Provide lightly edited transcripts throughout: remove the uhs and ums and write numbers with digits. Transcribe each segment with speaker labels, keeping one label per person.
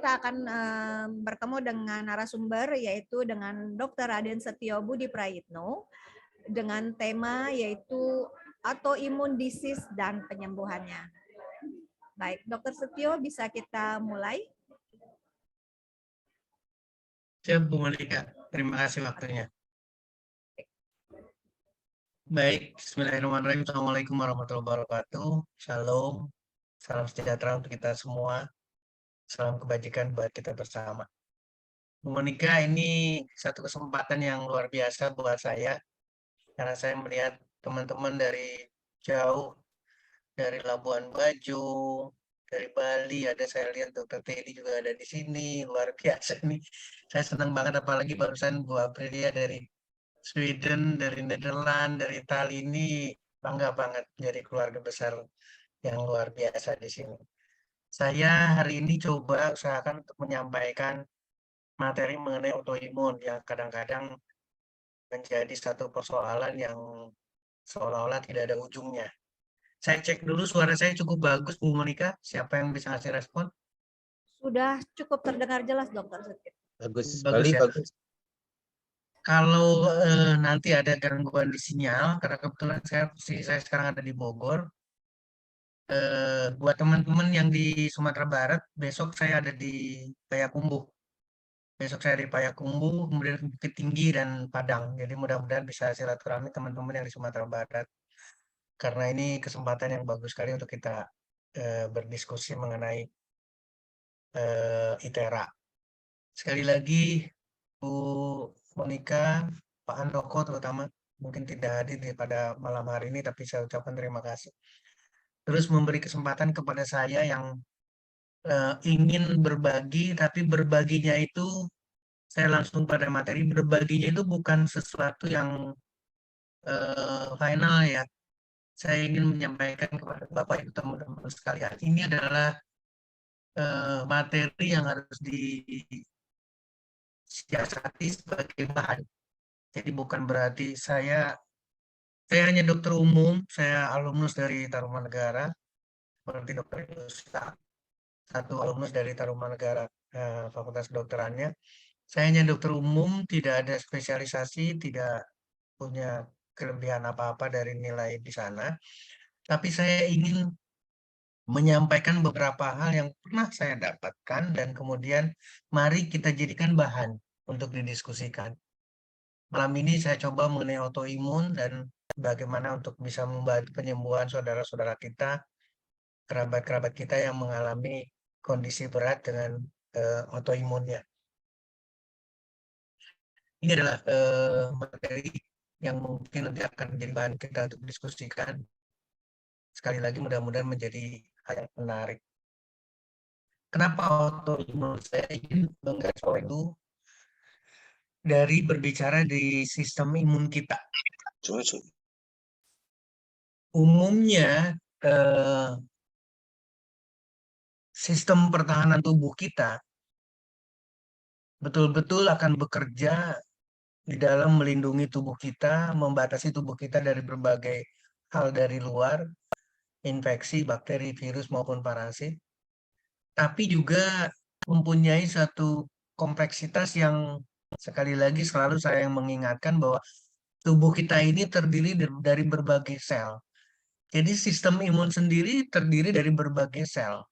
Speaker 1: kita akan bertemu dengan narasumber yaitu dengan Dr. Raden Setio Budi Prayitno dengan tema yaitu autoimun disease dan penyembuhannya. Baik, Dr. Setio bisa kita mulai?
Speaker 2: Siap, Bu Monika. Terima kasih waktunya. Baik, bismillahirrahmanirrahim. Assalamualaikum warahmatullahi wabarakatuh. Shalom. Salam sejahtera untuk kita semua. Salam kebajikan buat kita bersama. Bu Monika, ini satu kesempatan yang luar biasa buat saya. Karena saya melihat teman-teman dari jauh, dari Labuan Bajo, dari Bali, ada saya lihat Dr. Teddy juga ada di sini. Luar biasa nih. Saya senang banget, apalagi barusan Bu Aprilia dari Sweden, dari Nederland, dari Italia, ini bangga banget jadi keluarga besar yang luar biasa di sini. Saya hari ini coba usahakan untuk menyampaikan materi mengenai autoimun yang kadang-kadang menjadi satu persoalan yang seolah-olah tidak ada ujungnya. Saya cek dulu suara saya cukup bagus, Bu Monika. Siapa yang bisa ngasih respon?
Speaker 1: Sudah cukup terdengar jelas, Dr. Setio.
Speaker 3: Bagus
Speaker 2: Bagus
Speaker 3: sekali,
Speaker 2: ya.
Speaker 3: bagus.
Speaker 2: Kalau nanti ada gangguan di sinyal, karena kebetulan saya sekarang ada di Bogor. Buat teman-teman yang di Sumatera Barat, besok saya ada di Payakumbuh. Besok saya di Payakumbuh, kemudian Bukit Tinggi dan Padang. Jadi mudah-mudahan bisa silaturahmi teman-teman yang di Sumatera Barat. Karena ini kesempatan yang bagus sekali untuk kita berdiskusi mengenai ITERA. Sekali lagi, Bu Monika, Pak Handoko terutama, mungkin tidak hadir pada malam hari ini, tapi saya ucapkan terima kasih. Terus memberi kesempatan kepada saya yang ingin berbagi, tapi berbaginya itu saya langsung pada materi. Berbaginya itu bukan sesuatu yang final ya. Saya ingin menyampaikan kepada Bapak Ibu teman-teman sekalian, ini adalah materi yang harus disiasati sebagai bahan. Jadi bukan berarti saya hanya dokter umum, saya alumnus dari Tarumanegara, seperti Dokter Yusa, satu alumnus dari Tarumanegara, Fakultas Kedokterannya. Saya hanya dokter umum, tidak ada spesialisasi, tidak punya kelebihan apa-apa dari nilai di sana. Tapi saya ingin menyampaikan beberapa hal yang pernah saya dapatkan dan kemudian mari kita jadikan bahan untuk didiskusikan. Malam ini saya coba mengenai autoimun dan bagaimana untuk bisa membantu penyembuhan saudara-saudara kita, kerabat-kerabat kita yang mengalami kondisi berat dengan autoimunnya. Ini adalah materi yang mungkin nanti akan menjadi bahan kita untuk diskusikan. Sekali lagi mudah-mudahan menjadi hal yang menarik. Kenapa autoimun? Saya ingin menggarisbawahi itu dari berbicara di sistem imun kita. Umumnya sistem pertahanan tubuh kita betul-betul akan bekerja di dalam melindungi tubuh kita, membatasi tubuh kita dari berbagai hal dari luar, infeksi, bakteri, virus maupun parasit. Tapi juga mempunyai satu kompleksitas yang sekali lagi selalu saya mengingatkan bahwa tubuh kita ini terdiri dari berbagai sel. Jadi sistem imun sendiri terdiri dari berbagai sel.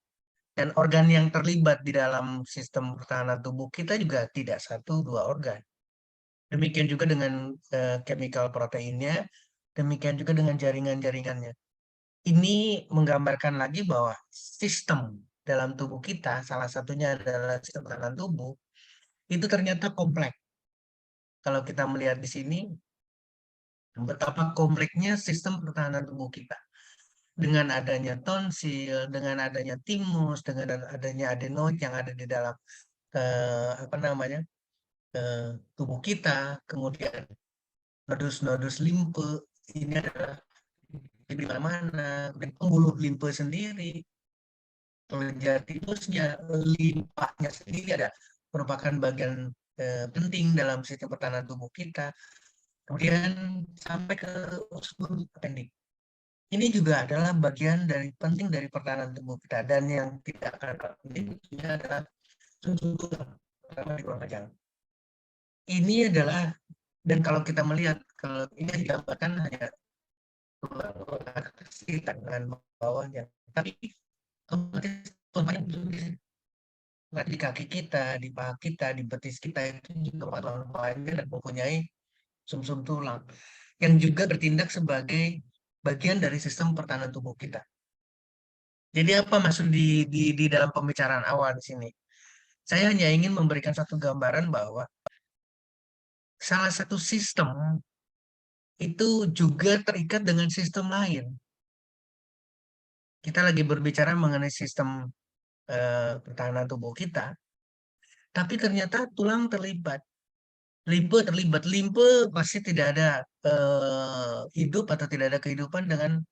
Speaker 2: Dan organ yang terlibat di dalam sistem pertahanan tubuh kita juga tidak satu dua organ. Demikian juga dengan chemical proteinnya, demikian juga dengan jaringan-jaringannya. Ini menggambarkan lagi bahwa sistem dalam tubuh kita, salah satunya adalah sistem pertahanan tubuh, itu ternyata kompleks. Kalau kita melihat di sini, betapa kompleksnya sistem pertahanan tubuh kita. Dengan adanya tonsil, dengan adanya timus, dengan adanya adenoid yang ada di dalam tubuh kita, kemudian nodus-nodus limfe ini adalah di mana-mana, dan pembuluh limfe sendiri, kelenjar timusnya, limpahnya sendiri ada merupakan bagian penting dalam sistem pertahanan tubuh kita. Kemudian sampai ke usus appendix. Ini juga adalah bagian dari penting dari pertahanan tubuh kita, dan yang tidak akan penting adalah sum-sum tulang, terutama di ruang kejang. Ini adalah, dan kalau kita melihat, kalau ini digambarkan hanya tulang atas tangan bawahnya, tapi otomatis tulang di di kaki kita, di paha kita, di betis kita itu juga lain-lainnya dan mempunyai sumsum tulang yang juga bertindak sebagai bagian dari sistem pertahanan tubuh kita. Jadi apa maksud di dalam pembicaraan awal di sini? Saya hanya ingin memberikan satu gambaran bahwa salah satu sistem itu juga terikat dengan sistem lain. Kita lagi berbicara mengenai sistem pertahanan tubuh kita, tapi ternyata tulang terlibat. Terlibat. Limpe pasti tidak ada hidup atau tidak ada kehidupan dengan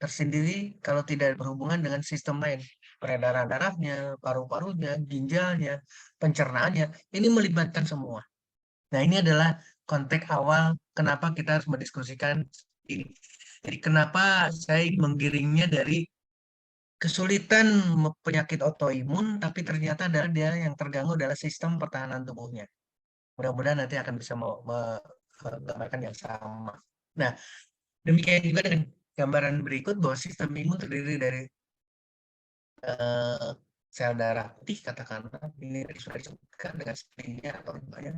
Speaker 2: tersendiri kalau tidak berhubungan dengan sistem lain. Peredaran darahnya, paru-parunya, ginjalnya, pencernaannya, ini melibatkan semua. Nah, ini adalah konteks awal kenapa kita harus mendiskusikan ini. Jadi kenapa saya menggiringnya dari kesulitan penyakit autoimun, tapi ternyata adalah dia yang terganggu adalah sistem pertahanan tubuhnya. Mudah-mudahan nanti akan bisa menggambarkan yang sama. Nah, demikian juga dengan gambaran berikut bahwa sistem imun terdiri dari sel darah putih, katakanlah ini sudah disebutkan dengan splinnya atau limbahnya,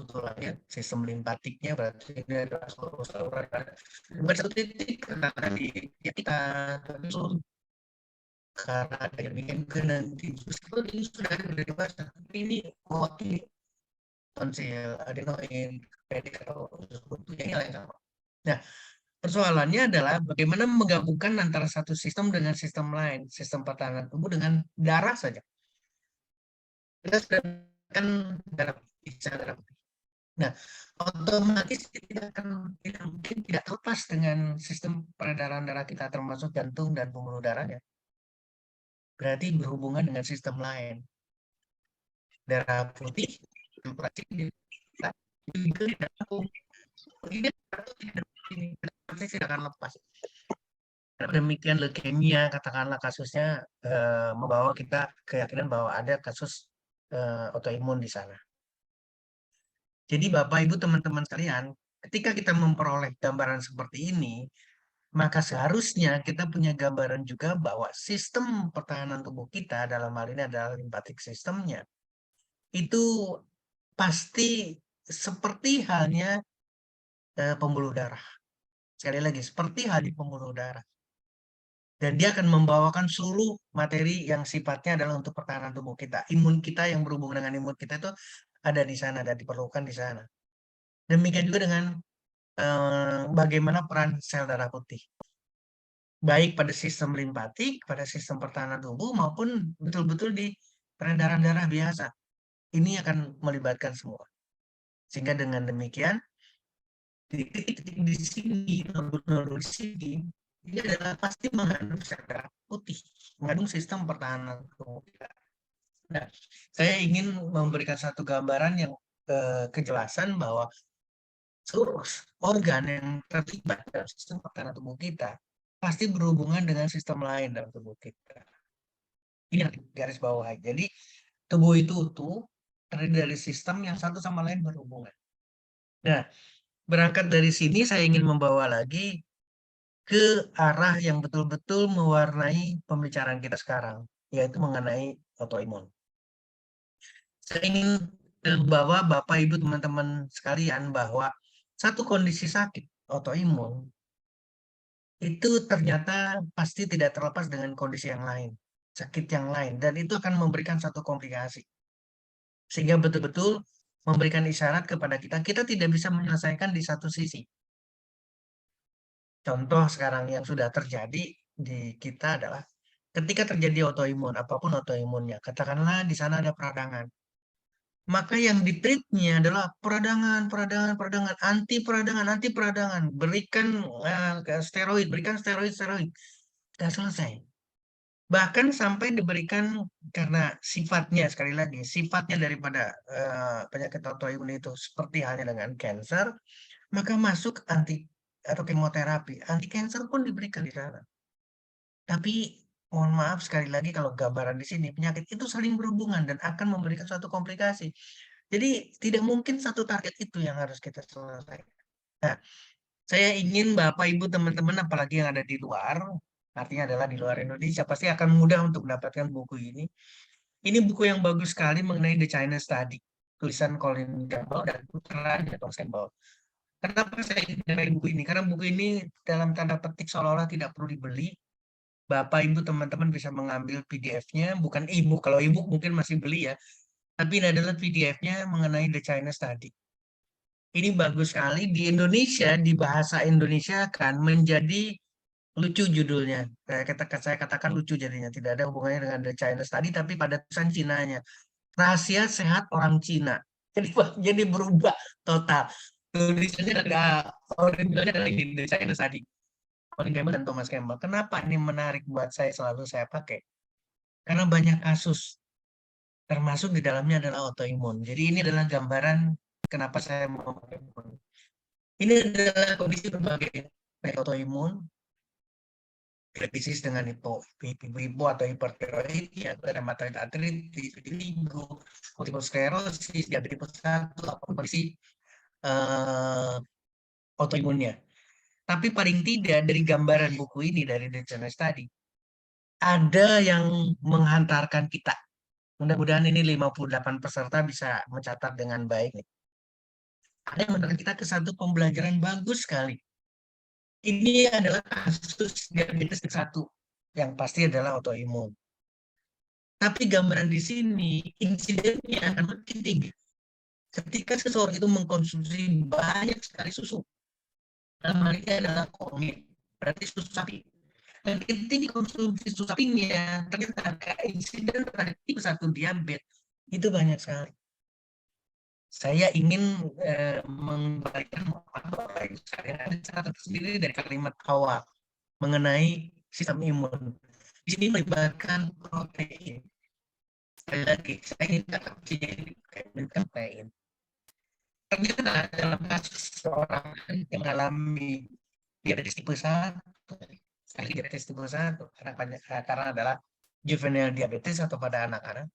Speaker 2: tulangnya, sistem limpatiknya berarti ini adalah saluran bukan satu titik katakanlah di kita, tapi seluruh karena ada yang ingin ke nanti meskipun ini sudah ada dari dewasa, tapi ini mewakili tonsil, adenoid, pedik atau yang lain sama. Nah, persoalannya adalah bagaimana menggabungkan antara satu sistem dengan sistem lain, sistem pertahanan tubuh dengan darah saja. Kita sudah kan darah putih, darah putih. Nah, otomatis tidak mungkin tidak terlepas dengan sistem peredaran darah kita termasuk jantung dan pembuluh darahnya. Berarti berhubungan dengan sistem lain. Darah putih operasi juga tidak tidak akan lepas. Demikian leukemia katakanlah kasusnya membawa kita keyakinan bahwa ada kasus autoimun di sana. Jadi Bapak Ibu teman-teman sekalian, ketika kita memperoleh gambaran seperti ini, maka seharusnya kita punya gambaran juga bahwa sistem pertahanan tubuh kita dalam hal ini adalah lymphatic sistemnya itu pasti seperti halnya pembuluh darah. Sekali lagi, seperti halnya pembuluh darah. Dan dia akan membawakan seluruh materi yang sifatnya adalah untuk pertahanan tubuh kita. Imun kita yang berhubungan dengan imun kita itu ada di sana dan diperlukan di sana. Demikian juga dengan bagaimana peran sel darah putih. Baik pada sistem limpatik, pada sistem pertahanan tubuh, maupun betul-betul di peredaran darah biasa. Ini akan melibatkan semua. Sehingga dengan demikian, titik-titik di sini, nodul-nodul di sini, ini adalah pasti mengandung sel darah putih, mengandung sistem pertahanan tubuh kita. Nah, saya ingin memberikan satu gambaran yang kejelasan bahwa seluruh organ yang terlibat dalam sistem pertahanan tubuh kita pasti berhubungan dengan sistem lain dalam tubuh kita. Ini yang garis bawah. Jadi tubuh itu utuh terdiri dari sistem yang satu sama lain berhubungan. Nah, berangkat dari sini saya ingin membawa lagi ke arah yang betul-betul mewarnai pembicaraan kita sekarang, yaitu mengenai autoimun. Saya ingin bawa Bapak, Ibu, teman-teman sekalian bahwa satu kondisi sakit autoimun itu ternyata pasti tidak terlepas dengan kondisi yang lain, sakit yang lain, dan itu akan memberikan satu komplikasi. Sehingga betul-betul memberikan isyarat kepada kita, kita tidak bisa menyelesaikan di satu sisi. Contoh sekarang yang sudah terjadi di kita adalah ketika terjadi autoimun, apapun autoimunnya, katakanlah di sana ada peradangan. Maka yang ditreatnya adalah peradangan, anti peradangan. Berikan steroid, steroid. Sudah selesai. Bahkan sampai diberikan karena sifatnya, sekali lagi, sifatnya daripada penyakit autoimun itu seperti halnya dengan kanker, maka masuk anti atau kemoterapi. Anti kanker pun diberikan di sana. Tapi mohon maaf sekali lagi kalau gambaran di sini, penyakit itu saling berhubungan dan akan memberikan suatu komplikasi. Jadi tidak mungkin satu target itu yang harus kita selesaikan. Nah, saya ingin Bapak, Ibu, teman-teman, apalagi yang ada di luar, artinya adalah di luar Indonesia, pasti akan mudah untuk mendapatkan buku ini. Ini buku yang bagus sekali mengenai The China Study, tulisan Colin Campbell dan putranya Thomas Campbell. Kenapa saya ingin mencari buku ini? Karena buku ini dalam tanda petik seolah-olah tidak perlu dibeli. Bapak, Ibu, teman-teman bisa mengambil PDF-nya, bukan e-book. Kalau e-book mungkin masih beli ya, tapi ini adalah PDF-nya mengenai The China Study. Ini bagus sekali. Di Indonesia, di bahasa Indonesia kan menjadi lucu judulnya. Saya katakan lucu jadinya. Tidak ada hubungannya dengan The China Study, tapi pada tulisan Cinanya. Rahasia sehat orang Cina. Jadi berubah total. Tulisannya ada originalnya ada ini The China Study. Colin Campbell dan Thomas Campbell. Kenapa ini menarik buat saya, selalu saya pakai? Karena banyak kasus, termasuk di dalamnya adalah autoimun. Jadi ini adalah gambaran kenapa saya mau pakai buku ini. Ini adalah kondisi berbagai baik autoimun, diabetes dengan hipo atau hipertiroid, ya, rheumatoid arthritis, vitiligo, multiple sclerosis, diabetes tipe 1, apapun kondisi autoimunnya. Tapi paling tidak dari gambaran buku ini, dari The China Study, ada yang menghantarkan kita. Mudah-mudahan ini 58 peserta bisa mencatat dengan baik. Ada yang mengantarkan kita ke satu pembelajaran bagus sekali. Ini adalah kasus diabetes tipe 1, yang pasti adalah autoimun. Tapi gambaran di sini, insidennya akan makin tinggi. Ketika seseorang itu mengkonsumsi banyak sekali susu, dalam hal ini adalah komit, berarti susu sapi. Dan ketika dikonsumsi susu sapinya, ternyata ada insiden pada tipe 1 diabetes, itu banyak sekali. Saya ingin mengembalikan Bapak Ibu sekalian, ada catatan tersendiri dari kalimat awal mengenai sistem imun. Di sini melibatkan protein. Sekali lagi, saya ingin katakan protein. Ternyata dalam kasus seorang yang mengalami diabetes tipe 1, diabetes tipe 1, karena adalah juvenile diabetes atau pada anak-anak,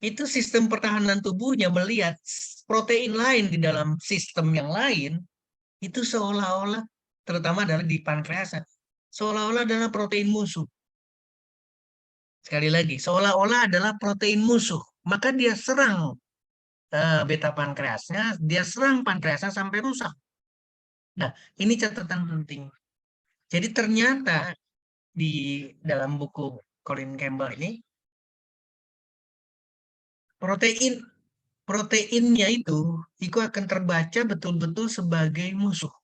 Speaker 2: itu sistem pertahanan tubuhnya melihat protein lain di dalam sistem yang lain, itu seolah-olah, terutama adalah di pankreas, seolah-olah adalah protein musuh. Sekali lagi, seolah-olah adalah protein musuh. Maka dia serang beta pankreasnya, dia serang pankreasnya sampai rusak. Nah, ini catatan penting. Jadi ternyata di dalam buku Colin Campbell ini, proteinnya itu akan terbaca betul-betul sebagai musuh.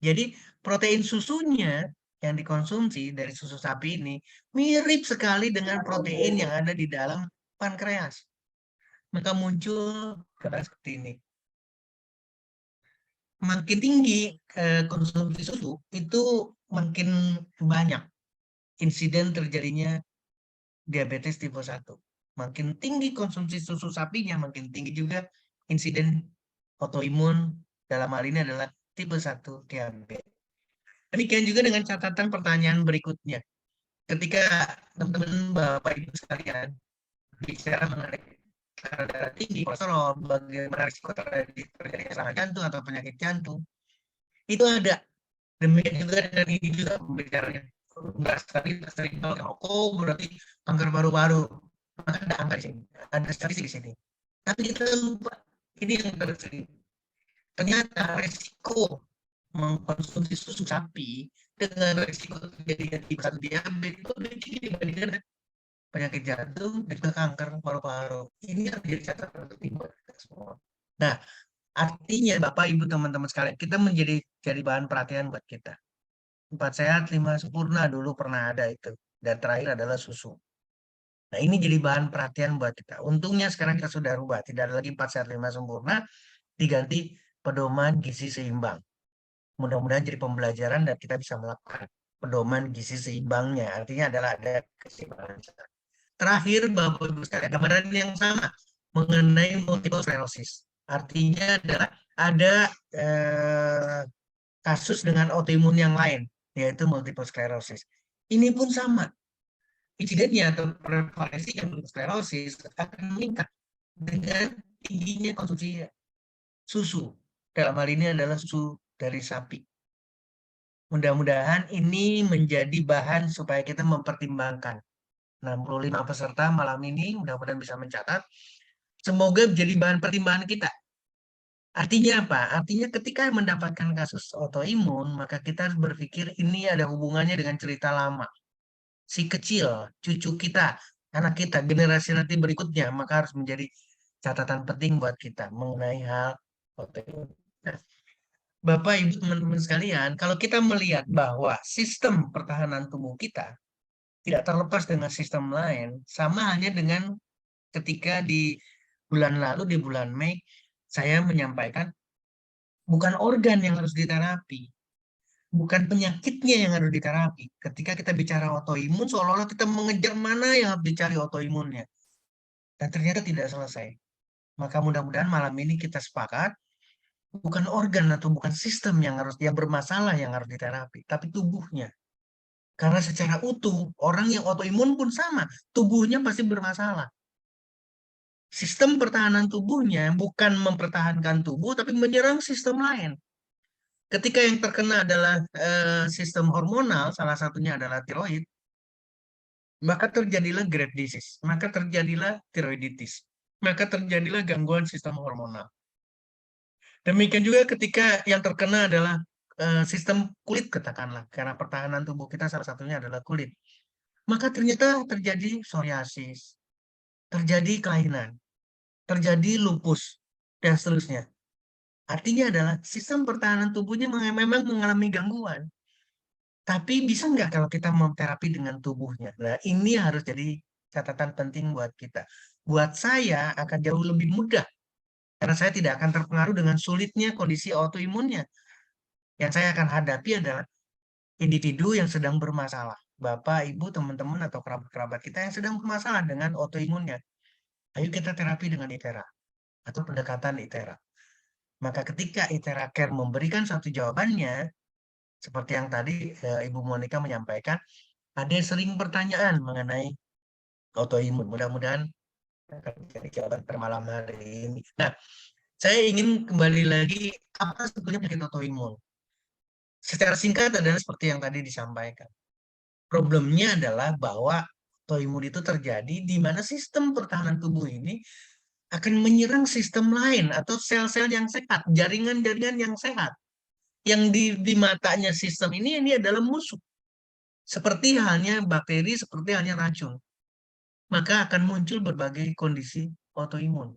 Speaker 2: Jadi protein susunya yang dikonsumsi dari susu sapi ini mirip sekali dengan protein yang ada di dalam pankreas. Maka muncul kata seperti ini. Makin tinggi konsumsi susu, itu makin banyak insiden terjadinya diabetes tipe 1. Makin tinggi konsumsi susu sapinya, makin tinggi juga insiden autoimun, dalam hal ini adalah tipe 1 diabetes. Demikian juga dengan catatan pertanyaan berikutnya. Ketika teman-teman Bapak Ibu sekalian bicara mengenai darah tinggi, kolesterol, bagaimana risiko terjadi serangan jantung atau penyakit jantung, itu ada. Demikian juga dengan ini juga pembicaranya. Enggak sering rokok berarti kanker paru-paru. Ada angka di sini, ada statistik di sini. Tapi kita lupa, ini yang tersering. Ternyata resiko mengkonsumsi susu sapi dengan resiko terjadinya tipe 1 diabetes itu lebih tinggi dibandingkan penyakit jantung dan juga kanker paru-paru. Ini yang menjadi catatan penting buat kita semua. Nah, artinya Bapak Ibu teman-teman sekalian, kita jadi bahan perhatian buat kita. 4 sehat 5 sempurna dulu pernah ada itu, dan terakhir adalah susu. Nah, ini jadi bahan perhatian buat kita. Untungnya sekarang kita sudah rubah, tidak ada lagi 4 sehat 5 sempurna, diganti pedoman gizi seimbang. Mudah-mudahan jadi pembelajaran dan kita bisa melakukan pedoman gizi seimbangnya. Artinya adalah ada keseimbangan. Terakhir, Bapak Ibu sekalian, gambaran yang sama mengenai multiple sclerosis. Artinya adalah ada kasus dengan autoimun yang lain, yaitu multiple sclerosis. Ini pun sama. insidennya atau prevalensi yang sklerosis akan meningkat dengan tingginya konsumsi susu. Dalam hal ini adalah susu dari sapi. Mudah-mudahan ini menjadi bahan supaya kita mempertimbangkan. 65 peserta malam ini mudah-mudahan bisa mencatat. Semoga menjadi bahan pertimbangan kita. Artinya apa? Artinya ketika mendapatkan kasus autoimun, maka kita harus berpikir ini ada hubungannya dengan cerita lama. Si kecil, cucu kita, anak kita, generasi nanti berikutnya, maka harus menjadi catatan penting buat kita mengenai hal autoimun. Nah, Bapak, Ibu, teman-teman sekalian, kalau kita melihat bahwa sistem pertahanan tubuh kita tidak terlepas dengan sistem lain, sama halnya dengan ketika di bulan lalu, di bulan Mei, saya menyampaikan bukan organ yang harus diterapi, bukan penyakitnya yang harus diterapi. Ketika kita bicara autoimun, seolah-olah kita mengejar mana yang harus dicari autoimunnya. Dan ternyata tidak selesai. Maka mudah-mudahan malam ini kita sepakat, bukan organ atau bukan sistem yang bermasalah yang harus diterapi, tapi tubuhnya. Karena secara utuh, orang yang autoimun pun sama, tubuhnya pasti bermasalah. Sistem pertahanan tubuhnya bukan mempertahankan tubuh, tapi menyerang sistem lain. Ketika yang terkena adalah sistem hormonal, salah satunya adalah tiroid, maka terjadilah Graves' disease, maka terjadilah tiroiditis, maka terjadilah gangguan sistem hormonal. Demikian juga ketika yang terkena adalah sistem kulit, katakanlah, karena pertahanan tubuh kita salah satunya adalah kulit. Maka ternyata terjadi psoriasis, terjadi kelainan, terjadi lupus, dan seterusnya. Artinya adalah sistem pertahanan tubuhnya memang mengalami gangguan. Tapi bisa nggak kalau kita terapi dengan tubuhnya? Nah, ini harus jadi catatan penting buat kita. Buat saya akan jauh lebih mudah, karena saya tidak akan terpengaruh dengan sulitnya kondisi autoimunnya. Yang saya akan hadapi adalah individu yang sedang bermasalah. Bapak, Ibu, teman-teman, atau kerabat-kerabat kita yang sedang bermasalah dengan autoimunnya. Ayo kita terapi dengan ITERA atau pendekatan ITERA. Maka ketika ITERA Care memberikan satu jawabannya, seperti yang tadi Ibu Monica menyampaikan, ada sering pertanyaan mengenai autoimun. Mudah-mudahan akan menjadi jawaban per malam hari ini. Nah, saya ingin kembali lagi, apa sebetulnya penyakit autoimun? Secara singkat adalah seperti yang tadi disampaikan. Problemnya adalah bahwa autoimun itu terjadi di mana sistem pertahanan tubuh ini akan menyerang sistem lain atau sel-sel yang sehat, jaringan-jaringan yang sehat. Yang di matanya sistem ini adalah musuh. Seperti halnya bakteri, seperti halnya racun. Maka akan muncul berbagai kondisi autoimun.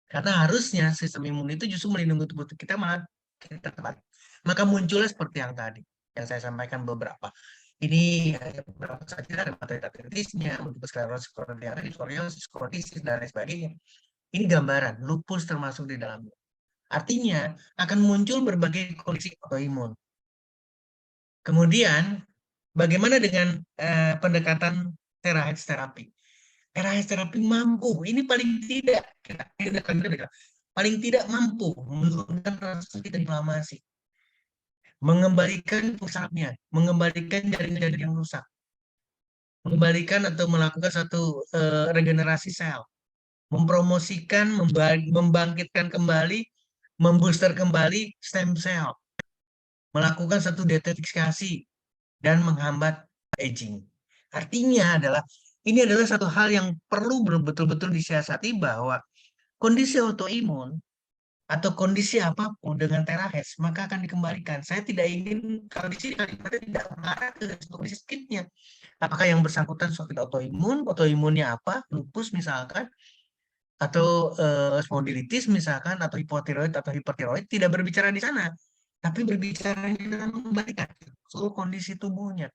Speaker 2: Karena harusnya sistem imun itu justru melindungi tubuh kita, malah kita terbalik. Maka munculnya seperti yang tadi, yang saya sampaikan beberapa. Ini beberapa saja, rheumatoid arthritis-nya, multiple sclerosis, psoriasis, kronisis, dan lain sebagainya. Ini gambaran, lupus termasuk di dalamnya. Artinya akan muncul berbagai kondisi autoimun. Kemudian, bagaimana dengan pendekatan terapi? RHS terapi mampu, ini paling tidak, paling tidak mampu menurunkan rasa sakit dan inflamasi, mengembalikan pusatnya, mengembalikan jaringan-jaringan yang rusak, mengembalikan atau melakukan satu regenerasi sel, mempromosikan, membangkitkan kembali, membooster kembali stem cell, melakukan satu detoksifikasi, dan menghambat aging. Artinya adalah ini adalah satu hal yang perlu betul-betul disiasati, bahwa kondisi autoimun atau kondisi apapun dengan terahes maka akan dikembalikan. Saya tidak ingin kalau di sini kalimatnya tidak mengarah ke kondisi sakitnya. Apakah yang bersangkutan sakit autoimunnya apa? Lupus misalkan, atau spondilitis misalkan, atau hipotiroid atau hipertiroid, tidak berbicara di sana, tapi berbicara dalam mengembalikan seluruh kondisi tubuhnya.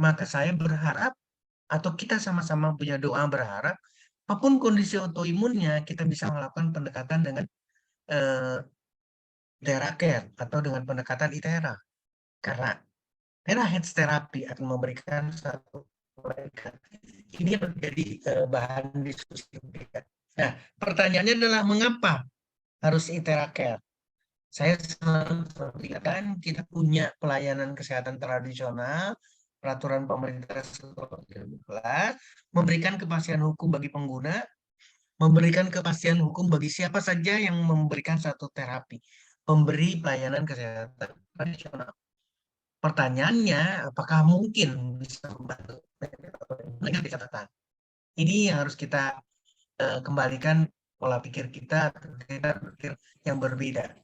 Speaker 2: Maka saya berharap, atau kita sama-sama punya doa berharap, apapun kondisi autoimunnya, kita bisa melakukan pendekatan dengan ITERA Care atau dengan pendekatan ITERA. Karena head therapy akan memberikan satu kebaikan. Ini menjadi bahan diskusi kita. Nah, pertanyaannya adalah mengapa harus ITERA Care? Saya selalu katakan kita punya pelayanan kesehatan tradisional, peraturan pemerintah 2013, memberikan kepastian hukum bagi pengguna, memberikan kepastian hukum bagi siapa saja yang memberikan satu terapi, pemberi pelayanan kesehatan tradisional. Pertanyaannya, apakah mungkin bisa membantu? Dengan catatan. Ini yang harus kita kembalikan pola pikir kita, kita berpikir yang berbeda.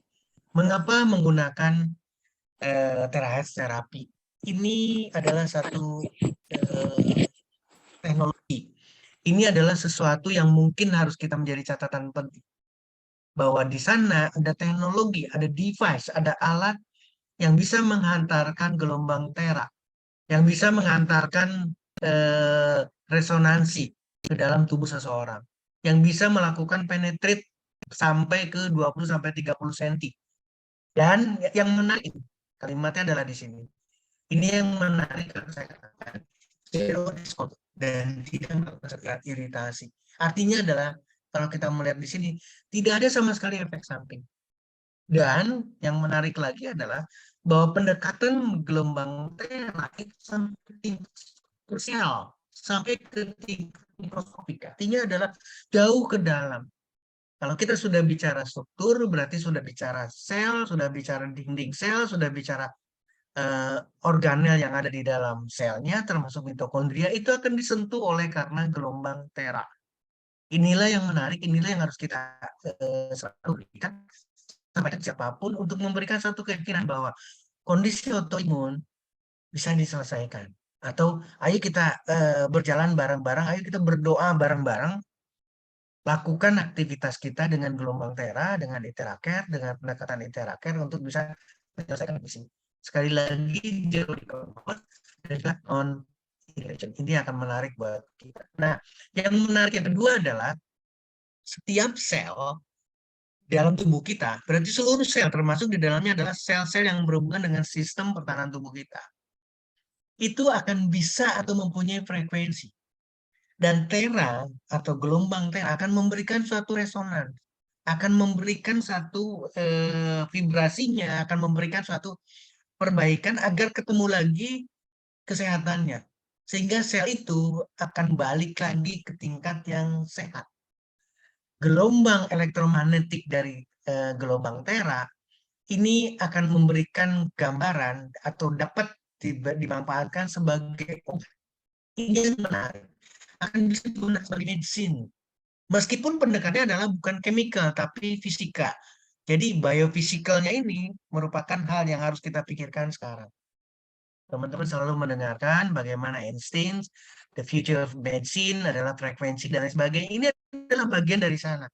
Speaker 2: Mengapa menggunakan terapi? Ini adalah satu teknologi. Ini adalah sesuatu yang mungkin harus kita menjadi catatan penting. Bahwa di sana ada teknologi, ada device, ada alat yang bisa menghantarkan gelombang tera, yang bisa menghantarkan resonansi ke dalam tubuh seseorang, yang bisa melakukan penetrate sampai ke 20-30 cm. Dan yang menarik, kalimatnya adalah di sini. Ini yang menarik kalau saya katakan, zero discomfort dan tidak merasakan iritasi. Artinya adalah kalau kita melihat di sini tidak ada sama sekali efek samping. Dan yang menarik lagi adalah bahwa pendekatan gelombang tera itu sampai krusial, sampai ke tingkat mikroskopik. Artinya adalah jauh ke dalam. Kalau kita sudah bicara struktur, berarti sudah bicara sel, sudah bicara dinding sel, sudah bicara organel yang ada di dalam selnya, termasuk mitokondria, itu akan disentuh oleh karena gelombang tera. Inilah yang menarik, inilah yang harus kita selalu berikan kepada siapapun untuk memberikan satu keyakinan bahwa kondisi autoimun bisa diselesaikan. Atau ayo kita berjalan bareng-bareng, ayo kita berdoa bareng-bareng, lakukan aktivitas kita dengan gelombang tera, dengan interaker, dengan pendekatan interaker untuk bisa menyelesaikan misi. Sekali lagi, zero discomfort adalah non irritation. Ini akan menarik buat kita. Nah, yang menarik yang kedua adalah setiap sel dalam tubuh kita, berarti seluruh sel termasuk di dalamnya adalah sel-sel yang berhubungan dengan sistem pertahanan tubuh kita. Itu akan bisa atau mempunyai frekuensi. Dan tera atau gelombang tera akan memberikan suatu resonan, akan memberikan satu vibrasinya, akan memberikan suatu perbaikan agar ketemu lagi kesehatannya. Sehingga sel itu akan balik lagi ke tingkat yang sehat. Gelombang elektromagnetik dari gelombang tera ini akan memberikan gambaran atau dapat dimanfaatkan sebagai obat. Ini yang menarik. Akan bisa digunakan sebagai medicine. Meskipun pendekatannya adalah bukan chemical, tapi fisika. Jadi biofisikalnya ini merupakan hal yang harus kita pikirkan sekarang. Teman-teman selalu mendengarkan bagaimana Einstein, the future of medicine adalah frekuensi dan lain sebagainya. Ini adalah bagian dari sana.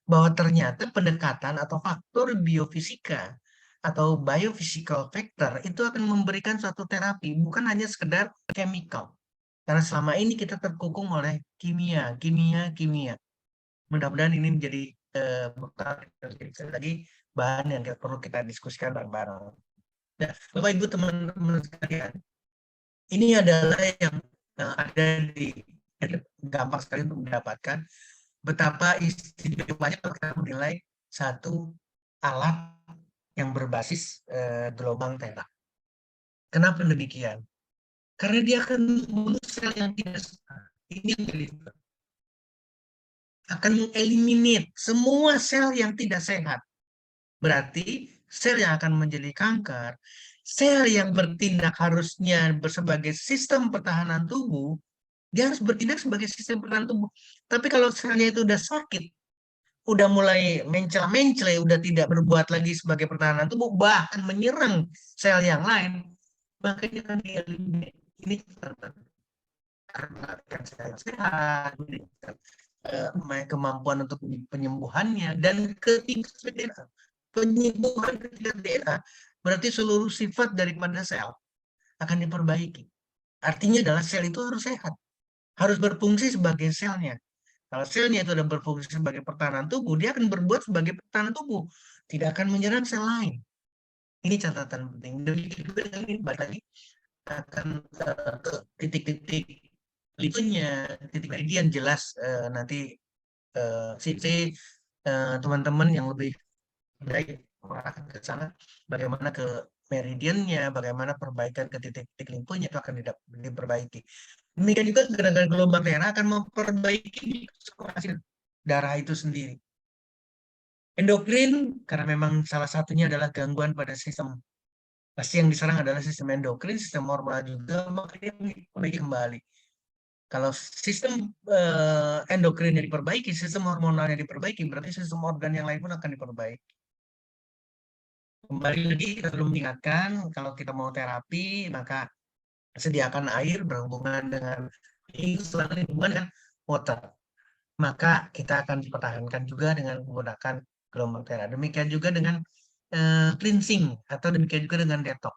Speaker 2: Bahwa ternyata pendekatan atau faktor biofisika atau biophysical factor itu akan memberikan suatu terapi, bukan hanya sekedar chemical. Karena selama ini kita terkungkung oleh kimia. Mudah-mudahan ini menjadi bekal lagi bahan yang perlu kita diskusikan bareng-bareng. Nah, Bapak Ibu teman-teman sekalian, ini adalah yang ada di gampang sekali untuk mendapatkan betapa istimewanya kalau kita menilai satu alat yang berbasis gelombang tera. Kenapa demikian? Karena dia akan membunuh sel yang tidak sehat. Ini yang jadi akan mengeliminate semua sel yang tidak sehat. Berarti sel yang akan menjadi kanker, sel yang bertindak harusnya sebagai sistem pertahanan tubuh, dia harus bertindak sebagai sistem pertahanan tubuh. Tapi kalau selnya itu udah sakit, udah mulai mencela-mencela, udah tidak berbuat lagi sebagai pertahanan tubuh, bahkan menyerang sel yang lain, makanya akan dieliminate. Ini karena sel sehat, kemampuan untuk penyembuhannya, dan ketiga penyembuhan ketika DNA berarti seluruh sifat daripada sel akan diperbaiki. Artinya adalah sel itu harus sehat, harus berfungsi sebagai selnya. Kalau selnya itu sudah berfungsi sebagai pertahanan tubuh, dia akan berbuat sebagai pertahanan tubuh, tidak akan menyerang sel lain. Ini catatan penting. Demikian juga dengan ini, balik lagi akan ke titik-titik berikutnya, titik bagian jelas nanti teman-teman yang lebih baik ke sana, bagaimana ke meridiannya, bagaimana perbaikan ke titik-titik limfonya itu akan diperbaiki. Demikian juga gerakan gelombang darah akan memperbaiki sirkulasi darah itu sendiri. Endokrin, karena memang salah satunya adalah gangguan pada sistem, pasti yang diserang adalah sistem endokrin, sistem hormonal juga, maka dia memperbaiki kembali. Kalau sistem endokrinnya diperbaiki, sistem hormonalnya diperbaiki, berarti sistem organ yang lain pun akan diperbaiki. Kembali lagi kita perlu mengingatkan, kalau kita mau terapi, maka sediakan air berhubungan dengan selalu hubungan dengan water. Maka kita akan dipertahankan juga dengan menggunakan gelombang darah. Demikian juga dengan cleansing atau demikian juga dengan detox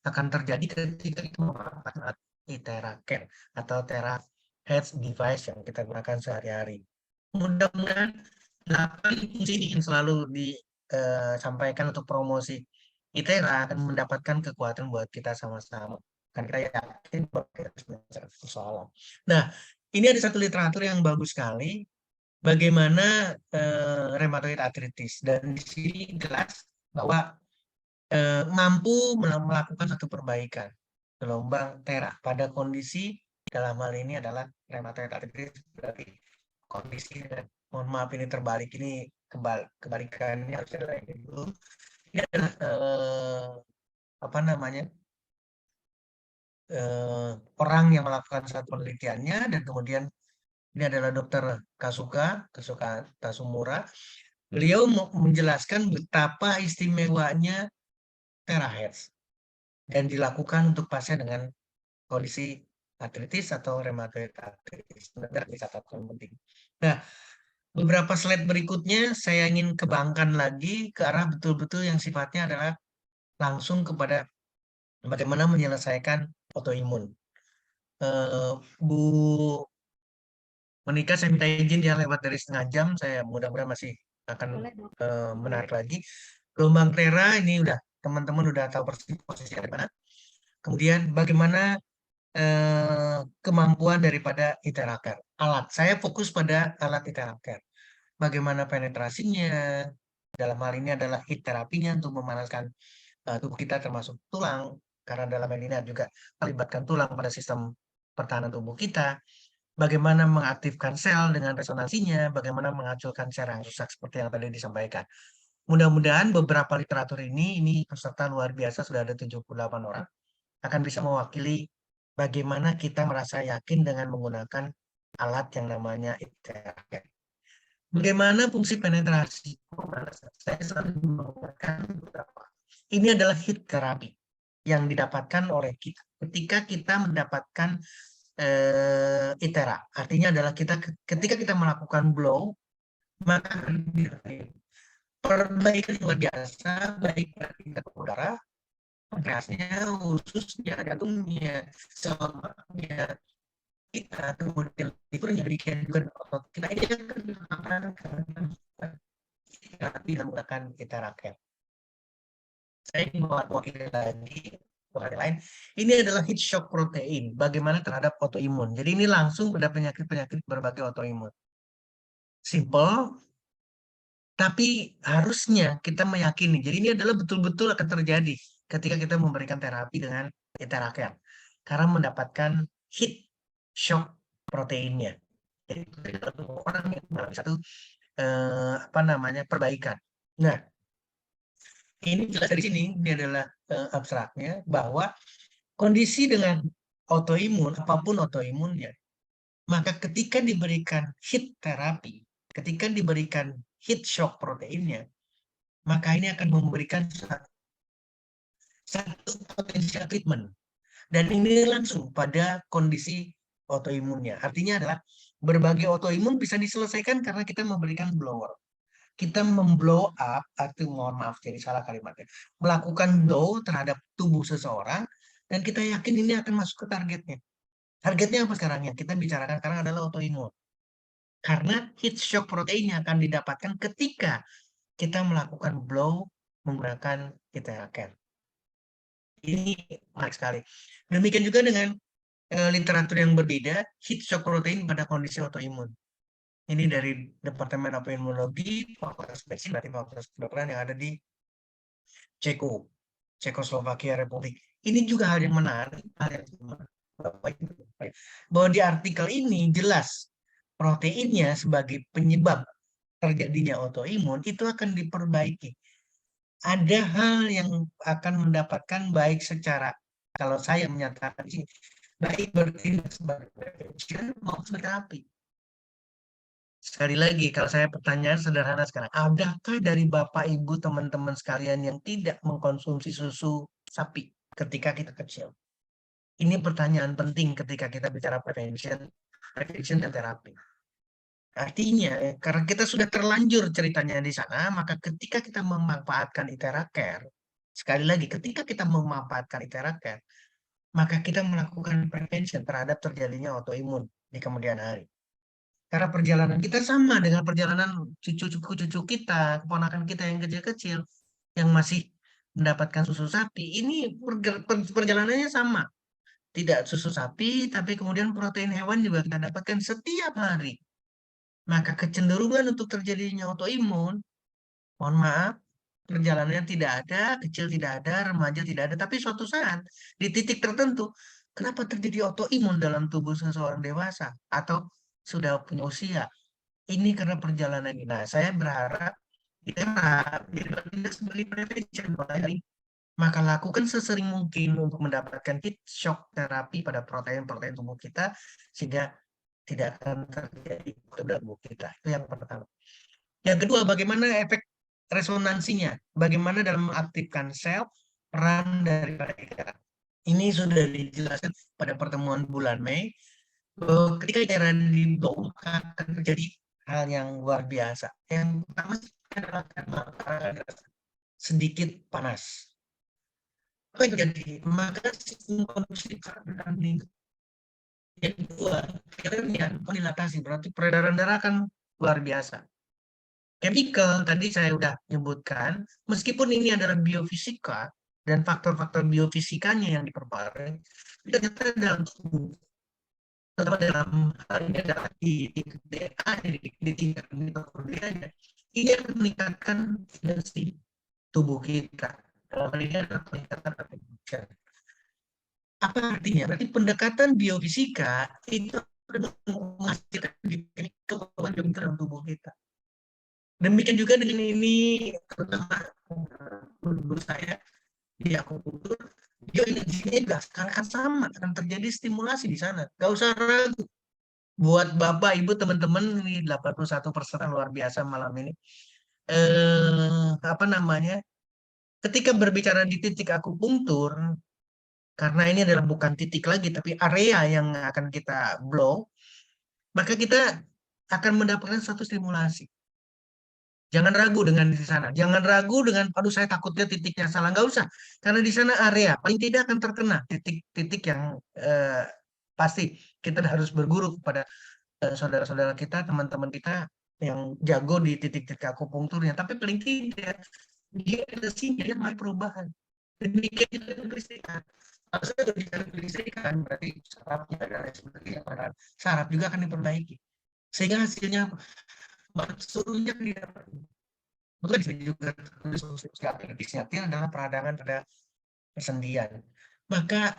Speaker 2: akan terjadi ketika kita menggunakan Theracare atau TheraHealth device yang kita gunakan sehari-hari. Mudah-mudahan 8 fungsi ini yang selalu disampaikan untuk promosi ITERA akan mendapatkan kekuatan buat kita sama-sama. Kan kita yakin bahwa kita menyelesaikan persoalan. Nah, ini ada satu literatur yang bagus sekali bagaimana rheumatoid arthritis, dan di sini jelas bahwa mampu melakukan satu perbaikan gelombang tera pada kondisi dalam hal ini adalah rheumatoid arthritis, berarti kondisi, mohon maaf ini terbalik, ini kebalikannya harusnya adalah ini dulu. Ini adalah apa namanya orang yang melakukan satu penelitiannya, dan kemudian ini adalah Dr. Kasuka Tasumura. Beliau menjelaskan betapa istimewanya terahertz dan dilakukan untuk pasien dengan kondisi artritis atau rheumatoid arthritis. Benar, catatan penting. Nah, beberapa slide berikutnya saya ingin kembangkan lagi ke arah betul-betul yang sifatnya adalah langsung kepada bagaimana menyelesaikan autoimun. Bu Monika, saya minta izin dia lewat dari setengah jam, saya mudah-mudahan masih akan menarik lagi. Gelombang tera ini udah teman-teman udah tahu persis posisi di mana. Kemudian bagaimana kemampuan daripada Theracare. Alat, saya fokus pada alat Theracare. Bagaimana penetrasinya, dalam hal ini adalah heat terapinya untuk memanaskan tubuh kita termasuk tulang, karena dalam hal ini juga melibatkan tulang pada sistem pertahanan tubuh kita. Bagaimana mengaktifkan sel dengan resonansinya, bagaimana menghancurkan sel yang rusak seperti yang tadi disampaikan. Mudah-mudahan beberapa literatur ini peserta luar biasa, sudah ada 78 orang, akan bisa mewakili bagaimana kita merasa yakin dengan menggunakan alat yang namanya Theracare. Bagaimana fungsi penetrasi? Saya selalu menggunakan beberapa. Ini adalah heat therapy yang didapatkan oleh kita ketika kita mendapatkan ITERA. Artinya adalah ketika kita melakukan blow, maka perbaikan luar biasa, baik pada tingkat udara, pankreasnya, ususnya, jantungnya, semaknya, kita kemudian livernya, demikian juga otot kita ini akan menggunakan Theracare. Saya ingin mewakili lagi lain. Ini adalah heat shock protein, bagaimana terhadap autoimun. Jadi ini langsung pada penyakit-penyakit berbagai autoimun. Simple, tapi harusnya kita meyakini. Jadi ini adalah betul-betul akan terjadi ketika kita memberikan terapi dengan Theracare, karena mendapatkan heat shock proteinnya. Jadi orang yang satu apa namanya perbaikan. Nah, ini jelas dari sini, ini adalah abstraknya, bahwa kondisi dengan autoimun, apapun autoimunnya, maka ketika diberikan heat terapi, ketika diberikan heat shock proteinnya, maka ini akan memberikan satu potensial treatment. Dan ini langsung pada kondisi autoimunnya. Artinya adalah berbagai autoimun bisa diselesaikan karena kita memberikan blower. Kita memblow up, atau mohon maaf jadi salah kalimatnya, melakukan blow terhadap tubuh seseorang, dan kita yakin ini akan masuk ke targetnya. Targetnya apa sekarang yang kita bicarakan sekarang adalah autoimun. Karena heat shock proteinnya akan didapatkan ketika kita melakukan blow menggunakan Theracare. Ini menarik sekali. Demikian juga dengan literatur yang berbeda, heat shock protein pada kondisi autoimun. Ini dari Departemen Autoimunologi, Fakultas Medicine, berarti Fakultas Kedokteran yang ada di Ceko. Cekoslovakia Republik. Ini juga hal yang menarik, bahwa di artikel ini jelas proteinnya sebagai penyebab terjadinya autoimun itu akan diperbaiki. Ada hal yang akan mendapatkan baik secara, kalau saya menyatakan sih, baik bertindak sebagai prevention maupun sebagai terapi. Sekali lagi, kalau saya pertanyaan sederhana sekarang, adakah dari Bapak, Ibu, teman-teman sekalian yang tidak mengkonsumsi susu sapi ketika kita kecil? Ini pertanyaan penting ketika kita bicara prevention dan terapi. Artinya, karena kita sudah terlanjur ceritanya di sana, maka ketika kita memanfaatkan IteraCare, sekali lagi, ketika kita memanfaatkan IteraCare, maka kita melakukan prevention terhadap terjadinya autoimun di kemudian hari. Karena perjalanan kita sama dengan perjalanan cucu-cucu kita, keponakan kita yang kecil-kecil, yang masih mendapatkan susu sapi, ini perjalanannya sama. Tidak susu sapi, tapi kemudian protein hewan juga kita dapatkan setiap hari. Maka kecenderungan untuk terjadinya autoimun, mohon maaf, perjalanannya tidak ada, kecil tidak ada, remaja tidak ada, tapi suatu saat di titik tertentu, kenapa terjadi autoimun dalam tubuh seseorang dewasa atau sudah punya usia? Ini karena perjalanan ini. Nah, saya berharap kita bertindak sebagai prevention mulai hari. Maka lakukan sesering mungkin untuk mendapatkan heat shock terapi pada protein-protein tubuh kita sehingga tidak akan terjadi pada tubuh kita. Itu yang pertama. Yang kedua, bagaimana efek resonansinya? Bagaimana dalam mengaktifkan sel, peran daripada ITERA. Ini sudah dijelaskan pada pertemuan bulan Mei. Ketika ITERA dibawa akan terjadi hal yang luar biasa. Yang pertama adalah sedikit panas. Apa yang terjadi? Maka sistem kondusif akan meningkat. Yang kedua, akhirnya dilatasi, berarti peredaran darah akan luar biasa. Chemical, tadi saya sudah menyebutkan, meskipun ini adalah biofisika, dan faktor-faktor biofisikanya yang diperbarui, ternyata dalam tubuh, terutama dalam hal ini adalah di DNA, di tingkat mitokondria, ini akan meningkatkan fungsi tubuh kita. Dalam hal ini adalah peningkatan reproduksi. Apa artinya? Berarti pendekatan biofisika itu menghasilkan kekuatan dalam tubuh kita. Demikian juga dengan ini, terutama menurut saya di akupunktur, bioenerginya juga akan sama, akan terjadi stimulasi di sana. Gak usah ragu. Buat Bapak, Ibu, teman-teman, ini 81% luar biasa malam ini. Apa namanya? Ketika berbicara di titik akupunktur, karena ini adalah bukan titik lagi, tapi area yang akan kita blow, maka kita akan mendapatkan satu stimulasi. Jangan ragu dengan di sana. Jangan ragu dengan, aduh saya takutnya titiknya salah. Nggak usah. Karena di sana area, paling tidak akan terkena titik-titik yang pasti. Kita harus berguru kepada saudara-saudara kita, teman-teman kita yang jago di titik-titik akupunkturnya. Tapi paling tidak, dia ada sinyal perubahan. Demikian juga kelistrikan. Kalau saya berbicara kelistrikan, berarti sarafnya dan lain sebagainya, saraf juga akan diperbaiki. Sehingga hasilnya suruhnya didapat. Betul juga adalah peradangan pada persendian. Maka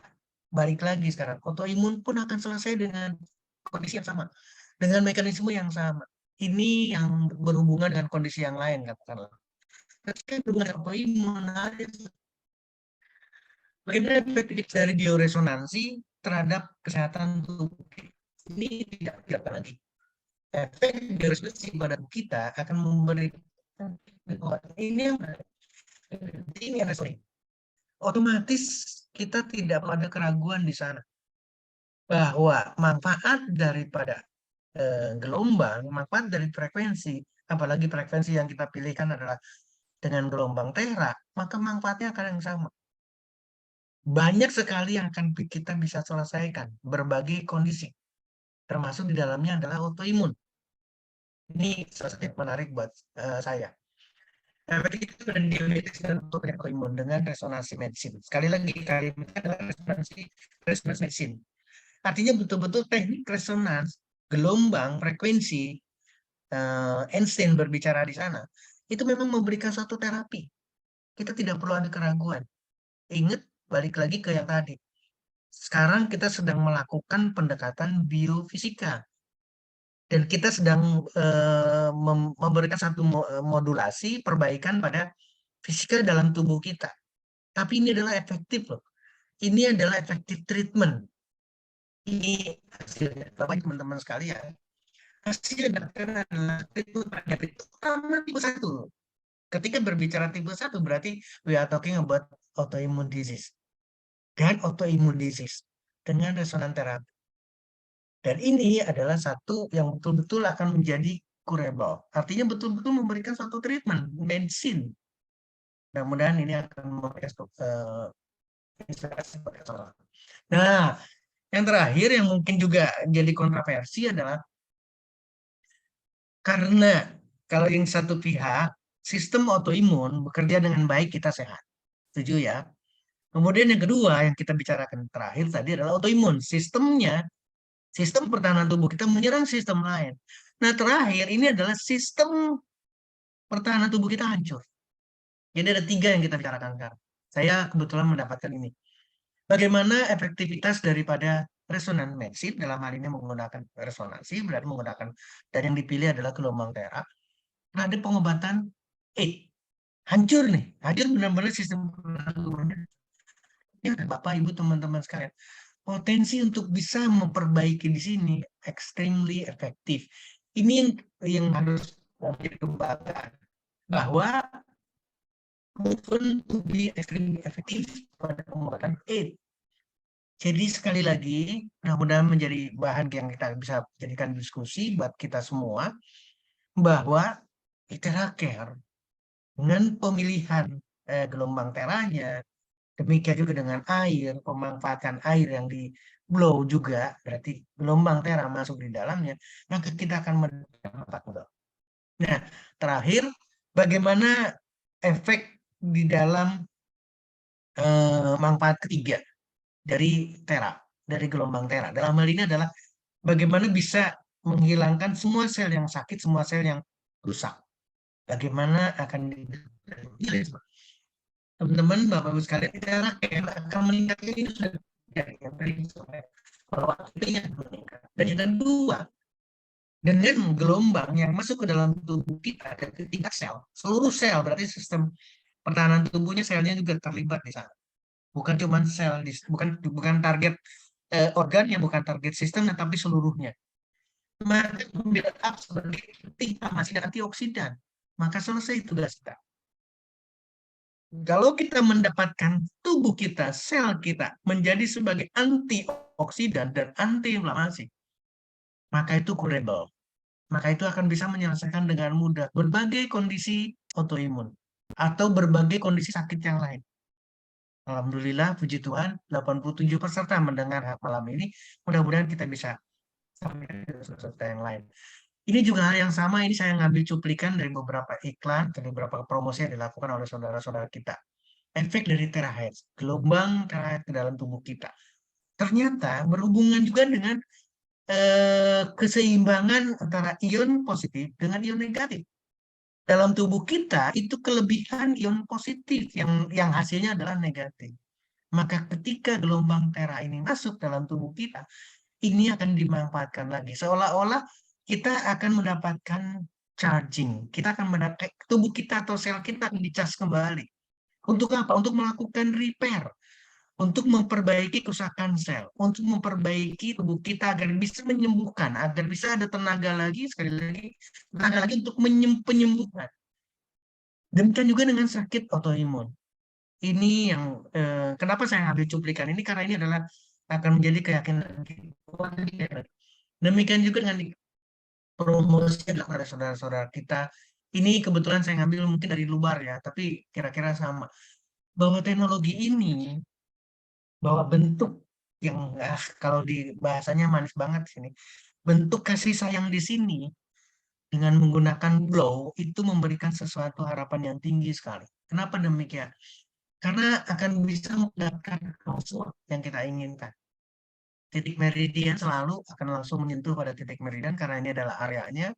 Speaker 2: balik lagi sekarang, autoimun pun akan selesai dengan kondisi yang sama, dengan mekanisme yang sama. Ini yang berhubungan dengan kondisi yang lain, katakanlah. Ketika berhubungan dengan autoimun, bagaimana efek dari bioresonansi terhadap kesehatan tubuh? Ini tidak lagi. Efek bioresonansi pada kita akan memberi ini yang sering. Otomatis kita tidak ada keraguan di sana bahwa manfaat daripada gelombang, manfaat dari frekuensi, apalagi frekuensi yang kita pilihkan adalah dengan gelombang tera, maka manfaatnya akan yang sama. Banyak sekali yang akan kita bisa selesaikan berbagai kondisi, termasuk di dalamnya adalah autoimun. Ini salah satu yang menarik buat saya. Efek itu dan diabetes dan autoimun dengan resonansi medicine. Sekali lagi, kalimatnya adalah resonansi medicine. Artinya betul-betul teknik resonans, gelombang, frekuensi, Einstein berbicara di sana, itu memang memberikan suatu terapi. Kita tidak perlu ada keraguan. Ingat, balik lagi ke yang tadi. Sekarang kita sedang melakukan pendekatan biofisika. Dan kita sedang memberikan satu modulasi perbaikan pada fisika dalam tubuh kita. Tapi ini adalah efektif loh. Ini adalah efektif treatment. Ini hasilnya. Bapak teman-teman sekalian. Hasil dokter adalah treatment penyakit utama tipe 1. Ketika berbicara tipe 1 berarti we are talking about autoimmune disease. Dan autoimmune disease dengan resonan terapi. Dan ini adalah satu yang betul-betul akan menjadi curable. Artinya betul-betul memberikan suatu treatment, medicine. Mudah-mudahan ini akan memberikan inspirasi bagi orang. Nah, yang terakhir yang mungkin juga jadi kontroversi adalah karena kalau yang satu pihak, sistem autoimun bekerja dengan baik, kita sehat. Setuju ya? Kemudian yang kedua yang kita bicarakan terakhir tadi adalah autoimun. Sistem pertahanan tubuh kita menyerang sistem lain. Nah, terakhir ini adalah sistem pertahanan tubuh kita hancur. Jadi ada 3 yang kita bicarakan sekarang. Saya kebetulan mendapatkan ini. Bagaimana efektivitas daripada resonan medicine, dalam hal ini menggunakan resonansi, berarti menggunakan, dan yang dipilih adalah gelombang tera, terhadap pengobatan AIDS. Hancur nih, hancur benar-benar sistem pertahanan tubuhnya. Ya, Bapak, Ibu, teman-teman sekalian. Potensi untuk bisa memperbaiki di sini extremely efektif. Ini yang harus menjadi kebanggaan bahwa proven to be extremely efektif pada pengobatan AIDS. Jadi sekali lagi, mudah-mudahan menjadi bahan yang kita bisa jadikan diskusi buat kita semua bahwa Care dengan pemilihan gelombang teranya, demikian juga dengan air, pemanfaatan air yang di blow juga, berarti gelombang tera masuk di dalamnya, maka kita akan mendapatkan. Nah, terakhir, bagaimana efek di dalam manfaat ketiga dari gelombang tera. Dalam hal ini adalah bagaimana bisa menghilangkan semua sel yang sakit, semua sel yang rusak. Bagaimana akan teman-teman, Bapak Ibu sekalian, Care akan meningkatkan ini sudah bahwa kita meningkat. Dan yang kedua, dengan gelombang yang masuk ke dalam tubuh kita ke tingkat sel, seluruh sel, berarti sistem pertahanan tubuhnya selnya juga terlibat di sana. Bukan cuma sel, bukan target organnya, bukan target sistem, tapi seluruhnya. Maka build up sebagai antioksidan, maka selesai tugas kita. Kalau kita mendapatkan tubuh kita, sel kita menjadi sebagai antioksidan dan anti-inflamasi, maka itu curable. Maka itu akan bisa menyelesaikan dengan mudah berbagai kondisi autoimun atau berbagai kondisi sakit yang lain. Alhamdulillah, puji Tuhan, 87 peserta mendengar malam ini. Mudah-mudahan kita bisa sampai ke peserta yang lain. Ini juga hal yang sama, ini saya ngambil cuplikan dari beberapa iklan, dari beberapa promosi yang dilakukan oleh saudara-saudara kita. Efek dari terahertz, gelombang terahertz ke dalam tubuh kita. Ternyata berhubungan juga dengan keseimbangan antara ion positif dengan ion negatif. Dalam tubuh kita itu kelebihan ion positif yang hasilnya adalah negatif. Maka ketika gelombang tera ini masuk dalam tubuh kita, ini akan dimanfaatkan lagi. Seolah-olah kita akan mendapatkan charging. Kita akan mendapatkan tubuh kita atau sel kita akan dicas kembali. Untuk apa? Untuk melakukan repair. Untuk memperbaiki kerusakan sel, untuk memperbaiki tubuh kita agar bisa menyembuhkan, agar bisa ada tenaga lagi, sekali lagi, tenaga lagi untuk penyembuhan. Demikian juga dengan sakit autoimun. Ini yang kenapa saya ambil cuplikan ini, karena ini adalah akan menjadi keyakinan. Demikian juga dengan promosi kepada saudara-saudara kita. Ini kebetulan saya ngambil mungkin dari luar ya, tapi kira-kira sama. Bahwa teknologi ini, bahwa bentuk yang kalau di bahasanya manis banget sini, bentuk kasih sayang di sini dengan menggunakan blow itu memberikan sesuatu harapan yang tinggi sekali. Kenapa demikian? Karena akan bisa mendapatkan langsung yang kita inginkan. Titik meridian selalu akan langsung menyentuh pada titik meridian karena ini adalah areanya.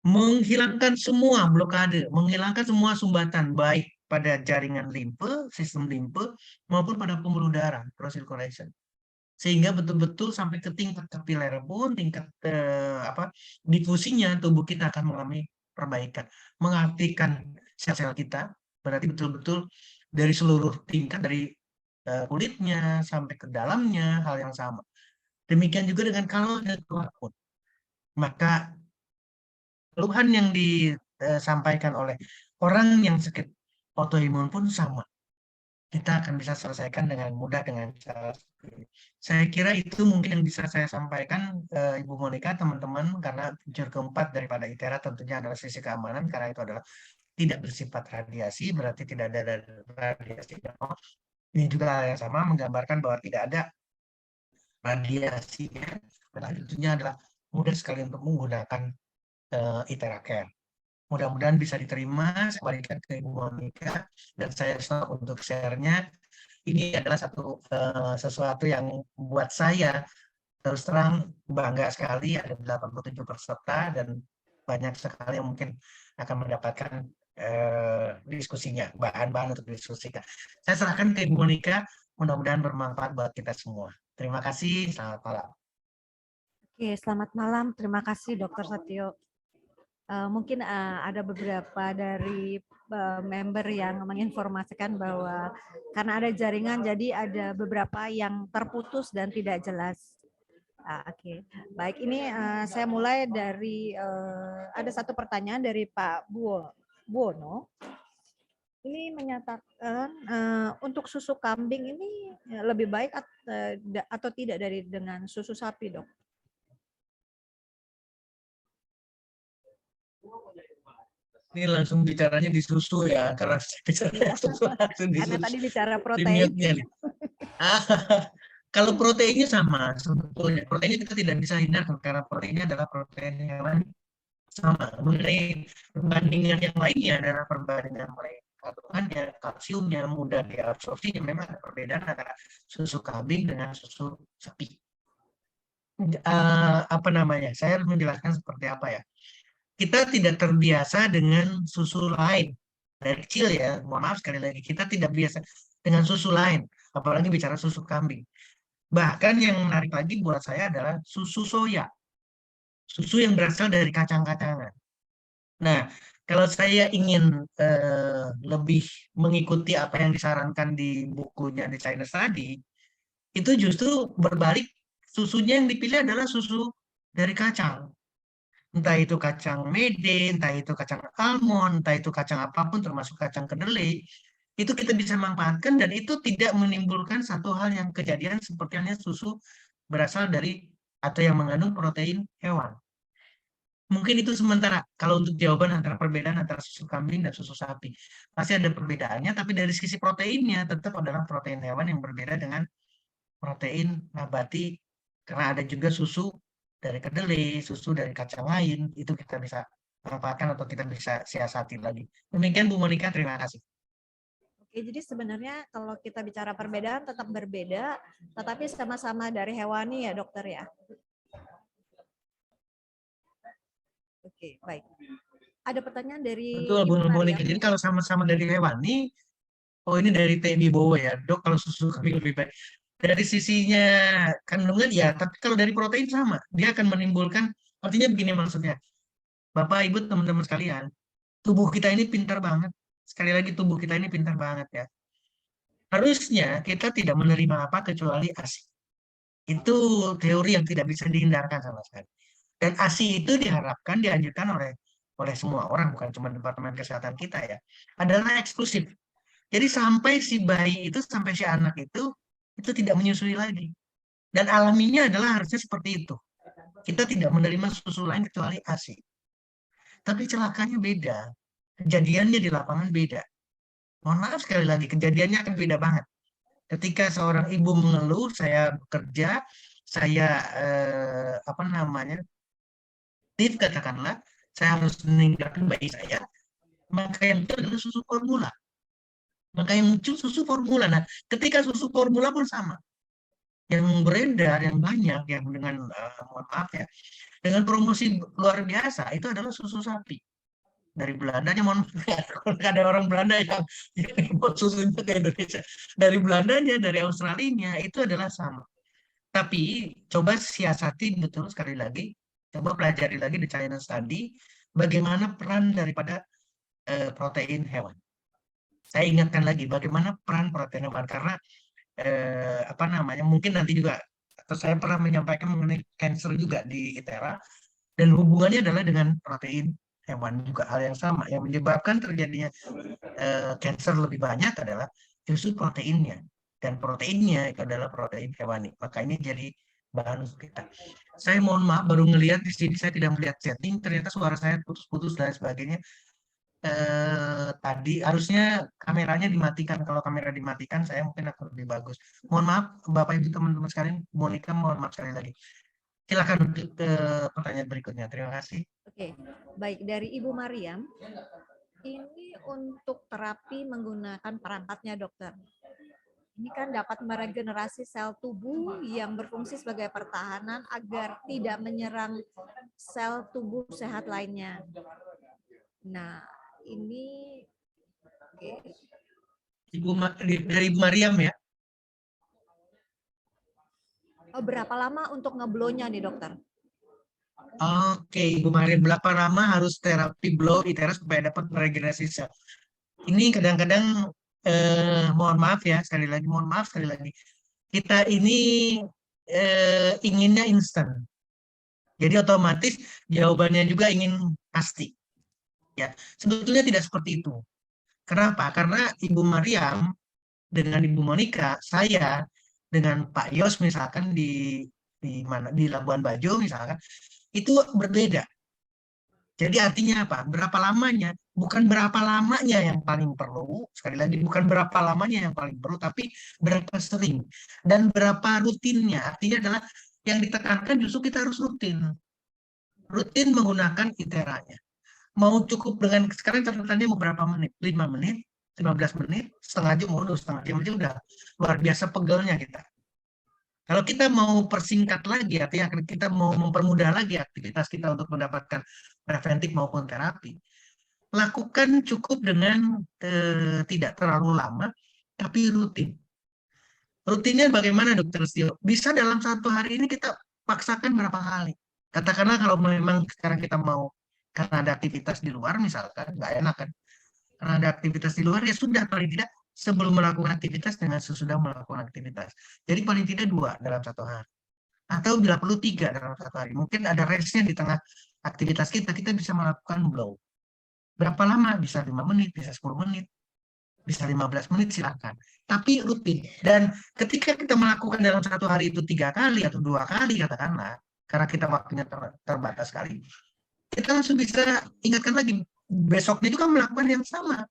Speaker 2: Menghilangkan semua blokade, menghilangkan semua sumbatan, baik pada jaringan limfe, sistem limfe, maupun pada pembuluh darah, circulation. Sehingga betul-betul sampai ke tingkat kapiler pun, tingkat difusinya tubuh kita akan mengalami perbaikan. Mengaktifkan sel-sel kita, berarti betul-betul dari seluruh tingkat, dari kulitnya sampai ke dalamnya, hal yang sama. Demikian juga dengan kalau ada keluar pun. Maka keluhan yang disampaikan oleh orang yang sakit autoimun pun sama. Kita akan bisa selesaikan dengan mudah dengan cara seperti ini. Saya kira itu mungkin yang bisa saya sampaikan, Ibu Monica, teman-teman, karena fitur keempat daripada ITERA tentunya adalah sisi keamanan, karena itu adalah tidak bersifat radiasi, berarti tidak ada radiasi. Ini juga hal yang sama, menggambarkan bahwa tidak ada radiasinya, dan tentunya adalah mudah sekali untuk menggunakan ITERA Care. Mudah-mudahan bisa diterima. Saya berikan ke Ibu Monica dan saya stop untuk share-nya. Ini adalah sesuatu yang buat saya terus terang bangga sekali. Ada 87 peserta dan banyak sekali yang mungkin akan mendapatkan diskusinya, bahan-bahan untuk diskusikan. Saya serahkan ke Ibu Monica, mudah-mudahan bermanfaat buat kita semua. Terima kasih, selamat malam.
Speaker 1: Oke, selamat malam. Terima kasih Dr. Satyo. Mungkin ada beberapa dari member yang menginformasikan bahwa karena ada jaringan jadi ada beberapa yang terputus dan tidak jelas. Oke. Baik, ini saya mulai dari ada satu pertanyaan dari Pak Buono. Ini menyatakan untuk susu kambing ini lebih baik atau tidak dengan susu sapi, Dok?
Speaker 2: Ini langsung bicaranya di susu ya, karena bicara susu langsung di
Speaker 1: Karena
Speaker 2: susu.
Speaker 1: tadi bicara protein.
Speaker 2: Kalau proteinnya sama sebetulnya. Proteinnya kita tidak bisa hindarkan karena proteinnya adalah protein hewan sama. Mengenai perbandingan yang lainnya adalah perbandingan kandungannya, kalsiumnya, mudah diabsorpsinya. Memang ada perbedaan antara susu kambing dengan susu sapi. Saya harus menjelaskan seperti apa ya. Kita tidak terbiasa dengan susu lain dari kecil ya, mohon maaf sekali lagi, kita tidak biasa dengan susu lain, apalagi bicara susu kambing. Bahkan yang menarik lagi buat saya adalah susu soya, susu yang berasal dari kacang-kacangan. Nah, kalau saya ingin lebih mengikuti apa yang disarankan di bukunya di China Study, itu justru berbalik, susunya yang dipilih adalah susu dari kacang. Entah itu kacang mede, entah itu kacang almond, entah itu kacang apapun termasuk kacang kedelai, itu kita bisa manfaatkan dan itu tidak menimbulkan satu hal yang kejadian seperti halnya susu berasal dari atau yang mengandung protein hewan. Mungkin itu sementara kalau untuk jawaban antara perbedaan antara susu kambing dan susu sapi. Pasti ada perbedaannya, tapi dari sisi proteinnya tetap adalah protein hewan yang berbeda dengan protein nabati, karena ada juga susu dari kedelai, susu dari kacang lain, itu kita bisa manfaatkan atau kita bisa siasati lagi. Demikian Bu Monica, terima kasih.
Speaker 1: Oke, jadi sebenarnya kalau kita bicara perbedaan tetap berbeda, tetapi sama-sama dari hewani ya dokter ya? Oke, baik. Ada pertanyaan dari
Speaker 2: Betul Bu Monica, jadi kalau sama-sama dari hewani, oh ini dari TB Bowo ya, dok kalau susu kambing lebih baik. Dari sisinya kandungan ya, tapi kalau dari protein sama, dia akan menimbulkan, artinya begini maksudnya, Bapak Ibu teman-teman sekalian, tubuh kita ini pintar banget. Sekali lagi tubuh kita ini pintar banget ya. Harusnya kita tidak menerima apa kecuali ASI. Itu teori yang tidak bisa dihindarkan sama sekali. Dan ASI itu diharapkan dianjurkan oleh semua orang, bukan cuma Departemen Kesehatan kita ya. Adalah eksklusif. Jadi sampai si bayi itu, sampai si anak itu tidak menyusui lagi. Dan alaminya adalah harusnya seperti itu. Kita tidak menerima susu lain kecuali ASI. Tapi celakanya beda. Kejadiannya di lapangan beda. Mohon maaf sekali lagi, kejadiannya akan beda banget. Ketika seorang ibu mengeluh, saya bekerja, saya katakanlah, saya harus meninggalkan bayi saya, maka yang itu adalah susu formula. Maka yang muncul susu formula. Nah, ketika susu formula pun sama. Yang beredar, yang banyak, yang dengan, mohon maaf ya, dengan promosi luar biasa, itu adalah susu sapi. dari Belandanya, mohon maaf, kalau ada orang Belanda yang import susunya ke Indonesia, dari Belandanya, dari Australinya, itu adalah sama. Tapi coba siasati betul sekali lagi, coba pelajari lagi di China Study, bagaimana peran daripada protein hewan. Saya ingatkan lagi bagaimana peran protein hewan, karena apa namanya, mungkin nanti juga, atau saya pernah menyampaikan mengenai cancer juga di ITERA, dan hubungannya adalah dengan protein hewan juga hal yang sama. Yang menyebabkan terjadinya cancer lebih banyak adalah justru proteinnya. Dan proteinnya itu adalah protein hewani. Maka ini jadi bahan untuk kita. Saya mohon maaf, baru ngelihat di sini, saya tidak melihat setting, ternyata suara saya putus-putus dan sebagainya. Tadi harusnya kameranya dimatikan. Kalau kamera dimatikan, saya mungkin akan lebih bagus. Mohon maaf, Bapak Ibu teman-teman sekalian, Monica mohon maaf sekali lagi. Silakan untuk pertanyaan berikutnya. Terima kasih.
Speaker 1: Oke, baik, dari Ibu Mariam. Ini untuk terapi menggunakan perangkatnya dokter. Ini kan dapat meregenerasi sel tubuh yang berfungsi sebagai pertahanan agar tidak menyerang sel tubuh sehat lainnya. Nah, ini
Speaker 2: Dari Ibu Mariam ya.
Speaker 1: berapa lama untuk ngeblownya nih dokter?
Speaker 2: Oke, Ibu Mariam, berapa lama harus terapi blow ITERA supaya dapat meregenerasi sel? Ini kadang-kadang mohon maaf ya, sekali lagi mohon maaf sekali lagi. Kita ini inginnya instan. Jadi otomatis jawabannya juga ingin pasti. Ya, sebetulnya tidak seperti itu. Kenapa? Karena Ibu Mariam dengan Ibu Monica, saya dengan Pak Yos misalkan di mana, di Labuan Bajo misalkan, itu berbeda. Jadi artinya apa? Berapa lamanya? Bukan berapa lamanya yang paling perlu, sekali lagi bukan berapa lamanya yang paling perlu, tapi berapa sering dan berapa rutinnya. Artinya adalah yang ditekankan justru kita harus rutin. Rutin menggunakan ITERA-nya. Mau cukup dengan, sekarang catatannya mau berapa menit? 5 menit, 15 menit, setengah jam, setengah jam aja udah luar biasa pegelnya kita. Kalau kita mau persingkat lagi, artinya kita mau mempermudah lagi aktivitas kita untuk mendapatkan preventif maupun terapi, lakukan cukup dengan tidak terlalu lama, tapi rutin. Rutinnya bagaimana, Dokter Stio? Bisa dalam satu hari ini kita paksakan berapa kali. Katakanlah kalau memang sekarang kita mau, karena ada aktivitas di luar misalkan, nggak enak kan? Karena ada aktivitas di luar, ya sudah, paling tidak sebelum melakukan aktivitas dengan sesudah melakukan aktivitas. Jadi paling tidak 2 dalam satu hari. Atau bila perlu 3 dalam satu hari. Mungkin ada rest-nya di tengah aktivitas kita bisa melakukan blow. Berapa lama? Bisa 5 menit, bisa 10 menit, bisa 15 menit, silakan. Tapi rutin. Dan ketika kita melakukan dalam satu hari itu 3 kali atau 2 kali katakanlah, karena kita waktunya terbatas sekali, kita langsung bisa ingatkan lagi, besoknya juga melakukan yang sama.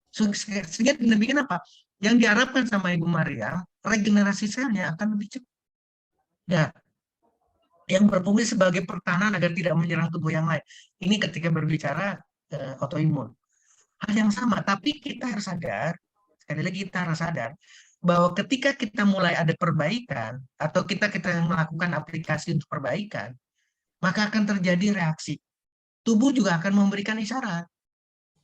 Speaker 2: Sehingga demikian apa? Yang diharapkan sama Ibu Maria, regenerasi selnya akan lebih cepat. Ya, yang berfungsi sebagai pertahanan agar tidak menyerang tubuh yang lain. Ini ketika berbicara autoimun. Hal yang sama, tapi kita harus sadar, sekali lagi kita harus sadar, bahwa ketika kita mulai ada perbaikan, atau kita melakukan aplikasi untuk perbaikan, maka akan terjadi reaksi. Tubuh juga akan memberikan isyarat.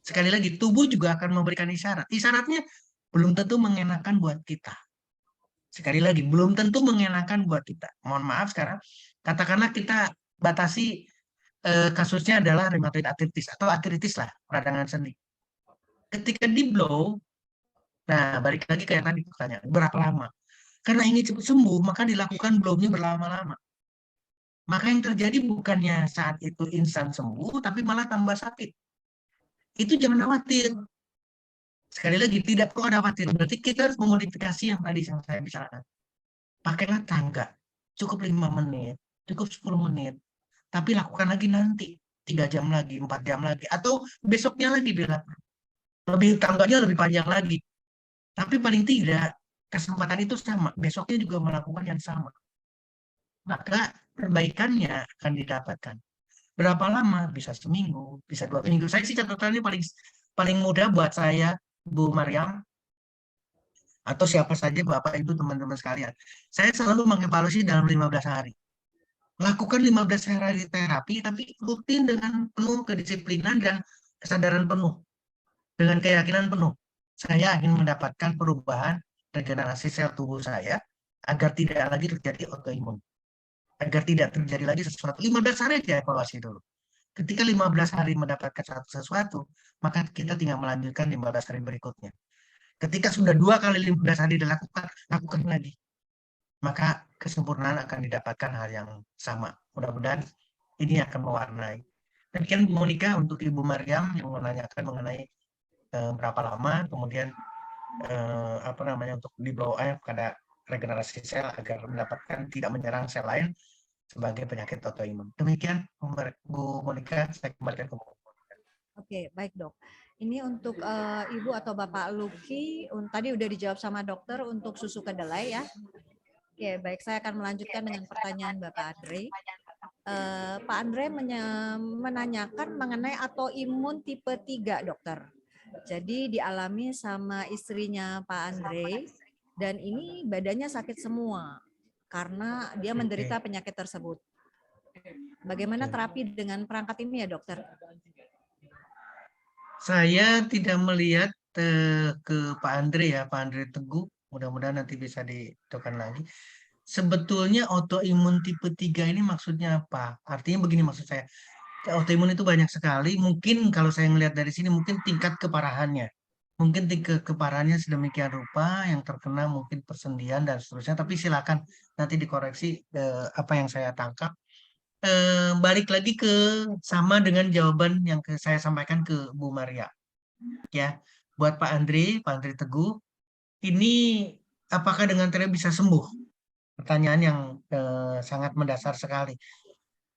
Speaker 2: Sekali lagi, tubuh juga akan memberikan isyarat. Isyaratnya belum tentu mengenakan buat kita. Sekali lagi, belum tentu mengenakan buat kita. Mohon maaf sekarang, katakanlah kita batasi kasusnya adalah rheumatoid arthritis atau artritis lah, peradangan sendi. Ketika di blow, nah balik lagi kayak tadi pertanyaan, berapa lama? Karena ingin cepat sembuh, maka dilakukan blow-nya berlama-lama. Maka yang terjadi bukannya saat itu instan sembuh, tapi malah tambah sakit. Itu jangan khawatir. Sekali lagi, tidak perlu ada khawatir. Berarti kita harus memodifikasi yang tadi yang saya bicarakan. Pakailah tangga. Cukup 5 menit, cukup 10 menit. Tapi lakukan lagi nanti. 3 jam lagi, 4 jam lagi. Atau besoknya lagi bila lebih, tangganya lebih panjang lagi. Tapi paling tidak, kesempatan itu sama. Besoknya juga melakukan yang sama. Maka perbaikannya akan didapatkan. Berapa lama? Bisa seminggu, bisa 2 minggu. Saya sih catatannya paling mudah buat saya, Bu Mariam, atau siapa saja Bapak Ibu teman-teman sekalian. Saya selalu mengevaluasi dalam 15 hari. Lakukan 15 hari terapi, tapi rutin dengan penuh kedisiplinan dan kesadaran penuh, dengan keyakinan penuh. Saya ingin mendapatkan perubahan regenerasi sel tubuh saya agar tidak lagi terjadi autoimun. Agar tidak terjadi lagi sesuatu. 15 hari aja evaluasi dulu. Ketika 15 hari mendapatkan sesuatu, maka kita tinggal melanjutkan 15 hari berikutnya. Ketika sudah 2 kali 15 hari dilakukan, lakukan lagi. Maka kesempurnaan akan didapatkan hal yang sama. Mudah-mudahan ini akan mewarnai. Demikian Bu Monica untuk Ibu Maryam yang menanyakan mengenai berapa lama kemudian apa namanya untuk di blow up pada regenerasi sel agar mendapatkan tidak menyerang sel lain sebagai penyakit autoimun. Demikian Bu Monica, saya kembalikan ke Bu.
Speaker 1: Oke, baik dok. Ini untuk Ibu atau Bapak Luki, tadi udah dijawab sama dokter untuk susu kedelai ya. Oke, baik. Saya akan melanjutkan dengan pertanyaan Bapak Andre. Pak Andre menanyakan mengenai autoimun tipe 3, dokter. Jadi dialami sama istrinya Pak Andre, dan ini badannya sakit semua karena dia menderita penyakit tersebut. Bagaimana terapi dengan perangkat ini ya dokter?
Speaker 2: Saya tidak melihat ke Pak Andre ya, Pak Andre Teguh. Mudah-mudahan nanti bisa ditekan lagi. Sebetulnya autoimun tipe 3 ini maksudnya apa? Artinya begini maksud saya. Autoimun itu banyak sekali. Mungkin kalau saya melihat dari sini mungkin tingkat keparahannya. Mungkin tingkat keparahannya sedemikian rupa yang terkena mungkin persendian dan seterusnya. Tapi silakan nanti dikoreksi apa yang saya tangkap. Balik lagi ke sama dengan jawaban yang saya sampaikan ke Bu Maria. Ya, buat Pak Andre Teguh, ini apakah dengan terapi bisa sembuh? Pertanyaan yang sangat mendasar sekali.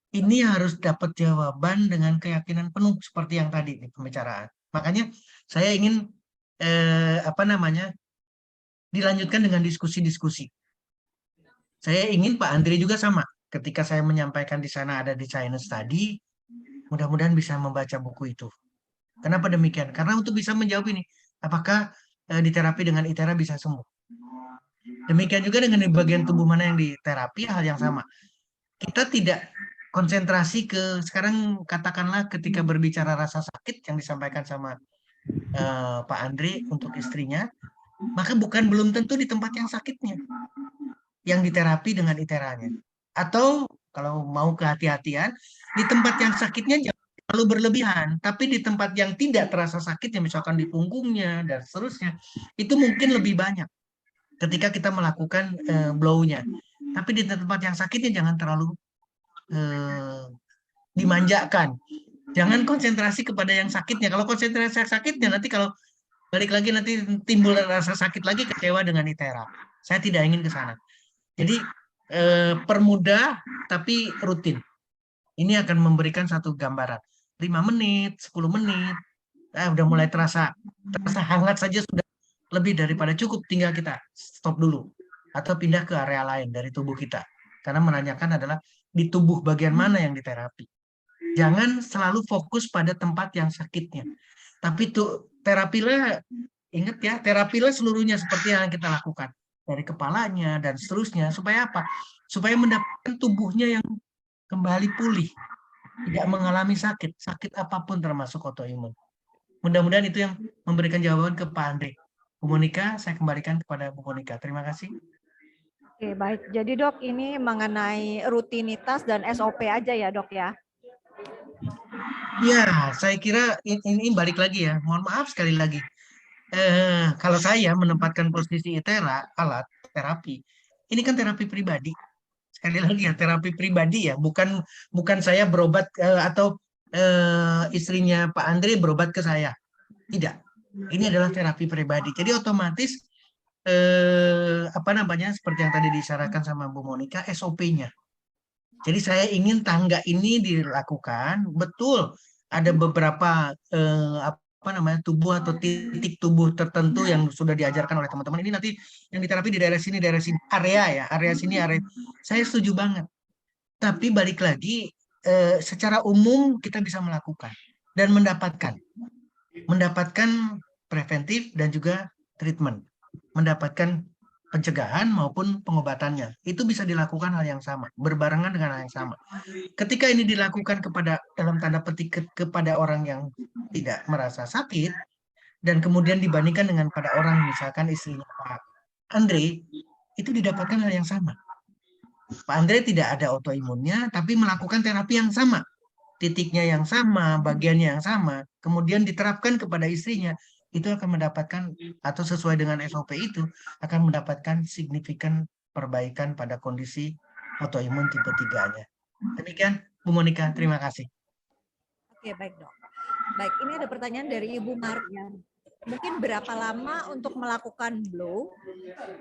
Speaker 2: Ini harus dapat jawaban dengan keyakinan penuh seperti yang tadi di pembicaraan. Makanya saya ingin apa namanya dilanjutkan dengan diskusi-diskusi. Saya ingin Pak Andre juga sama. Ketika saya menyampaikan di sana ada di China Study, mudah-mudahan bisa membaca buku itu. Kenapa demikian? Karena untuk bisa menjawab ini, apakah di terapi dengan ITERA bisa sembuh? Demikian juga dengan di bagian tubuh mana yang diterapi, hal yang sama. Kita tidak konsentrasi ke, sekarang katakanlah ketika berbicara rasa sakit yang disampaikan sama Pak Andre untuk istrinya, maka belum tentu di tempat yang sakitnya, yang diterapi dengan ITERA-nya. Atau kalau mau kehati-hatian, di tempat yang sakitnya jangan terlalu berlebihan, tapi di tempat yang tidak terasa sakitnya, misalkan di punggungnya dan seterusnya, itu mungkin lebih banyak ketika kita melakukan blow-nya. Tapi di tempat yang sakitnya jangan terlalu dimanjakan. Jangan konsentrasi kepada yang sakitnya. Kalau konsentrasi sakitnya, nanti kalau balik lagi nanti timbul rasa sakit lagi, kecewa dengan ITERA. Saya tidak ingin ke sana. Jadi permudah tapi rutin. Ini akan memberikan satu gambaran. 5 menit, 10 menit, udah mulai terasa hangat saja sudah lebih daripada cukup. Tinggal kita stop dulu atau pindah ke area lain dari tubuh kita. Karena menanyakan adalah di tubuh bagian mana yang diterapi. Jangan selalu fokus pada tempat yang sakitnya. Tapi tuh terapilah, ingat ya, terapilah seluruhnya seperti yang kita lakukan. Dari kepalanya dan seterusnya. Supaya apa? Supaya mendapatkan tubuhnya yang kembali pulih. Tidak mengalami sakit. Sakit apapun termasuk autoimun. Mudah-mudahan itu yang memberikan jawaban ke Pak Andre. Bu Monica, saya kembalikan kepada Bu Monica. Terima kasih.
Speaker 1: Oke, baik. Jadi dok, ini mengenai rutinitas dan SOP aja ya dok ya?
Speaker 2: Ya, saya kira ini balik lagi ya. Mohon maaf sekali lagi. Kalau saya menempatkan posisi ITERA, alat terapi, ini kan terapi pribadi. Sekali lagi ya, terapi pribadi ya, bukan saya berobat atau istrinya Pak Andre berobat ke saya. Tidak. Ini adalah terapi pribadi. Jadi otomatis apa namanya seperti yang tadi disyaratkan sama Bu Monica, SOP-nya. Jadi saya ingin tangga ini dilakukan, betul ada beberapa apa namanya tubuh atau titik tubuh tertentu yang sudah diajarkan oleh teman-teman. Ini nanti yang diterapi di daerah sini, area ya, area sini, area. Saya setuju banget. Tapi balik lagi, secara umum kita bisa melakukan dan mendapatkan preventif dan juga treatment, mendapatkan pencegahan maupun pengobatannya. Itu bisa dilakukan hal yang sama, berbarengan dengan hal yang sama. Ketika ini dilakukan kepada, dalam tanda petik, kepada orang yang tidak merasa sakit, dan kemudian dibandingkan dengan pada orang, misalkan istrinya Pak Andre, itu didapatkan hal yang sama. Pak Andre tidak ada autoimunnya, tapi melakukan terapi yang sama, titiknya yang sama, bagiannya yang sama, kemudian diterapkan kepada istrinya, itu akan mendapatkan, atau sesuai dengan SOP itu, akan mendapatkan signifikan perbaikan pada kondisi autoimun tipe 3-nya. Demikian, Bu Monika, terima kasih.
Speaker 1: Oke, baik dok. Baik, ini ada pertanyaan dari Ibu Mariam. Mungkin berapa lama untuk melakukan blow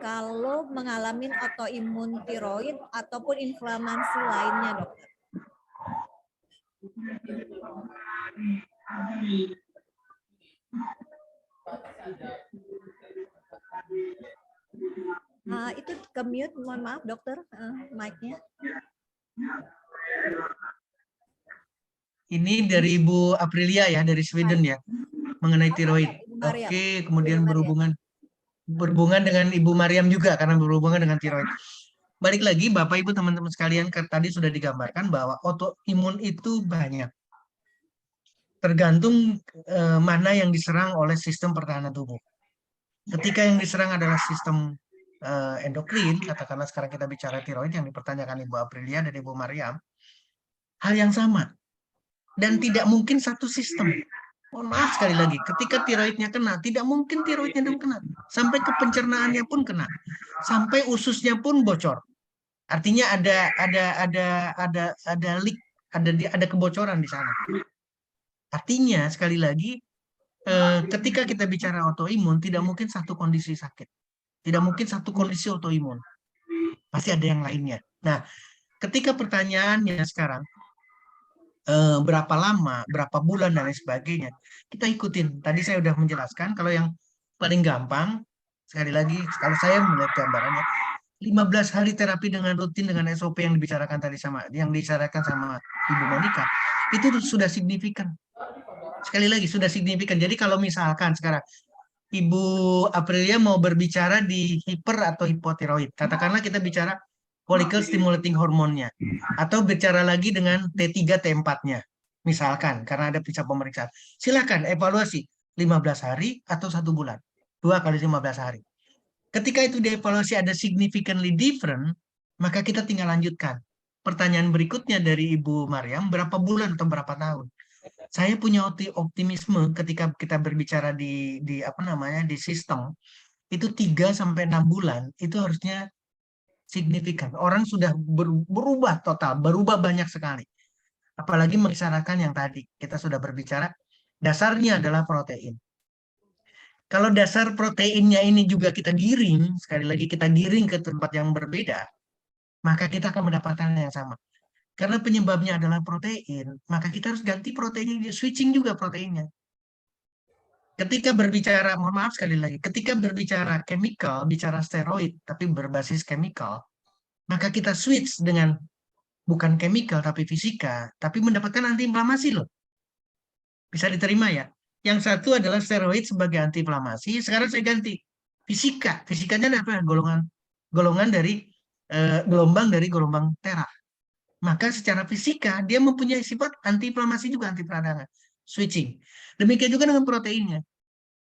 Speaker 1: kalau mengalami autoimun tiroid ataupun inflamasi lainnya, dokter? Itu ke mute, mohon maaf dokter, mic-nya.
Speaker 2: Ini dari Ibu Aprilia ya, dari Sweden ya, mengenai tiroid.
Speaker 1: Mariam.
Speaker 2: Oke, kemudian berhubungan dengan Ibu Mariam juga karena berhubungan dengan tiroid. Balik lagi Bapak Ibu teman-teman sekalian, tadi sudah digambarkan bahwa autoimun itu banyak. Tergantung mana yang diserang oleh sistem pertahanan tubuh. Ketika yang diserang adalah sistem endokrin, katakanlah sekarang kita bicara tiroid yang dipertanyakan Ibu Aprilia dan Ibu Mariam, hal yang sama. Dan tidak mungkin satu sistem. Mohon maaf sekali lagi, ketika tiroidnya kena, tidak mungkin tiroidnya dan kena. Sampai ke pencernaannya pun kena. Sampai ususnya pun bocor. Artinya ada leak, ada kebocoran di sana. Artinya sekali lagi, ketika kita bicara autoimun, tidak mungkin satu kondisi sakit. Tidak mungkin satu kondisi autoimun. Pasti ada yang lainnya. Nah, ketika pertanyaannya sekarang, berapa lama, berapa bulan, dan lain sebagainya, kita ikutin. Tadi saya sudah menjelaskan, kalau yang paling gampang, sekali lagi, kalau saya melihat gambarannya, 15 hari terapi dengan rutin dengan SOP yang dibicarakan tadi yang dibicarakan sama Ibu Monika, itu sudah signifikan. Sekali lagi, sudah signifikan. Jadi kalau misalkan sekarang Ibu Aprilia mau berbicara di hiper atau hipotiroid, katakanlah kita bicara follicle stimulating hormonnya, atau bicara lagi dengan T3 T4-nya, misalkan, karena ada bisa pemeriksaan. Silakan evaluasi 15 hari atau 1 bulan, 2 kali 15 hari. Ketika itu dievaluasi ada significantly different, maka kita tinggal lanjutkan. Pertanyaan berikutnya dari Ibu Mariam, berapa bulan atau berapa tahun? Saya punya optimisme ketika kita berbicara di sistem, itu 3 sampai 6 bulan itu harusnya signifikan. Orang sudah berubah total, berubah banyak sekali. Apalagi mengisyaratkan yang tadi kita sudah berbicara, dasarnya adalah protein. Kalau dasar proteinnya ini juga kita giring, sekali lagi kita giring ke tempat yang berbeda, maka kita akan mendapatkan yang sama. Karena penyebabnya adalah protein, maka kita harus ganti proteinnya, switching juga proteinnya. Ketika berbicara, mohon maaf sekali lagi, ketika berbicara chemical, bicara steroid, tapi berbasis chemical, maka kita switch dengan bukan chemical tapi fisika, tapi mendapatkan antiinflamasi loh. Bisa diterima ya? Yang satu adalah steroid sebagai antiinflamasi, sekarang saya ganti fisika. Fisikanya apa? Golongan dari gelombang dari gelombang tera. Maka secara fisika dia mempunyai sifat antiinflamasi juga, anti peradangan. Switching. Demikian juga dengan proteinnya.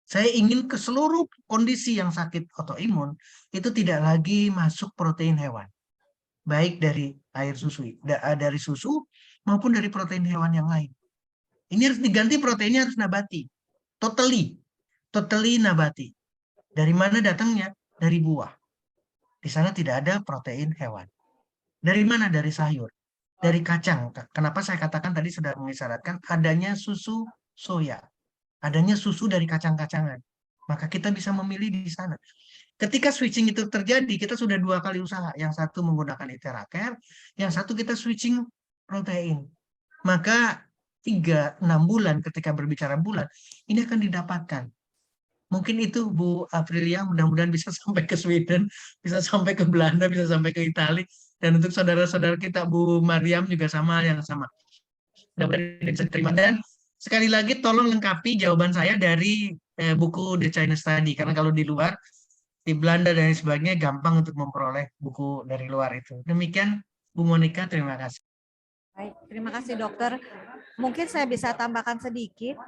Speaker 2: Saya ingin ke seluruh kondisi yang sakit autoimun itu tidak lagi masuk protein hewan. Baik dari air susu, dari susu maupun dari protein hewan yang lain. Ini harus diganti, proteinnya harus nabati. Totally nabati. Dari mana datangnya? Dari buah. Di sana tidak ada protein hewan. Dari mana? Dari sayur. Dari kacang. Kenapa saya katakan tadi sudah mengisyaratkan adanya susu soya. Adanya susu dari kacang-kacangan. Maka kita bisa memilih di sana. Ketika switching itu terjadi, kita sudah 2 kali usaha. Yang satu menggunakan Iteracare, yang satu kita switching protein. Maka 3-6 bulan ketika berbicara bulan, ini akan didapatkan. Mungkin itu Bu Aprilia, mudah-mudahan bisa sampai ke Sweden, bisa sampai ke Belanda, bisa sampai ke Italia. Dan untuk saudara-saudara kita Bu Mariam juga sama, yang sama. Mudah-mudahan bisa diterima. Dan sekali lagi tolong lengkapi jawaban saya dari buku The China Study, karena kalau di luar di Belanda dan sebagainya gampang untuk memperoleh buku dari luar itu. Demikian Bu Monica, terima kasih.
Speaker 1: Baik, terima kasih dokter. Mungkin saya bisa tambahkan sedikit.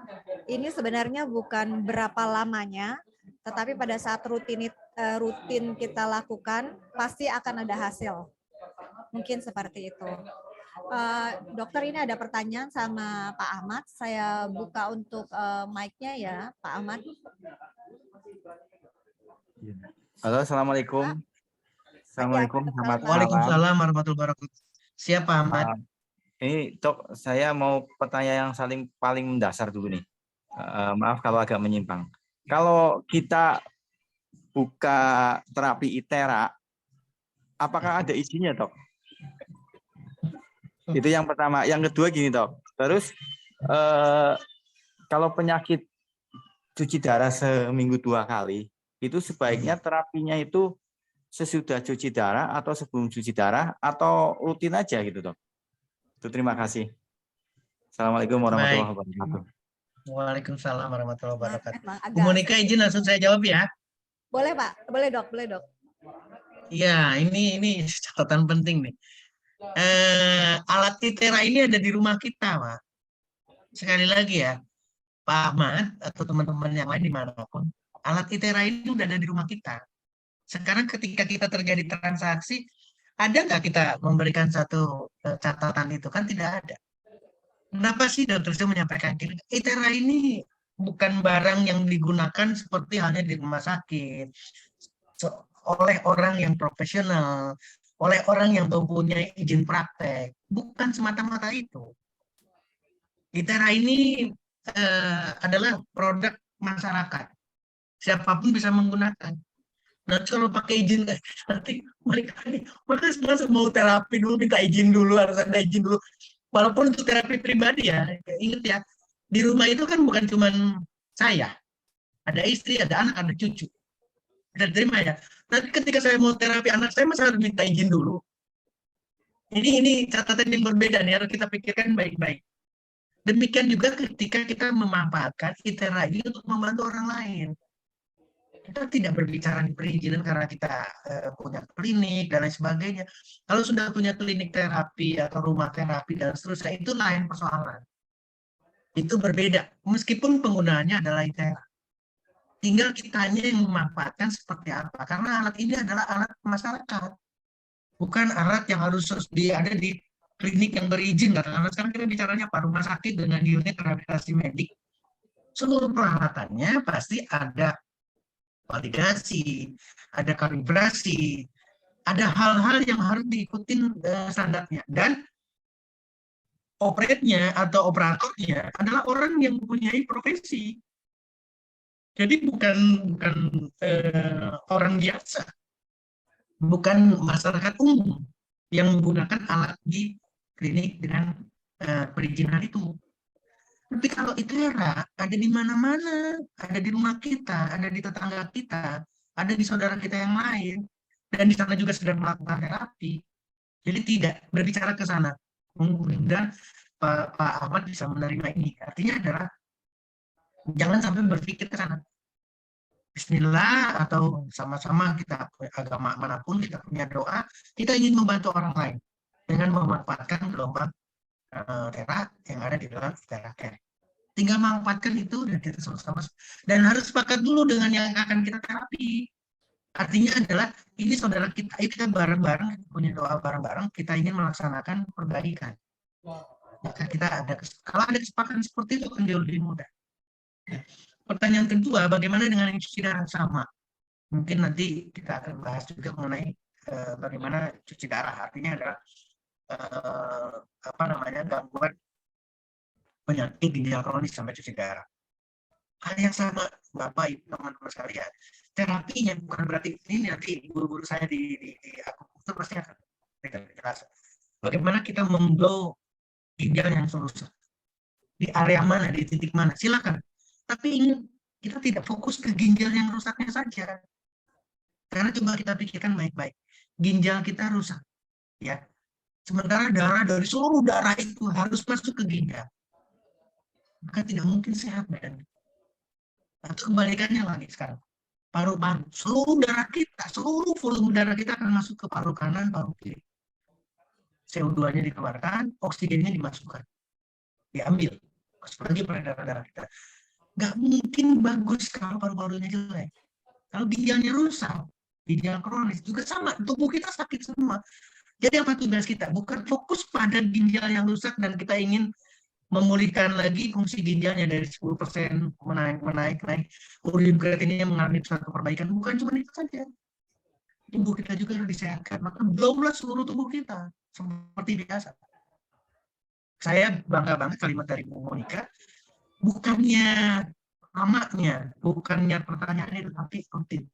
Speaker 1: Ini sebenarnya bukan berapa lamanya, tetapi pada saat rutin kita lakukan pasti akan ada hasil. Mungkin seperti itu. Dokter, ini ada pertanyaan sama Pak Ahmad. Saya buka untuk mic-nya ya, Pak Ahmad.
Speaker 3: Halo, assalamualaikum. Assalamualaikum, selamat malam.
Speaker 2: Waalaikumsalam warahmatullahi wabarakatuh. Siapa Ahmad?
Speaker 3: Ini Dok, saya mau pertanyaan yang paling mendasar dulu nih. Maaf kalau agak menyimpang. Kalau kita buka terapi ITERA, apakah ada izinnya, Dok? Itu yang pertama. Yang kedua gini, Dok. Terus kalau penyakit cuci darah seminggu 2 kali, itu sebaiknya terapinya itu sesudah cuci darah atau sebelum cuci darah atau rutin aja gitu, Dok. Itu terima kasih. Assalamualaikum warahmatullahi wabarakatuh.
Speaker 2: Waalaikumsalam warahmatullahi wabarakatuh. Bu Monica, izin langsung saya jawab ya.
Speaker 1: Boleh Pak, boleh Dok, boleh Dok.
Speaker 2: Ya, ini catatan penting nih. Alat ITERA ini ada di rumah kita, Pak. Sekali lagi ya, Pak Ahmad atau teman-teman yang lain dimanapun, alat ITERA ini udah ada di rumah kita. Sekarang ketika kita terjadi transaksi, ada nggak kita memberikan satu catatan itu? Kan tidak ada. Kenapa sih dokter saya menyampaikan gini? ITERA ini bukan barang yang digunakan seperti halnya di rumah sakit oleh orang yang profesional, oleh orang yang mempunyai izin praktek. Bukan semata-mata itu. ITERA ini adalah produk masyarakat. Siapapun bisa menggunakan. Nanti kalau pakai izin, nanti mereka mau terapi dulu minta izin dulu, harus ada izin dulu. Walaupun untuk terapi pribadi ya, ingat ya, di rumah itu kan bukan cuma saya, ada istri, ada anak, ada cucu. Kita terima ya. Nanti ketika saya mau terapi anak saya, masa harus minta izin dulu. Ini catatan yang berbeda nih, harus kita pikirkan baik-baik. Demikian juga ketika kita memanfaatkan ITERA ini untuk membantu orang lain. Kita tidak berbicara di perizinan karena kita punya klinik dan lain sebagainya. Kalau sudah punya klinik terapi atau rumah terapi dan seterusnya, itu lain persoalan. Itu berbeda, meskipun penggunaannya adalah ITERA. Tinggal kitanya yang memanfaatkan seperti apa. Karena alat ini adalah alat masyarakat. Bukan alat yang harus ada di klinik yang berizin. Karena sekarang kita bicaranya apa? Rumah sakit dengan unit rehabilitasi medik. Seluruh peralatannya pasti ada validasi, ada kalibrasi, ada hal-hal yang harus diikuti standarnya. Dan operatornya atau operatornya adalah orang yang mempunyai profesi. Jadi bukan orang biasa, bukan masyarakat umum yang menggunakan alat di klinik dengan perizinan itu. Tapi kalau ITERA ada di mana-mana, ada di rumah kita, ada di tetangga kita, ada di saudara kita yang lain, dan di sana juga sedang melakukan terapi. Jadi tidak berbicara ke sana. Dan Pak Ahmad bisa menerima ini. Artinya adalah jangan sampai berpikir ke sana. Bismillah atau sama-sama kita agama manapun kita punya doa, kita ingin membantu orang lain dengan memanfaatkan gelombang ITERA yang ada di dalam ITERA Care. Tinggal manfaatkan itu dan kita sama-sama, dan harus sepakat dulu dengan yang akan kita terapi. Artinya adalah ini saudara kita, kita bareng-bareng punya doa bareng-bareng, kita ingin melaksanakan perbaikan. Maka kita kalau ada kesepakatan seperti itu akan jauh lebih mudah. Pertanyaan kedua, bagaimana dengan yang cuci darah? Sama. Mungkin nanti kita akan bahas juga mengenai bagaimana cuci darah. Artinya adalah gangguan penyakit ginjal kronis sampai cuci darah. Hal yang sama, Bapak, Ibu, teman-teman sekalian. Terapinya bukan berarti ini nanti guru-guru saya di akupunktur pasti akan jelas. Bagaimana kita memblow ginjal yang rusak. Di area mana, di titik mana, silakan. Tapi ini kita tidak fokus ke ginjal yang rusaknya saja. Karena coba kita pikirkan baik-baik. Ginjal kita rusak. Ya. Sementara darah dari seluruh darah itu harus masuk ke ginjal. Maka tidak mungkin sehat badan. Atau kebalikannya lagi sekarang. paru-paru. Seluruh darah kita, seluruh volume darah kita akan masuk ke paru kanan, paru kiri. CO2-nya dikeluarkan, oksigennya dimasukkan, diambil, apalagi pada darah-darah kita. Nggak mungkin bagus kalau paru-parunya jelek. Kalau ginjalnya rusak, ginjal kronis juga sama, tubuh kita sakit semua. Jadi apa tugas kita? Bukan fokus pada ginjal yang rusak dan kita ingin memulihkan lagi fungsi ginjalnya dari 10% naik. Urin kreatinnya mengalami suatu perbaikan. Bukan cuma itu saja. Tubuh kita juga harus disehatkan. Maka belumlah seluruh tubuh kita seperti biasa. Saya bangga banget kalimat dari Bu Monica. Bukannya amatnya, bukannya pertanyaan itu, tapi rutin.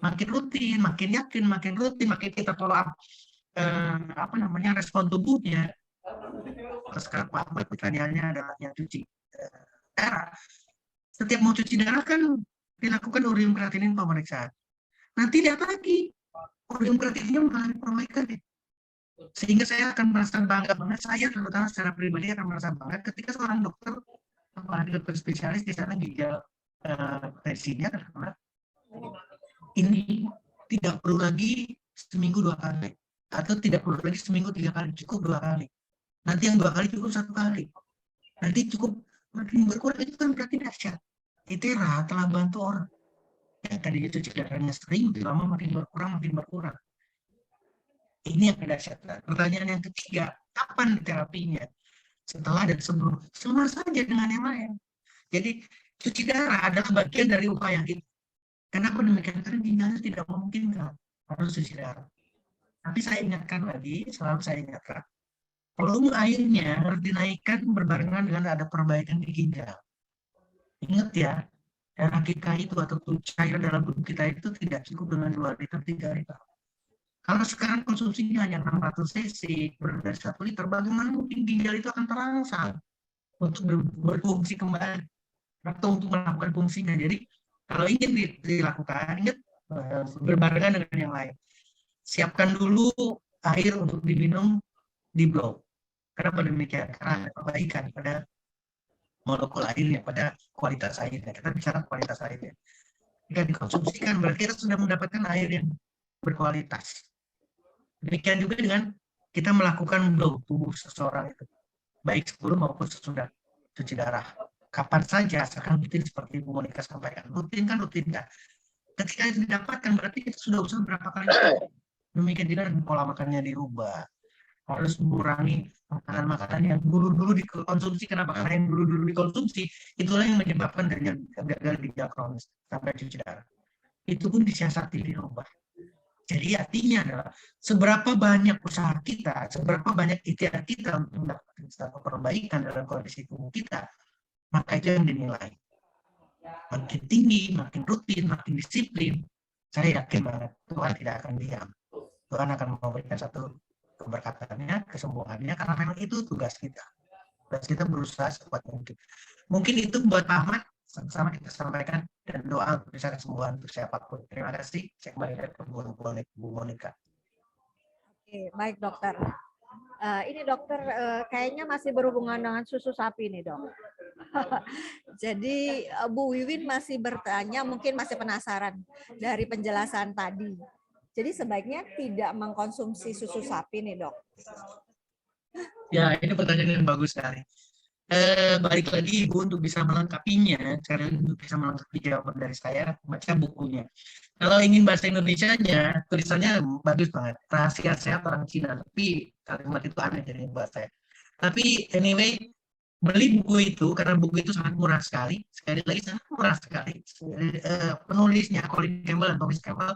Speaker 2: Makin rutin, makin yakin, makin rutin, makin kita follow up respon tubuhnya. Sekarang Pak Ahmad pertanyaannya adalah yang cuci darah. Setiap mau cuci darah kan dilakukan ureum kreatinin pemeriksaan. Nanti lihat lagi ureum kreatininnya mengalami perbaikan. Sehingga saya akan merasa bangga banget, saya terutama secara pribadi akan merasa bangga ketika seorang dokter, apalagi dokter spesialis di sana ginjal tensinya karena ini tidak perlu lagi seminggu 2 kali atau tidak perlu lagi seminggu 3 kali, cukup 2 kali. Nanti yang 2 kali cukup 1 kali. Nanti cukup makin berkurang, itu kan berarti dahsyat. ITERA telah bantu orang yang tadinya cuci darahnya sering, lama makin berkurang. Ini yang dahsyat. Pertanyaan yang ketiga, kapan terapinya? Setelah dan sebelum. Sama saja dengan yang lain. Jadi cuci darah adalah bagian dari upaya kita. Kenapa demikian? Karena ginjalnya tidak memungkinkan harus cuci darah. Tapi saya ingatkan lagi, selalu saya ingatkan, volume airnya harus dinaikkan berbarengan dengan ada perbaikan di ginjal. Ingat ya, darah kita itu atau cairan dalam tubuh kita itu tidak cukup dengan 2 liter, 3 liter. Kalau sekarang konsumsinya hanya 600 cc, dari 1 liter, bagaimana mungkin ginjal itu akan terangsang untuk berfungsi kembali atau untuk melakukan fungsinya. Jadi kalau ingin dilakukan, ingat berbarengan dengan yang lain. Siapkan dulu air untuk diminum di blow. Kenapa demikian? Karena ada perbaikan pada molekul airnya, pada kualitas airnya. Kita bicara kualitas airnya. Jika dikonsumsikan, berarti kita sudah mendapatkan air yang berkualitas. Demikian juga dengan kita melakukan blow tubuh seseorang itu, baik sebelum maupun sesudah cuci darah. Kapan saja, asalkan rutin seperti Bu Monica sampaikan. Rutin kan rutin kan. Ketika itu didapatkan, berarti kita sudah usaha berapa kali. Demikian juga dengan pola makannya dirubah. Harus mengurangi makanan-makanan yang dulu-dulu dikonsumsi. Kenapa? Karena yang dulu-dulu dikonsumsi, itulah yang menyebabkan gagal ginjal kronis sampai cuci darah. Itu pun disiasati dirubah. Jadi artinya adalah seberapa banyak usaha kita, seberapa banyak ikhtiar kita untuk mendapatkan satu perbaikan dalam kondisi tubuh kita, maka itu yang dinilai. Makin tinggi, makin rutin, makin disiplin, saya yakin banget Tuhan tidak akan diam. Tuhan akan memberikan satu keberkatannya, kesembuhannya, karena memang itu tugas kita. Tugas kita berusaha sekuat mungkin. Mungkin itu buat Pak Ahmad, sama-sama kita sampaikan dan doa untuk bisa kesembuhan untuk siapapun. Terima kasih. Saya kembali ke Bu Monica.
Speaker 1: Oke, baik dokter. Ini dokter kayaknya masih berhubungan dengan susu sapi nih dok. Jadi Bu Wiwin masih bertanya, mungkin masih penasaran dari penjelasan tadi. Jadi sebaiknya tidak mengkonsumsi susu sapi nih dok.
Speaker 2: Ya, ini pertanyaan yang bagus sekali. Balik lagi Ibu untuk bisa melengkapinya, untuk bisa melengkapi jawaban dari saya, baca bukunya. Kalau ingin bahasa Indonesianya, tulisannya bagus banget, Rahasia Sehat Orang Cina, tapi kalimat itu aneh dari bahasa saya. Tapi anyway, beli buku itu karena buku itu sangat murah sekali lagi sangat murah sekali. Penulisnya Colin Campbell dan Thomas Campbell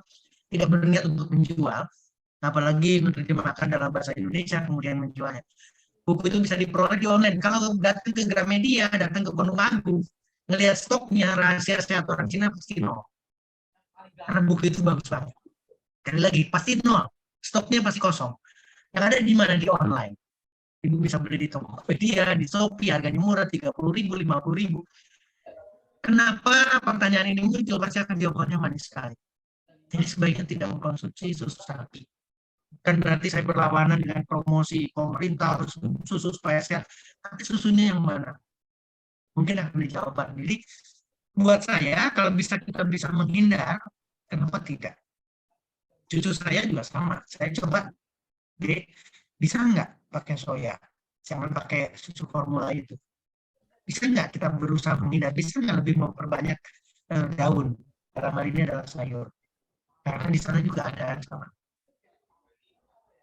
Speaker 2: tidak berniat untuk menjual, apalagi menerjemahkan dalam bahasa Indonesia kemudian menjualnya. Buku itu bisa diperoleh di online. Kalau datang ke Gramedia, datang ke Gunung Agung, ngelihat stoknya Rahasia Sehat Orang Cina pasti nol. Karena buku itu bagus banget. Sekali lagi, pasti nol. Stoknya pasti kosong. Yang ada di mana? Di online. Ibu bisa beli di Tokopedia, di Shopee, harganya murah, 30.000, 50.000. Kenapa pertanyaan ini muncul? Pasti akan jawabannya manis sekali. Jadi sebaiknya tidak mengkonsumsi susu sapi. Kan berarti saya berlawanan dengan promosi pemerintah harus susu supaya sehat. Tapi susunya yang mana? Mungkin akan dijawab. Jadi buat saya kalau kita bisa menghindar Kenapa tidak? Cucu saya juga sama. Saya coba, Dek, bisa nggak pakai soya? Jangan pakai susu formula itu. Bisa nggak kita berusaha menghindar? Bisa nggak lebih memperbanyak daun? Dalam hal ini adalah sayur. Karena di sana juga ada sama.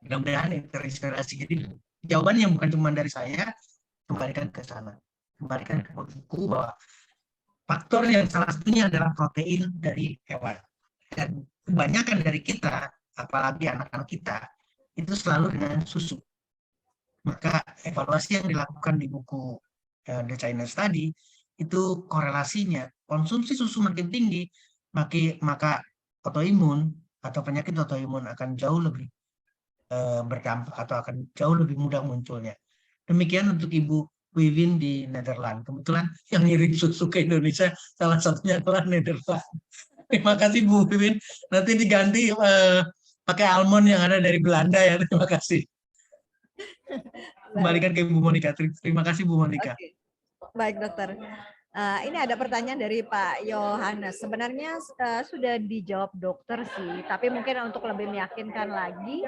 Speaker 2: Mudah-mudahan ini terinspirasi. Jadi jawaban yang bukan cuma dari saya, kembalikan ke sana. Kembalikan ke buku bahwa faktor yang salah satunya adalah protein dari hewan. Dan kebanyakan dari kita, apalagi anak-anak kita, itu selalu dengan susu. Maka evaluasi yang dilakukan di buku The China Study, itu korelasinya, konsumsi susu makin tinggi, maka autoimun atau penyakit autoimun akan jauh lebih berdampak atau akan jauh lebih mudah munculnya. Demikian untuk Ibu Wiwin di Nederland. Kebetulan yang ngirim susu ke Indonesia salah satunya adalah Nederland. Terima kasih Bu Wiwin. Nanti diganti pakai almond yang ada dari Belanda ya. Terima kasih. Kembalikan ke Bu Monica. Terima kasih Bu Monica.
Speaker 1: Oke. Baik dokter. Ini ada pertanyaan dari Pak Yohanes. Sebenarnya sudah dijawab dokter sih, tapi mungkin untuk lebih meyakinkan lagi,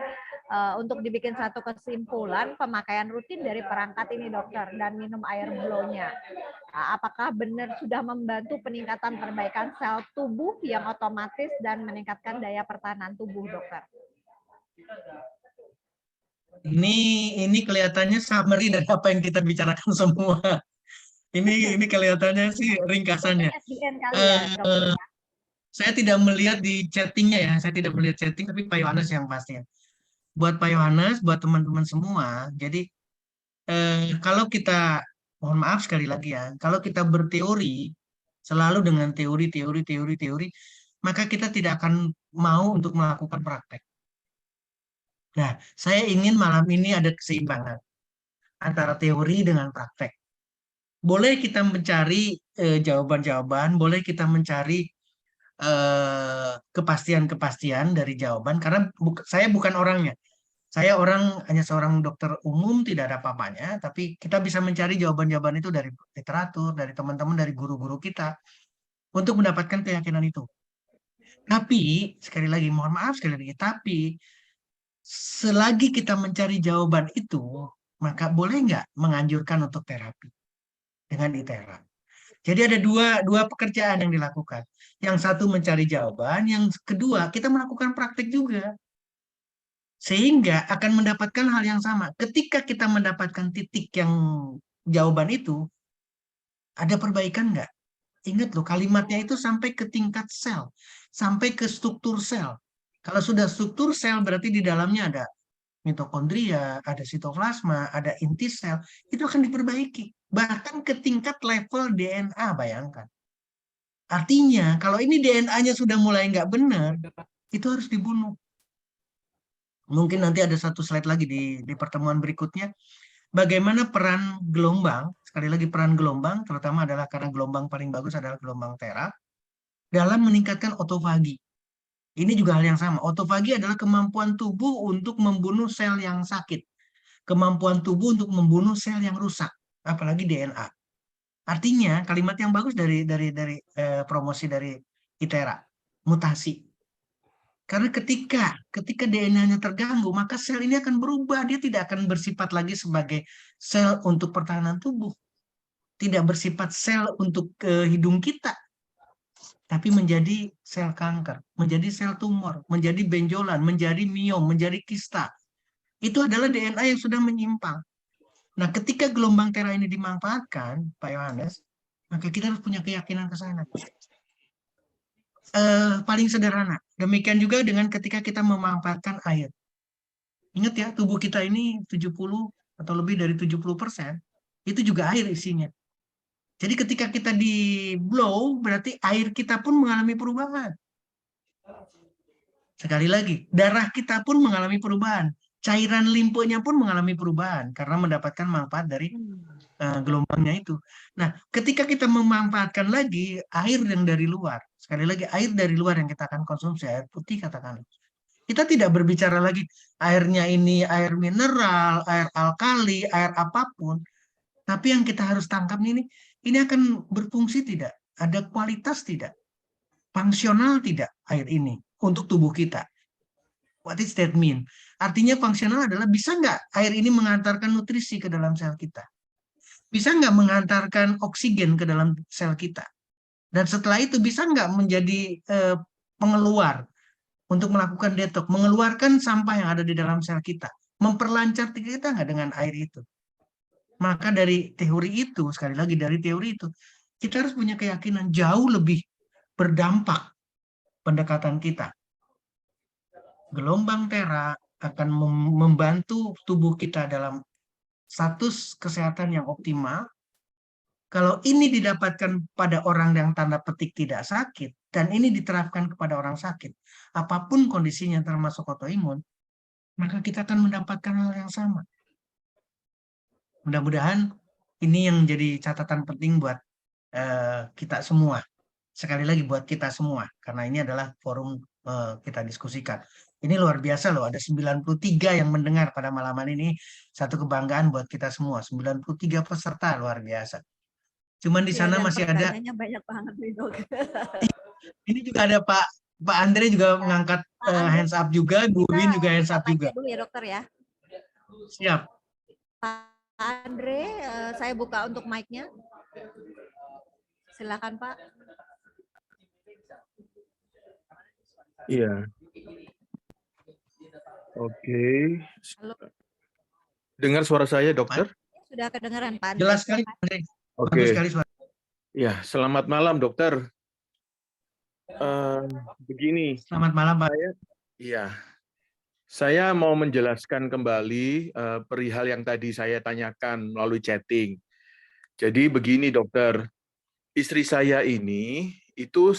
Speaker 1: untuk dibikin satu kesimpulan pemakaian rutin dari perangkat ini dokter dan minum air blow-nya. Apakah benar sudah membantu peningkatan perbaikan sel tubuh yang otomatis dan meningkatkan daya pertahanan tubuh dokter?
Speaker 2: Ini kelihatannya summary dari apa yang kita bicarakan semua. Ini kelihatannya sih ringkasannya. Saya tidak melihat di chattingnya ya, saya tidak melihat chatting, tapi Pak Yohanes yang pasti. Buat Pak Yohanes, buat teman-teman semua, jadi kalau kita, mohon maaf sekali lagi ya, kalau kita berteori, selalu dengan teori, maka kita tidak akan mau untuk melakukan praktek. Nah, saya ingin malam ini ada keseimbangan antara teori dengan praktek. Boleh kita mencari jawaban-jawaban, boleh kita mencari kepastian-kepastian dari jawaban, karena saya bukan orangnya. Saya hanya seorang dokter umum, tidak ada apa-apanya, tapi kita bisa mencari jawaban-jawaban itu dari literatur, dari teman-teman, dari guru-guru kita, untuk mendapatkan keyakinan itu. Tapi, sekali lagi, mohon maaf sekali lagi, tapi selagi kita mencari jawaban itu, maka boleh nggak menganjurkan untuk terapi dengan ITERA? Jadi ada dua pekerjaan yang dilakukan. Yang satu mencari jawaban, yang kedua kita melakukan praktek juga. Sehingga akan mendapatkan hal yang sama. Ketika kita mendapatkan titik yang jawaban itu, ada perbaikan nggak? Ingat loh, kalimatnya itu sampai ke tingkat sel, sampai ke struktur sel. Kalau sudah struktur sel, berarti di dalamnya ada mitokondria, ada sitoplasma, ada inti sel, itu akan diperbaiki. Bahkan ke tingkat level DNA, bayangkan. Artinya, kalau ini DNA-nya sudah mulai nggak benar, itu harus dibunuh. Mungkin nanti ada satu slide lagi di pertemuan berikutnya. Bagaimana peran gelombang, sekali lagi peran gelombang, terutama adalah karena gelombang paling bagus adalah gelombang tera, dalam meningkatkan otofagi. Ini juga hal yang sama. Otofagi adalah kemampuan tubuh untuk membunuh sel yang sakit. Kemampuan tubuh untuk membunuh sel yang rusak, apalagi DNA. Artinya kalimat yang bagus dari promosi dari ITERA, mutasi. Karena ketika DNA-nya terganggu, maka sel ini akan berubah. Dia tidak akan bersifat lagi sebagai sel untuk pertahanan tubuh. Tidak bersifat sel untuk hidung kita. Tapi menjadi sel kanker, menjadi sel tumor, menjadi benjolan, menjadi miom, menjadi kista. Itu adalah DNA yang sudah menyimpang. Nah, ketika gelombang tera ini dimanfaatkan, Pak Yohanes, maka kita harus punya keyakinan ke sana. Paling sederhana. Demikian juga dengan ketika kita memanfaatkan air. Ingat ya, tubuh kita ini 70 atau lebih dari 70%, itu juga air isinya. Jadi ketika kita di blow, berarti air kita pun mengalami perubahan. Sekali lagi, darah kita pun mengalami perubahan. Cairan limfonya pun mengalami perubahan karena mendapatkan manfaat dari gelombangnya itu. Nah, ketika kita memanfaatkan lagi air yang dari luar, sekali lagi air dari luar yang kita akan konsumsi, air putih katakan. Kita tidak berbicara lagi airnya ini air mineral, air alkali, air apapun. Tapi yang kita harus tangkap ini akan berfungsi tidak? Ada kualitas tidak? fungsional tidak air ini untuk tubuh kita? What is that mean? Artinya fungsional adalah bisa nggak air ini mengantarkan nutrisi ke dalam sel kita? Bisa nggak mengantarkan oksigen ke dalam sel kita? Dan setelah itu bisa nggak menjadi pengeluar untuk melakukan detox, mengeluarkan sampah yang ada di dalam sel kita, memperlancar kita nggak dengan air itu? Maka dari teori itu, sekali lagi dari teori itu, kita harus punya keyakinan jauh lebih berdampak pendekatan kita. Gelombang tera akan membantu tubuh kita dalam status kesehatan yang optimal. Kalau ini didapatkan pada orang yang tanda petik tidak sakit, dan ini diterapkan kepada orang sakit, apapun kondisinya termasuk autoimun, maka kita akan mendapatkan hal yang sama. Mudah-mudahan ini yang jadi catatan penting buat kita semua. Sekali lagi buat kita semua, karena ini adalah forum kita diskusikan. Ini luar biasa loh, ada 93 yang mendengar pada malaman ini, satu kebanggaan buat kita semua. 93 peserta, luar biasa. Cuman di sana masih ada,
Speaker 1: banyak banget nih, Dok.
Speaker 2: ini juga ada Pak Andre juga mengangkat hands up juga, Bu Win juga hands up juga.
Speaker 1: Dulu ya, Dokter ya.
Speaker 2: Siap.
Speaker 1: Pak Andre, saya buka untuk mic-nya. Silakan, Pak.
Speaker 4: Iya. Oke.
Speaker 1: Halo.
Speaker 4: Dengar suara saya, Dokter?
Speaker 1: Sudah kedengaran, Pak Andre.
Speaker 2: Jelas sekali, Pak Andre.
Speaker 4: Oke.
Speaker 2: Bagus sekali suara.
Speaker 4: Ya, selamat malam, Dokter. Begini.
Speaker 2: Selamat malam, Pak.
Speaker 4: Iya. Saya mau menjelaskan kembali perihal yang tadi saya tanyakan melalui chatting. Jadi begini, Dokter. Istri saya ini itu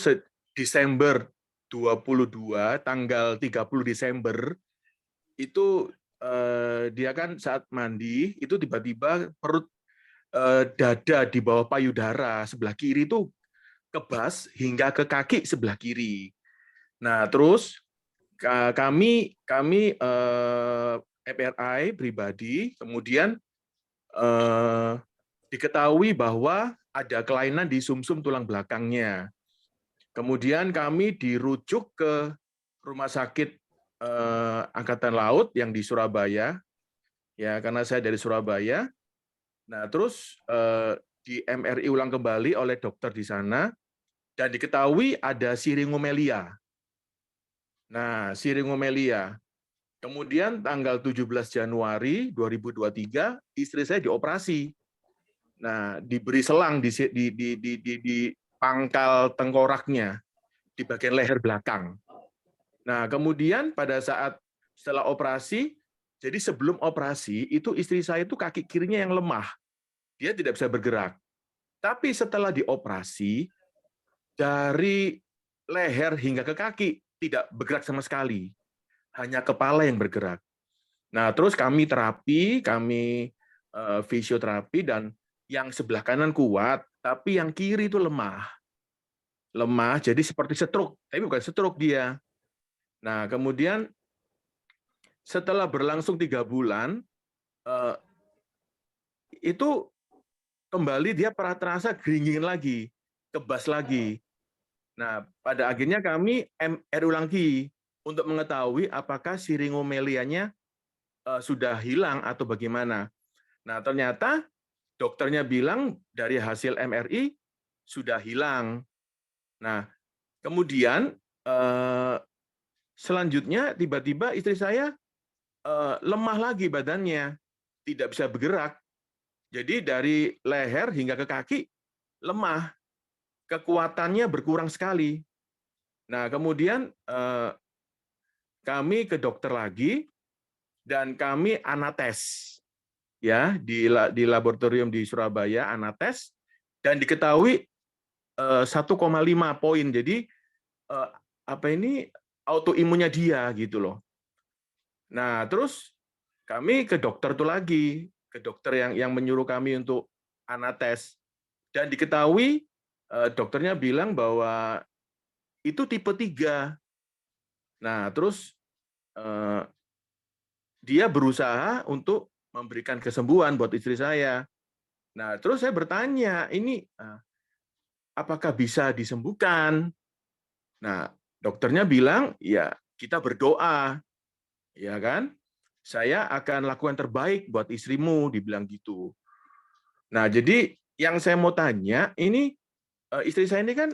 Speaker 4: Desember 22, tanggal 30 Desember, itu dia kan saat mandi, itu tiba-tiba perut dada di bawah payudara sebelah kiri itu kebas hingga ke kaki sebelah kiri. Nah, terus kami MRI pribadi, kemudian diketahui bahwa ada kelainan di sumsum tulang belakangnya. Kemudian kami dirujuk ke Rumah Sakit Angkatan Laut yang di Surabaya, ya karena saya dari Surabaya. Nah, terus di MRI ulang kembali oleh dokter di sana, dan diketahui ada siringomelia. Nah, siringomelia. Kemudian tanggal 17 Januari 2023, istri saya dioperasi. Nah, diberi selang di pangkal tengkoraknya, di bagian leher belakang. Nah, kemudian pada saat setelah operasi, jadi sebelum operasi, itu istri saya itu kaki kirinya yang lemah. Dia tidak bisa bergerak. Tapi setelah dioperasi, dari leher hingga ke kaki, tidak bergerak sama sekali. Hanya kepala yang bergerak. Nah, terus kami terapi, kami fisioterapi, dan yang sebelah kanan kuat, tapi yang kiri itu lemah. Lemah, jadi seperti stroke, tapi bukan stroke dia. Nah, kemudian setelah berlangsung 3 bulan, itu kembali dia terasa geringin lagi, kebas lagi. Nah, pada akhirnya kami MRI lagi untuk mengetahui apakah siringomelianya sudah hilang atau bagaimana. Nah, ternyata dokternya bilang dari hasil MRI sudah hilang. Nah, kemudian selanjutnya tiba-tiba istri saya lemah lagi badannya, tidak bisa bergerak. Jadi dari leher hingga ke kaki lemah, kekuatannya berkurang sekali. Nah, kemudian kami ke dokter lagi dan kami anates, ya di laboratorium di Surabaya anates, dan diketahui 1,5 poin. Jadi autoimunnya dia gitu loh. Nah, terus kami ke dokter tuh lagi, ke dokter yang menyuruh kami untuk anates, dan diketahui dokternya bilang bahwa itu tipe 3. Nah, terus dia berusaha untuk memberikan kesembuhan buat istri saya. Nah, terus saya bertanya, ini apakah bisa disembuhkan? Nah, dokternya bilang, ya kita berdoa, ya kan? Saya akan lakukan terbaik buat istrimu, dibilang gitu. Nah, jadi yang saya mau tanya, ini istri saya ini kan,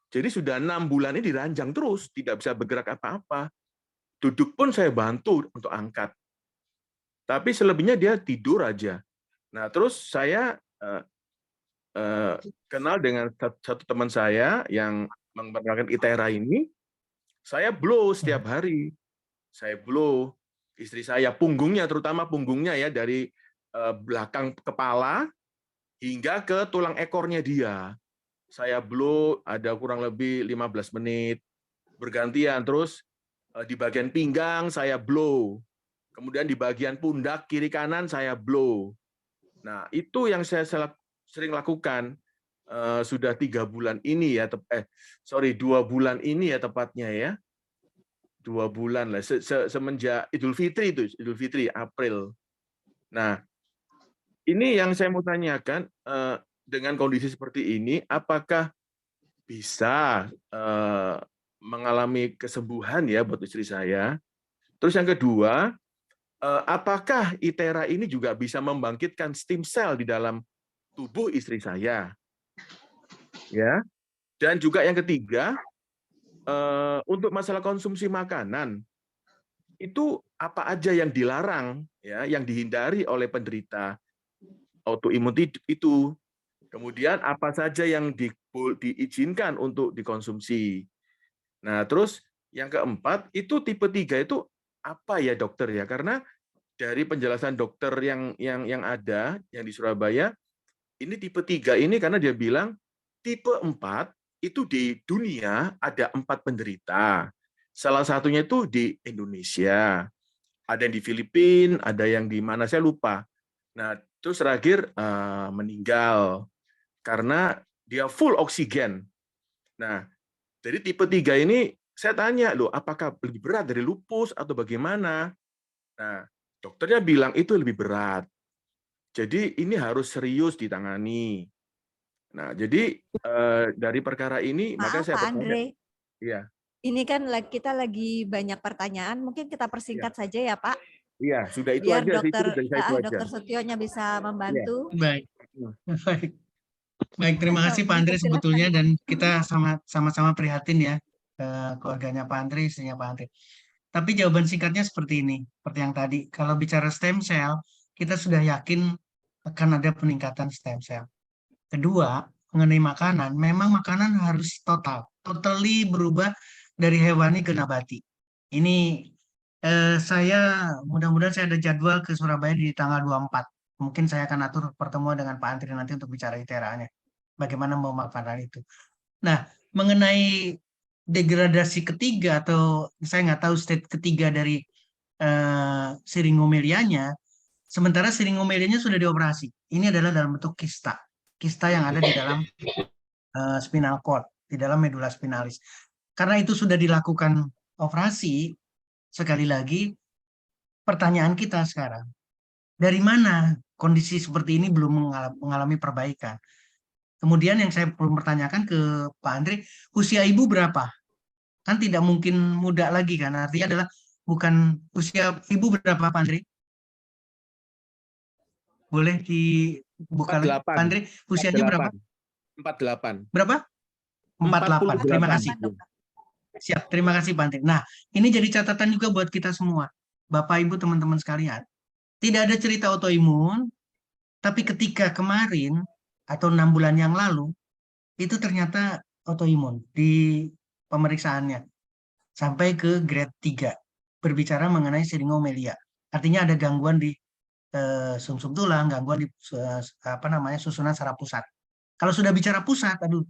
Speaker 4: jadi sudah 6 bulan ini diranjang terus, tidak bisa bergerak apa-apa. Duduk pun saya bantu untuk angkat. Tapi selebihnya dia tidur aja. Nah, terus saya kenal dengan satu teman saya yang menggunakan ITERA ini, saya blow setiap hari. Saya blow istri saya, punggungnya, terutama punggungnya ya, dari belakang kepala hingga ke tulang ekornya dia. Saya blow ada kurang lebih 15 menit, bergantian. Terus di bagian pinggang saya blow. Kemudian di bagian pundak kiri kanan saya blow. Nah, itu yang saya sering lakukan sudah 3 bulan ini ya, 2 bulan ini ya tepatnya ya. 2 bulan lah, semenjak Idul Fitri itu, Idul Fitri April. Nah, ini yang saya mau tanyakan, dengan kondisi seperti ini, apakah bisa mengalami kesembuhan ya buat istri saya? Terus yang kedua, apakah ITERA ini juga bisa membangkitkan stem cell di dalam tubuh istri saya? Ya. Dan juga yang ketiga, untuk masalah konsumsi makanan, itu apa aja yang dilarang, ya, yang dihindari oleh penderita autoimun itu. Kemudian apa saja yang diizinkan untuk dikonsumsi. Nah, terus yang keempat, itu tipe 3 itu apa ya dokter ya? Karena dari penjelasan dokter yang ada yang di Surabaya, ini tipe 3 ini karena dia bilang tipe 4 itu di dunia ada 4 penderita. Salah satunya itu di Indonesia. Ada yang di Filipina, ada yang di mana saya lupa. Nah, terus terakhir meninggal karena dia full oksigen. Nah, jadi tipe 3 ini saya tanya, loh, apakah lebih berat dari lupus atau bagaimana? Nah, dokternya bilang itu lebih berat. Jadi ini harus serius ditangani. Nah, jadi dari perkara ini, makanya
Speaker 1: Maaf
Speaker 4: saya
Speaker 1: Pak
Speaker 4: bertanya.
Speaker 1: Andre,
Speaker 4: Iya,
Speaker 1: ini kan kita lagi banyak pertanyaan, mungkin kita
Speaker 4: iya,
Speaker 1: persingkat saja ya Pak,
Speaker 4: iya, sudah itu
Speaker 1: biar
Speaker 4: aja, itu dari saya itu aja.
Speaker 1: dokter Setionya bisa
Speaker 4: Iya.
Speaker 1: membantu.
Speaker 2: Baik, baik. Baik, terima kasih Pak Andre
Speaker 1: Dipersilakan.
Speaker 2: sebetulnya, dan kita sama-sama prihatin ya ke keluarganya Pak Andre, istrinya Pak Andre. Tapi jawaban singkatnya seperti ini, seperti yang tadi. Kalau bicara stem cell, kita sudah yakin akan ada peningkatan stem cell. Kedua, mengenai makanan, memang makanan harus totally berubah dari hewani ke nabati. Ini saya mudah-mudahan saya ada jadwal ke Surabaya di tanggal 24. Mungkin saya akan atur pertemuan dengan Pak Andri nanti untuk bicara ITERA-nya. Bagaimana memanfaatkan itu. Nah, mengenai degradasi ketiga atau saya nggak tahu state ketiga dari siringomelianya, sementara siringomelianya sudah dioperasi. Ini adalah dalam bentuk kista yang ada di dalam spinal cord, di dalam medula spinalis. Karena itu sudah dilakukan operasi, sekali lagi pertanyaan kita sekarang, dari mana kondisi seperti ini belum mengalami perbaikan? Kemudian yang saya perlu pertanyakan ke Pak Andre, usia ibu berapa? Kan tidak mungkin muda lagi kan, artinya adalah bukan usia ibu berapa Pak Andre? Boleh dibuka lagi Pak Andre, usianya berapa?
Speaker 4: 48.
Speaker 2: Berapa? 48. Terima kasih. Siap, terima kasih Pak Andre. Nah, ini jadi catatan juga buat kita semua, Bapak Ibu teman-teman sekalian. Tidak ada cerita autoimun, tapi ketika kemarin atau 6 bulan yang lalu, itu ternyata autoimun di pemeriksaannya. Sampai ke grade 3, berbicara mengenai siringomelia. Artinya ada gangguan di sumsum tulang, gangguan di susunan saraf pusat. Kalau sudah bicara pusat, aduh,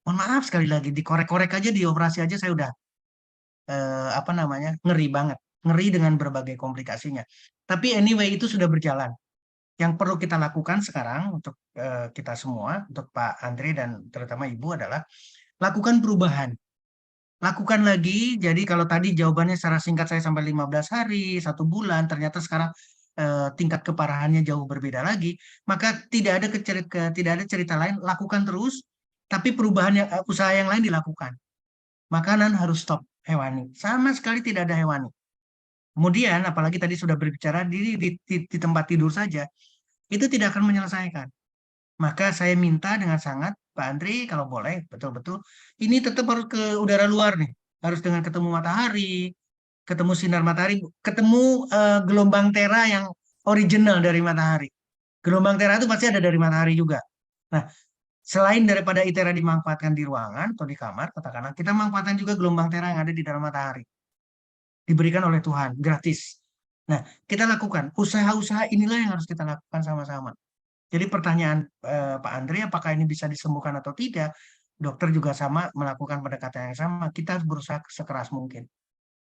Speaker 2: mohon maaf sekali lagi, dikorek-korek aja, di operasi aja saya udah ngeri banget, ngeri dengan berbagai komplikasinya. Tapi anyway itu sudah berjalan. Yang perlu kita lakukan sekarang untuk kita semua, untuk Pak Andre dan terutama Ibu adalah lakukan perubahan. Lakukan lagi, jadi kalau tadi jawabannya secara singkat saya sampai 15 hari, 1 bulan, ternyata sekarang tingkat keparahannya jauh berbeda lagi, maka tidak ada cerita lain, lakukan terus, tapi perubahan usaha yang lain dilakukan. makanan harus stop hewani. Sama sekali tidak ada hewani. Kemudian, apalagi tadi sudah berbicara di tempat tidur saja, itu tidak akan menyelesaikan. Maka saya minta dengan sangat, Pak Andri, kalau boleh, betul-betul, ini tetap harus ke udara luar nih. Harus dengan ketemu matahari, ketemu sinar matahari, ketemu gelombang tera yang original dari matahari. Gelombang tera itu pasti ada dari matahari juga. Nah, selain daripada ITERA dimanfaatkan di ruangan atau di kamar, katakanlah, kita manfaatkan juga gelombang tera yang ada di dalam matahari. Diberikan oleh Tuhan, gratis. Nah, kita lakukan. Usaha-usaha inilah yang harus kita lakukan sama-sama. Jadi pertanyaan Pak Andri, apakah ini bisa disembuhkan atau tidak? Dokter juga sama melakukan pendekatan yang sama. Kita harus berusaha sekeras mungkin.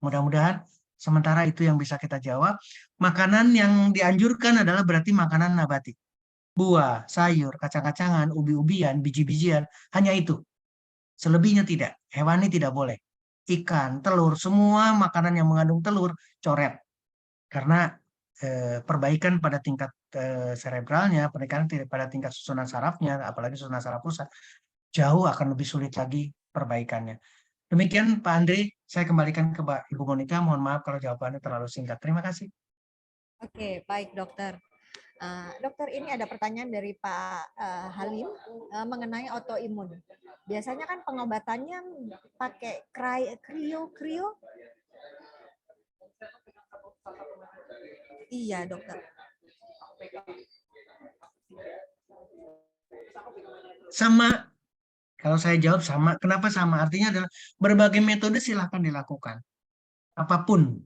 Speaker 2: Mudah-mudahan sementara itu yang bisa kita jawab. Makanan yang dianjurkan adalah berarti makanan nabati. Buah, sayur, kacang-kacangan, ubi-ubian, biji-bijian, hanya itu. Selebihnya tidak. Hewani tidak boleh. Ikan, telur, semua makanan yang mengandung telur, coret. Karena perbaikan pada tingkat cerebralnya, perbaikan pada tingkat susunan sarafnya, apalagi susunan saraf pusat, jauh akan lebih sulit lagi perbaikannya. Demikian Pak Andri, saya kembalikan ke Ibu Monika. Mohon maaf kalau jawabannya terlalu singkat. Terima kasih.
Speaker 1: Oke, baik dokter. Dokter, ini ada pertanyaan dari Pak Halim mengenai autoimun. Biasanya kan pengobatannya pakai krio. Iya, dokter.
Speaker 2: Sama, kalau saya jawab sama. Kenapa sama? Artinya adalah berbagai metode silahkan dilakukan. Apapun.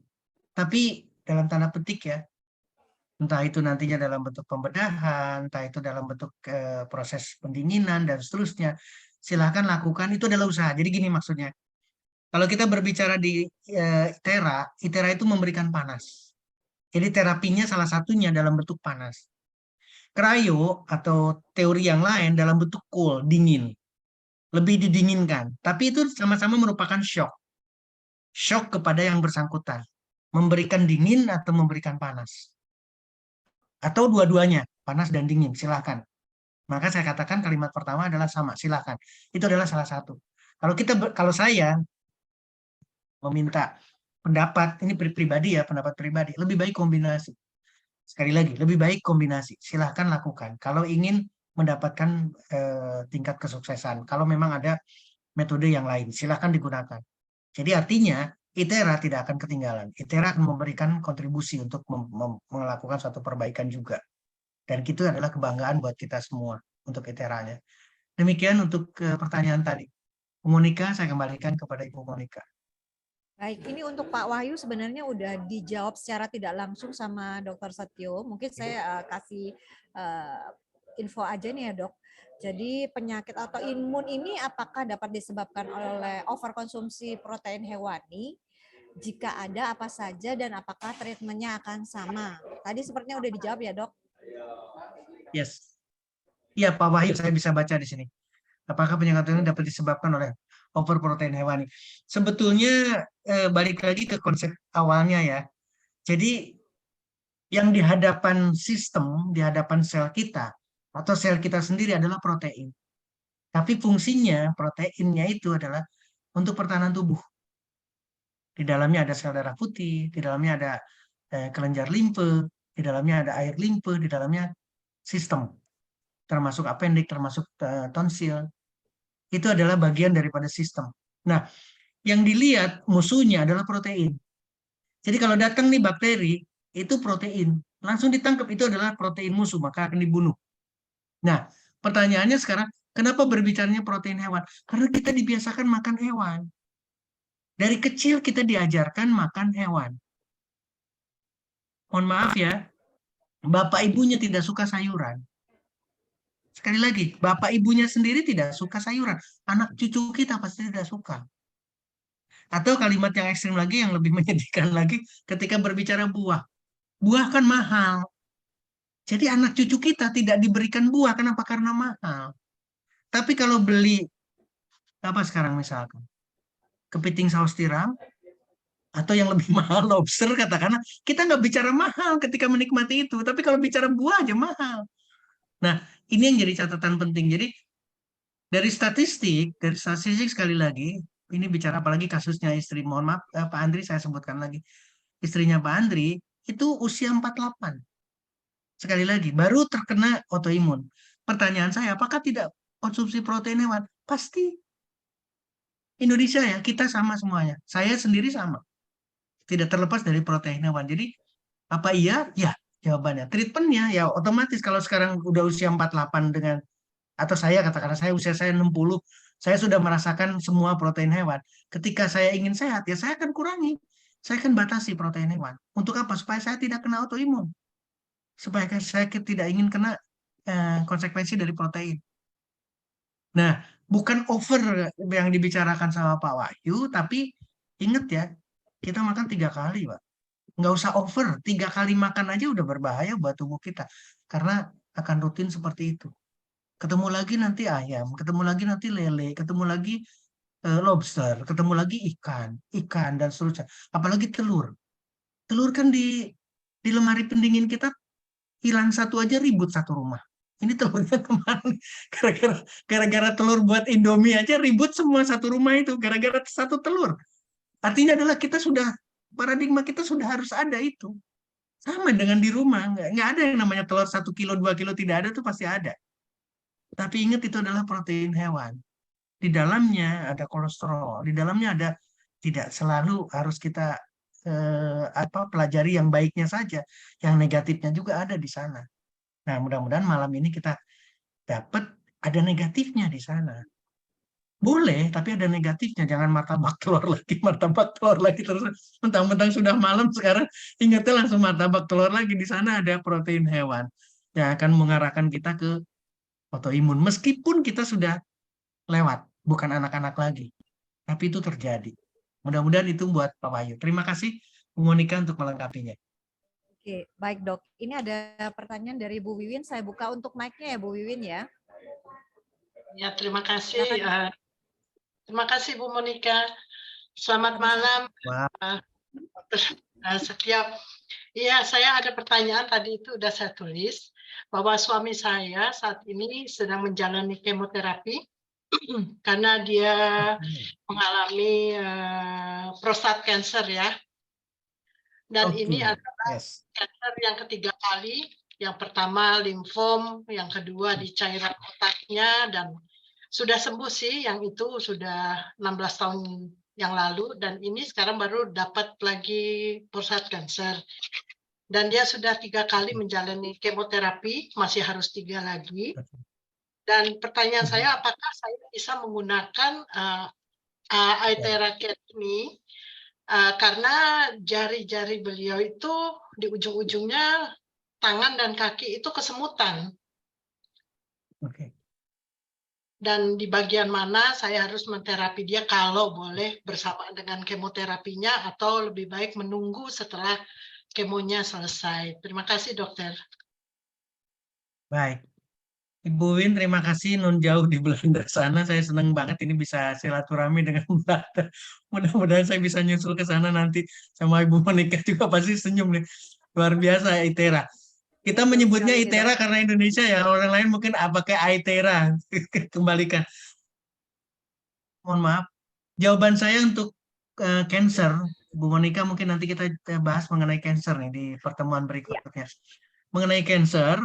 Speaker 2: Tapi dalam tanda petik ya, entah itu nantinya dalam bentuk pembedahan, entah itu dalam bentuk proses pendinginan, dan seterusnya. Silahkan lakukan, itu adalah usaha. Jadi gini maksudnya. Kalau kita berbicara di ITERA itu memberikan panas. Jadi terapinya salah satunya dalam bentuk panas. Cryo atau teori yang lain dalam bentuk cool, dingin. Lebih didinginkan. Tapi itu sama-sama merupakan shock. Shock kepada yang bersangkutan. Memberikan dingin atau memberikan panas. Atau dua-duanya, panas dan dingin, silahkan. Maka saya katakan kalimat pertama adalah sama, silahkan. Itu adalah salah satu. Kalau saya meminta pendapat, ini pribadi ya, pendapat pribadi, lebih baik kombinasi. Sekali lagi, lebih baik kombinasi. Silahkan lakukan. Kalau ingin mendapatkan tingkat kesuksesan, kalau memang ada metode yang lain, silahkan digunakan. Jadi artinya, ITERA tidak akan ketinggalan. ITERA akan memberikan kontribusi untuk melakukan suatu perbaikan juga. Dan itu adalah kebanggaan buat kita semua untuk ITERA-nya. Demikian untuk pertanyaan tadi. Bu Monika, saya kembalikan kepada Ibu Monika.
Speaker 1: Baik, ini untuk Pak Wahyu sebenarnya udah dijawab secara tidak langsung sama Dr. Setio. Mungkin saya kasih info aja nih ya dok. Jadi penyakit autoimun ini apakah dapat disebabkan oleh overkonsumsi protein hewani? Jika ada apa saja dan apakah treatmentnya akan sama? Tadi sepertinya udah dijawab ya dok?
Speaker 2: Yes. Iya Pak Wahyu, saya bisa baca di sini. Apakah penyakit ini dapat disebabkan oleh overprotein hewani? Sebetulnya balik lagi ke konsep awalnya ya. Jadi yang di hadapan sistem, di hadapan sel kita, atau sel kita sendiri adalah protein. Tapi fungsinya proteinnya itu adalah untuk pertahanan tubuh. Di dalamnya ada sel darah putih, di dalamnya ada kelenjar limfe, di dalamnya ada air limfe, di dalamnya sistem. Termasuk appendix, termasuk tonsil. Itu adalah bagian daripada sistem. Nah, yang dilihat musuhnya adalah protein. Jadi kalau datang nih bakteri, itu protein. Langsung ditangkap, itu adalah protein musuh, maka akan dibunuh. Nah, pertanyaannya sekarang, kenapa berbicaranya protein hewan? Karena kita dibiasakan makan hewan. Dari kecil kita diajarkan makan hewan. Mohon maaf ya, bapak ibunya tidak suka sayuran. Sekali lagi, bapak ibunya sendiri tidak suka sayuran. Anak cucu kita pasti tidak suka. Atau kalimat yang ekstrim lagi, yang lebih menyedihkan lagi, ketika berbicara buah. Buah kan mahal. Jadi anak cucu kita tidak diberikan buah. Kenapa? Karena mahal. Tapi kalau beli, apa sekarang misalkan? Kepiting saus tiram, atau yang lebih mahal lobster, katakanlah, kita nggak bicara mahal ketika menikmati itu. Tapi kalau bicara buah aja mahal. Nah, ini yang jadi catatan penting. Jadi dari statistik sekali lagi, ini bicara apalagi kasusnya istri, mohon maaf Pak Andri, saya sebutkan lagi. Istrinya Pak Andri itu usia 48. Sekali lagi, baru terkena autoimun. Pertanyaan saya, apakah tidak konsumsi protein hewan? Pasti. Indonesia ya, kita sama semuanya. Saya sendiri sama. Tidak terlepas dari protein hewan. Jadi, apa iya? Ya, jawabannya. Treatmentnya ya otomatis kalau sekarang udah usia 48 dengan, atau saya katakan saya usia saya 60, saya sudah merasakan semua protein hewan. Ketika saya ingin sehat, ya saya akan kurangi. Saya akan batasi protein hewan. Untuk apa? Supaya saya tidak kena autoimun. Supaya saya tidak ingin kena konsekuensi dari protein. Nah, bukan over yang dibicarakan sama Pak Wahyu, tapi ingat ya, kita makan 3 kali, Pak. Nggak usah over, 3 kali makan aja udah berbahaya buat tubuh kita. Karena akan rutin seperti itu. Ketemu lagi nanti ayam, ketemu lagi nanti lele, ketemu lagi lobster, ketemu lagi ikan dan seterusnya. Apalagi telur. Telur kan di lemari pendingin kita hilang satu aja ribut satu rumah. Ini telurnya kemana? Gara-gara telur buat Indomie aja ribut semua satu rumah itu gara-gara satu telur. Artinya adalah kita sudah, paradigma kita sudah harus ada itu. Sama dengan di rumah, nggak ada yang namanya telur 1 kilo, 2 kilo, tidak ada, tuh pasti ada. Tapi ingat itu adalah protein hewan. Di dalamnya ada kolesterol, di dalamnya ada, tidak selalu harus kita pelajari yang baiknya saja, yang negatifnya juga ada di sana. Nah, mudah-mudahan malam ini kita dapat ada negatifnya di sana. Boleh, tapi ada negatifnya. Jangan martabak telur lagi terus. Mentang-mentang sudah malam sekarang, ingatnya langsung martabak telur lagi. Di sana ada protein hewan yang akan mengarahkan kita ke autoimun. Meskipun kita sudah lewat, bukan anak-anak lagi. Tapi itu terjadi. Mudah-mudahan itu buat Pak Wahyu. Terima kasih Bu Monika untuk melengkapinya.
Speaker 1: Oke, baik Dok. Ini ada pertanyaan dari Bu Wiwin. Saya buka untuk mic-nya ya Bu Wiwin ya.
Speaker 5: Ya, terima kasih. Terima kasih Bu Monika. Selamat malam. Setiap, iya saya ada pertanyaan tadi itu sudah saya tulis bahwa suami saya saat ini sedang menjalani kemoterapi karena dia mengalami prostat cancer ya. Dan ini adalah cancer yang ketiga kali. Yang pertama limfom, yang kedua di cairan otaknya, dan sudah sembuh sih, yang itu sudah 16 tahun yang lalu, dan ini sekarang baru dapat lagi prostat cancer. Dan dia sudah 3 kali menjalani kemoterapi, masih harus 3 lagi. Dan pertanyaan saya, apakah saya bisa menggunakan Aithera ini? Karena jari-jari beliau itu di ujung-ujungnya tangan dan kaki itu kesemutan. Dan di bagian mana saya harus menterapi dia kalau boleh bersamaan dengan kemoterapinya atau lebih baik menunggu setelah kemonya selesai. Terima kasih dokter.
Speaker 2: Baik. Ibu Win, terima kasih non jauh di Belanda sana. Saya senang banget ini bisa silaturahmi dengan Belanda. Mudah-mudahan saya bisa nyusul ke sana nanti sama Ibu Monika juga pasti senyum nih. Luar biasa Aithera. Kita menyebutnya Aithera karena Indonesia ya. Orang lain mungkin pakai Aithera. Kembalikan. Mohon maaf. Jawaban saya untuk cancer, Bu Monika mungkin nanti kita bahas mengenai cancer nih di pertemuan berikutnya. Mengenai cancer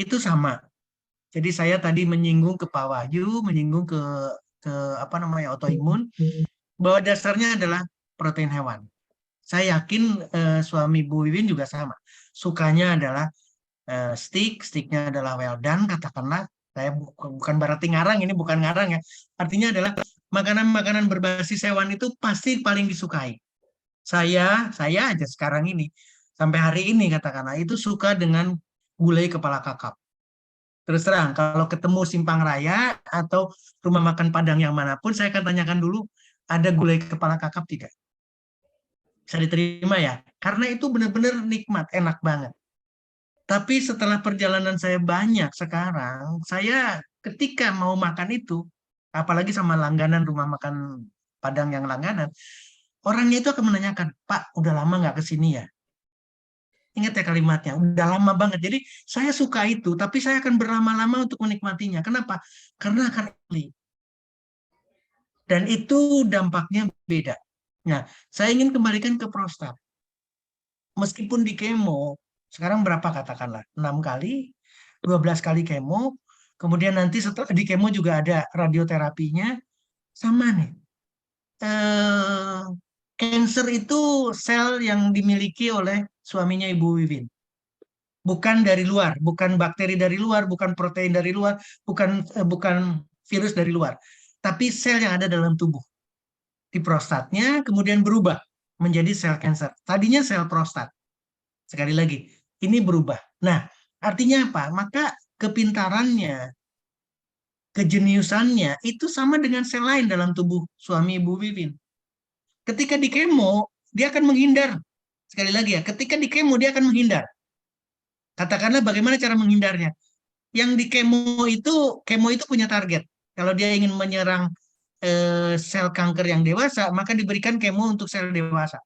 Speaker 2: itu sama. Jadi saya tadi menyinggung ke Pak Wahyu, menyinggung ke autoimun, bahwa dasarnya adalah protein hewan. Saya yakin suami Bu Wiwin juga sama. Sukanya adalah sticknya adalah well done, katakanlah. Saya bukan berarti ngarang, ini bukan ngarang ya. Artinya adalah makanan-makanan berbasis hewan itu pasti paling disukai. Saya aja sekarang ini, sampai hari ini katakanlah, itu suka dengan gulai kepala kakap. Terus terang, kalau ketemu Simpang Raya atau rumah makan Padang yang manapun, saya akan tanyakan dulu, ada gulai kepala kakap tidak? Bisa diterima ya? Karena itu benar-benar nikmat, enak banget. Tapi setelah perjalanan saya banyak sekarang, saya ketika mau makan itu, apalagi sama langganan rumah makan Padang yang langganan, orangnya itu akan menanyakan, Pak, udah lama nggak kesini ya? Ingat ya kalimatnya, udah lama banget. Jadi saya suka itu, tapi saya akan berlama-lama untuk menikmatinya. Kenapa? Karena akan ahli. Dan itu dampaknya beda. Nah, saya ingin kembalikan ke prostat. Meskipun di kemo, sekarang berapa katakanlah? 6 kali, 12 kali kemo, kemudian nanti setelah di kemo juga ada radioterapinya, sama nih. Cancer itu sel yang dimiliki oleh suaminya Ibu Wiwin. Bukan dari luar, bukan bakteri dari luar, bukan protein dari luar, bukan virus dari luar, tapi sel yang ada dalam tubuh. Di prostatnya kemudian berubah menjadi sel kanker. Tadinya sel prostat. Sekali lagi, ini berubah. Nah, artinya apa? Maka kepintarannya, kejeniusannya itu sama dengan sel lain dalam tubuh suami Ibu Wiwin. Ketika di kemo, dia akan menghindar. Sekali lagi ya, ketika di kemo dia akan menghindar. Katakanlah bagaimana cara menghindarnya. Yang di kemo itu punya target. Kalau dia ingin menyerang sel kanker yang dewasa, maka diberikan kemo untuk sel dewasa.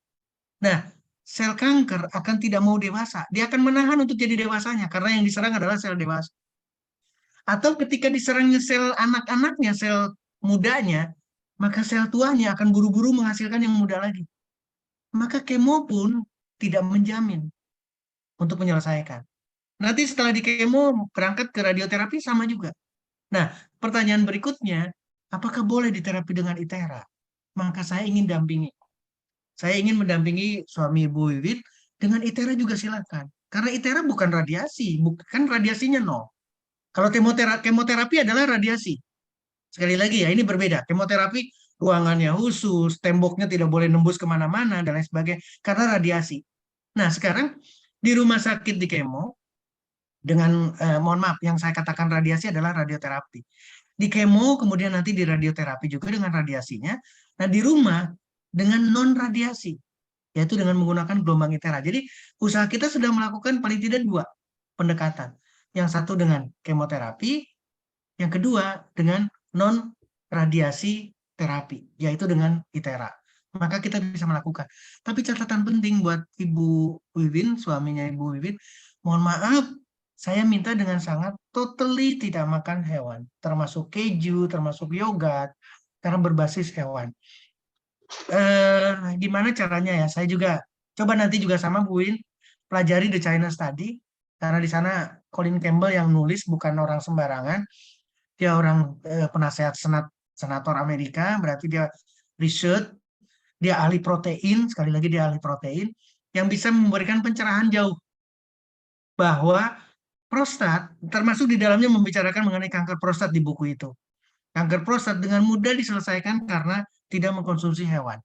Speaker 2: Nah, sel kanker akan tidak mau dewasa. Dia akan menahan untuk jadi dewasanya, karena yang diserang adalah sel dewasa. Atau ketika diserangnya sel anak-anaknya, sel mudanya, maka sel tuanya akan buru-buru menghasilkan yang muda lagi. Maka kemo pun tidak menjamin untuk menyelesaikan. Nanti setelah di kemo berangkat ke radioterapi sama juga. Nah, pertanyaan berikutnya, apakah boleh diterapi dengan ITERA? Maka saya ingin dampingi. Saya ingin mendampingi suami Ibu Wiwin dengan ITERA juga silakan. Karena ITERA bukan radiasi, bukan radiasinya nol. Kalau kemoterapi adalah radiasi. Sekali lagi ya, ini berbeda. Kemoterapi ruangannya khusus, temboknya tidak boleh nembus kemana-mana, dan lain sebagainya, karena radiasi. Nah, sekarang di rumah sakit di kemo, dengan mohon maaf, yang saya katakan radiasi adalah radioterapi. Di kemo, kemudian nanti di radioterapi juga dengan radiasinya. Nah, di rumah dengan non radiasi, yaitu dengan menggunakan gelombang ITERA. Jadi usaha kita sudah melakukan paling tidak 2 pendekatan. Yang satu dengan kemoterapi, yang kedua dengan non radiasi terapi, yaitu dengan ITERA. Maka kita bisa melakukan. Tapi catatan penting buat Ibu Wiwin, suaminya Ibu Wiwin, mohon maaf, saya minta dengan sangat totally tidak makan hewan, termasuk keju, termasuk yogurt, karena berbasis hewan. Gimana caranya ya? Saya juga coba nanti juga sama Bu Win pelajari The China Study, karena di sana Colin Campbell yang nulis, bukan orang sembarangan. Dia orang penasehat senator Amerika, berarti dia research, dia ahli protein, sekali lagi dia ahli protein, yang bisa memberikan pencerahan jauh bahwa prostat, termasuk di dalamnya membicarakan mengenai kanker prostat di buku itu. Kanker prostat dengan mudah diselesaikan karena tidak mengkonsumsi hewan.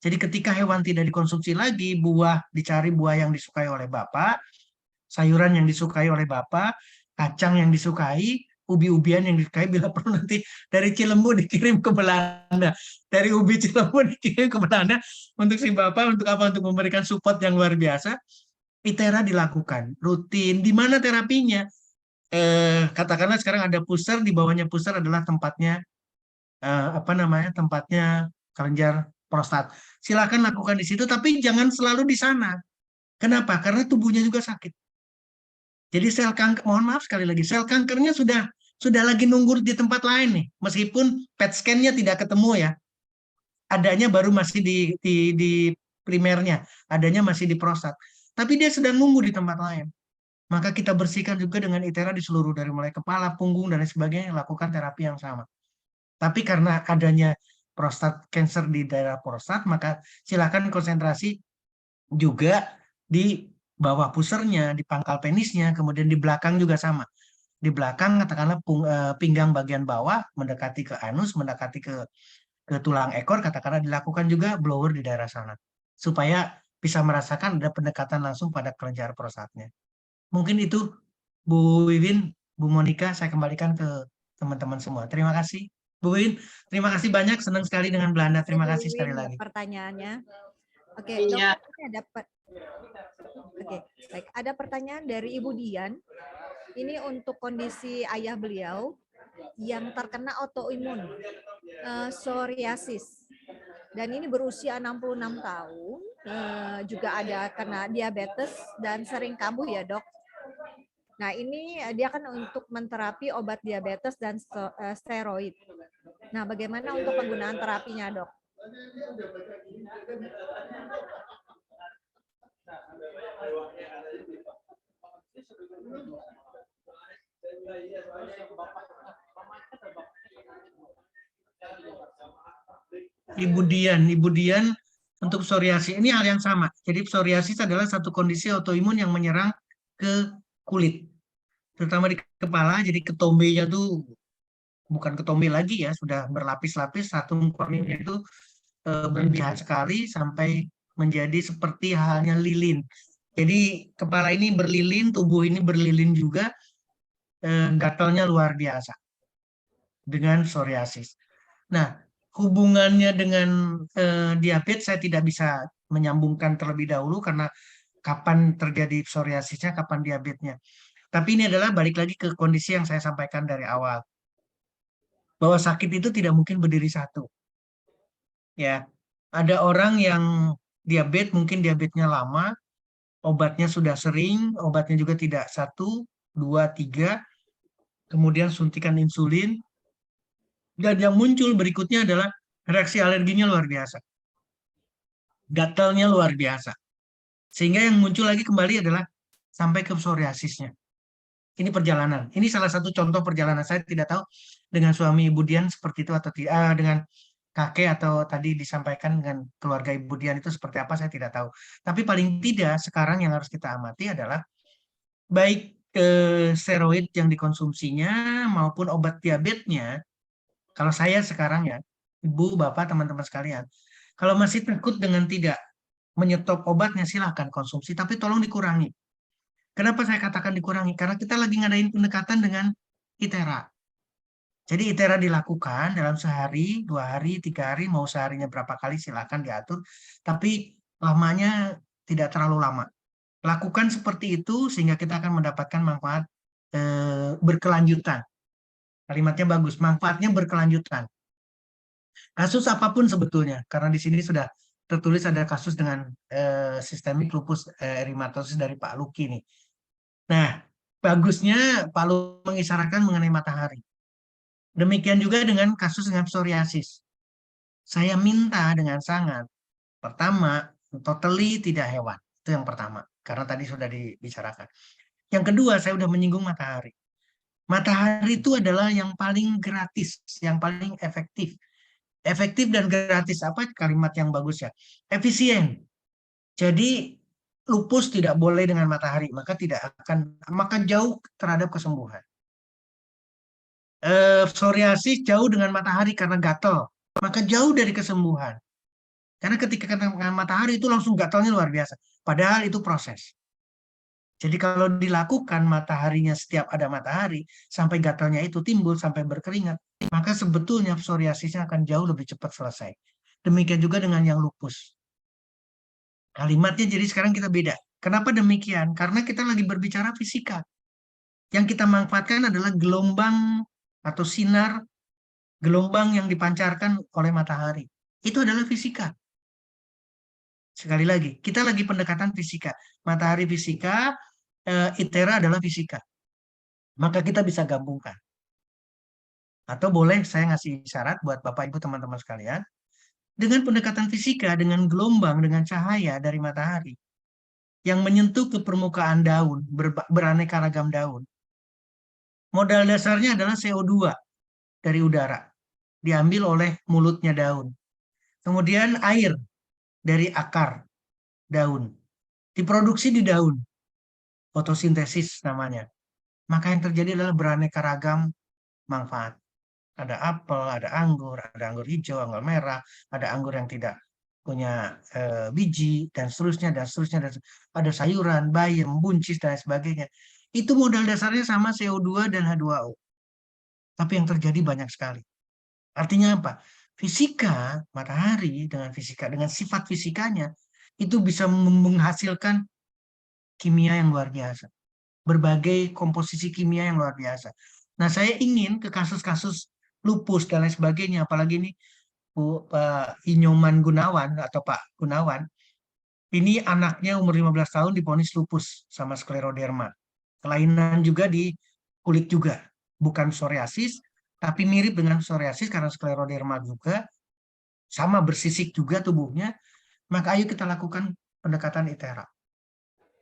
Speaker 2: Jadi ketika hewan tidak dikonsumsi lagi, buah dicari buah yang disukai oleh Bapak, sayuran yang disukai oleh Bapak, kacang yang disukai, ubi-ubian yang disukai, bila perlu nanti dari Cilembu dikirim ke Belanda. Dari ubi Cilembu dikirim ke Belanda untuk si Bapak, untuk apa? Untuk memberikan support yang luar biasa. ITERA dilakukan rutin. Di mana terapinya? Katakanlah sekarang ada pusar, di bawahnya pusar adalah tempatnya tempatnya kelenjar prostat. Silakan lakukan di situ, tapi jangan selalu di sana. Kenapa? Karena tubuhnya juga sakit. Jadi sel kanker, mohon maaf sekali lagi, sel kankernya sudah lagi nunggu di tempat lain nih, meskipun PET scan-nya tidak ketemu ya. Adanya baru masih di primernya, adanya masih di prostat. Tapi dia sedang nunggu di tempat lain. Maka kita bersihkan juga dengan ITERA di seluruh, dari mulai kepala, punggung, dan lain sebagainya, lakukan terapi yang sama. Tapi karena adanya prostat cancer di daerah prostat, maka silakan konsentrasi juga di bawah pusernya, di pangkal penisnya, kemudian di belakang juga sama. Di belakang katakanlah pinggang bagian bawah mendekati ke anus, mendekati ke tulang ekor, katakanlah dilakukan juga blower di daerah sana. Supaya bisa merasakan ada pendekatan langsung pada kelenjar prostatnya. Mungkin itu Bu Wiwin, Bu Monika, saya kembalikan ke teman-teman semua. Terima kasih. Bu Win, terima kasih banyak, senang sekali dengan Belanda. Terima kasih sekali lagi.
Speaker 1: Pertanyaannya. Oke,
Speaker 5: Iya.
Speaker 1: dokter, ini baik. Ada pertanyaan dari Ibu Dian. Ini untuk kondisi ayah beliau yang terkena autoimun, psoriasis. Dan ini berusia 66 tahun, juga ada kena diabetes dan sering kambuh ya, Dok. Nah, ini dia kan untuk menterapi obat diabetes dan steroid. Nah, bagaimana untuk penggunaan terapinya, Dok?
Speaker 2: Ibu Dian untuk psoriasis ini hal yang sama. Jadi psoriasis adalah satu kondisi autoimun yang menyerang ke kulit, terutama di kepala. Jadi ketombenya tuh bukan ketombe lagi ya, sudah berlapis-lapis, satu kornea itu berjihad sekali sampai menjadi seperti halnya lilin. Jadi kepala ini berlilin, tubuh ini berlilin juga, gatalnya luar biasa dengan psoriasis. Nah, hubungannya dengan diabetes saya tidak bisa menyambungkan terlebih dahulu karena kapan terjadi psoriasisnya, kapan diabetesnya. Tapi ini adalah balik lagi ke kondisi yang saya sampaikan dari awal, bahwa sakit itu tidak mungkin berdiri satu. Ya, ada orang yang diabetes, mungkin diabetesnya lama, obatnya sudah sering, obatnya juga tidak 1, 2, 3, kemudian suntikan insulin, dan yang muncul berikutnya adalah reaksi alerginya luar biasa, gatalnya luar biasa, sehingga yang muncul lagi kembali adalah sampai ke psoriasisnya. Ini perjalanan. Ini salah satu contoh perjalanan. Saya tidak tahu dengan suami Ibu Dian seperti itu atau tidak, dengan kakek atau tadi disampaikan dengan keluarga Ibu Dian itu seperti apa, saya tidak tahu. Tapi paling tidak sekarang yang harus kita amati adalah baik steroid yang dikonsumsinya maupun obat diabetesnya. Kalau saya sekarang ya, Ibu, Bapak, teman-teman sekalian, kalau masih takut dengan tidak menyetop obatnya, silahkan konsumsi, tapi tolong dikurangi. Kenapa saya katakan dikurangi? Karena kita lagi ngadain pendekatan dengan ITERA. Jadi ITERA dilakukan dalam sehari, 2 hari, 3 hari, mau seharinya berapa kali silahkan diatur, tapi lamanya tidak terlalu lama. Lakukan seperti itu sehingga kita akan mendapatkan manfaat berkelanjutan. Kalimatnya bagus, manfaatnya berkelanjutan. Kasus apapun sebetulnya, karena di sini sudah tertulis ada kasus dengan sistemik lupus erythematosus dari Pak Luki nih. Nah, bagusnya Pak Luki mengisyaratkan mengenai matahari. Demikian juga dengan kasus dengan psoriasis. Saya minta dengan sangat, pertama, totally tidak hewan. Itu yang pertama, karena tadi sudah dibicarakan. Yang kedua, saya sudah menyinggung matahari. Matahari itu adalah yang paling gratis, yang paling efektif. Efektif dan gratis, apa kalimat yang bagus ya? Efisien. Jadi lupus tidak boleh dengan matahari, maka jauh terhadap kesembuhan. Psoriasis jauh dengan matahari karena gatal, maka jauh dari kesembuhan. Karena ketika kena matahari itu langsung gatalnya luar biasa. Padahal itu proses. Jadi kalau dilakukan mataharinya setiap ada matahari, sampai gatalnya itu timbul, sampai berkeringat, maka sebetulnya psoriasisnya akan jauh lebih cepat selesai. Demikian juga dengan yang lupus. Kalimatnya jadi sekarang kita beda. Kenapa demikian? Karena kita lagi berbicara fisika. Yang kita manfaatkan adalah gelombang atau sinar gelombang yang dipancarkan oleh matahari. Itu adalah fisika. Sekali lagi, kita lagi pendekatan fisika. Matahari fisika, ITERA adalah fisika. Maka kita bisa gabungkan. Atau boleh saya ngasih syarat buat Bapak Ibu teman-teman sekalian, dengan pendekatan fisika, dengan gelombang, dengan cahaya dari matahari, yang menyentuh ke permukaan daun, beraneka ragam daun. Modal dasarnya adalah CO2 dari udara, diambil oleh mulutnya daun. Kemudian air dari akar daun, diproduksi di daun, fotosintesis namanya. Maka yang terjadi adalah beraneka ragam manfaat. Ada apel, ada anggur hijau, anggur merah, ada anggur yang tidak punya biji, dan seterusnya, dan seterusnya. Ada sayuran, bayam, buncis, dan sebagainya. Itu modal dasarnya sama CO2 dan H2O. Tapi yang terjadi banyak sekali. Artinya apa? Fisika, matahari dengan sifat fisikanya, itu bisa menghasilkan kimia yang luar biasa. Berbagai komposisi kimia yang luar biasa. Nah, saya ingin ke kasus-kasus lupus dan lain sebagainya, apalagi ini Pak Inyoman Gunawan atau Pak Gunawan, ini anaknya umur 15 tahun divonis lupus sama skleroderma. Kelainan juga di kulit juga, bukan psoriasis, tapi mirip dengan psoriasis karena skleroderma juga, sama bersisik juga tubuhnya, maka ayo kita lakukan pendekatan ITERA.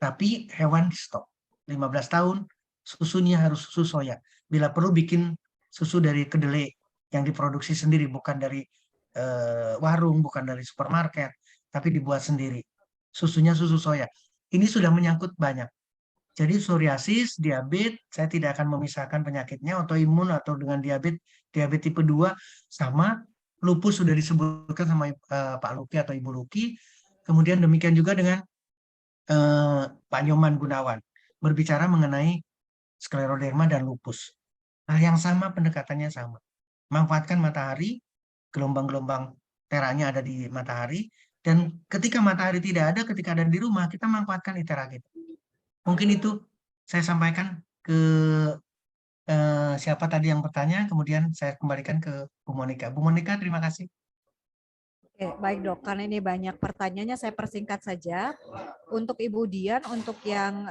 Speaker 2: Tapi hewan di stop. 15 tahun, susunya harus susu soya. Bila perlu bikin susu dari kedelai yang diproduksi sendiri, bukan dari warung, bukan dari supermarket, tapi dibuat sendiri. Susunya susu soya. Ini sudah menyangkut banyak. Jadi psoriasis, diabetes, saya tidak akan memisahkan penyakitnya, autoimun atau dengan diabetes tipe 2, sama lupus sudah disebutkan sama Pak Luki atau Ibu Luki. Kemudian demikian juga dengan Pak Nyoman Gunawan, berbicara mengenai skleroderma dan lupus. Nah, yang sama, pendekatannya sama. Manfaatkan matahari, gelombang-gelombang teranya ada di matahari, dan ketika matahari tidak ada, ketika ada di rumah, kita manfaatkan ITERA kita. Mungkin itu saya sampaikan ke siapa tadi yang bertanya, kemudian saya kembalikan ke Bu Monika. Bu Monika, terima kasih.
Speaker 1: Oke, baik dok, karena ini banyak pertanyaannya saya persingkat saja. Untuk Ibu Dian, untuk yang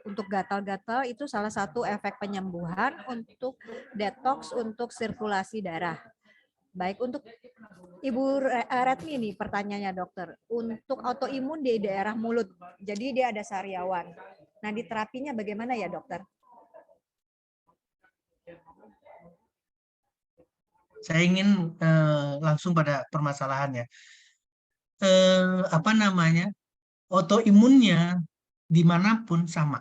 Speaker 1: untuk gatal-gatal itu salah satu efek penyembuhan, untuk detox, untuk sirkulasi darah. Baik, untuk Ibu Retmi nih pertanyaannya dokter, untuk autoimun di daerah mulut, jadi dia ada sariawan. Nah, di terapinya bagaimana ya dokter?
Speaker 2: Saya ingin langsung pada permasalahannya. Autoimunnya dimanapun sama.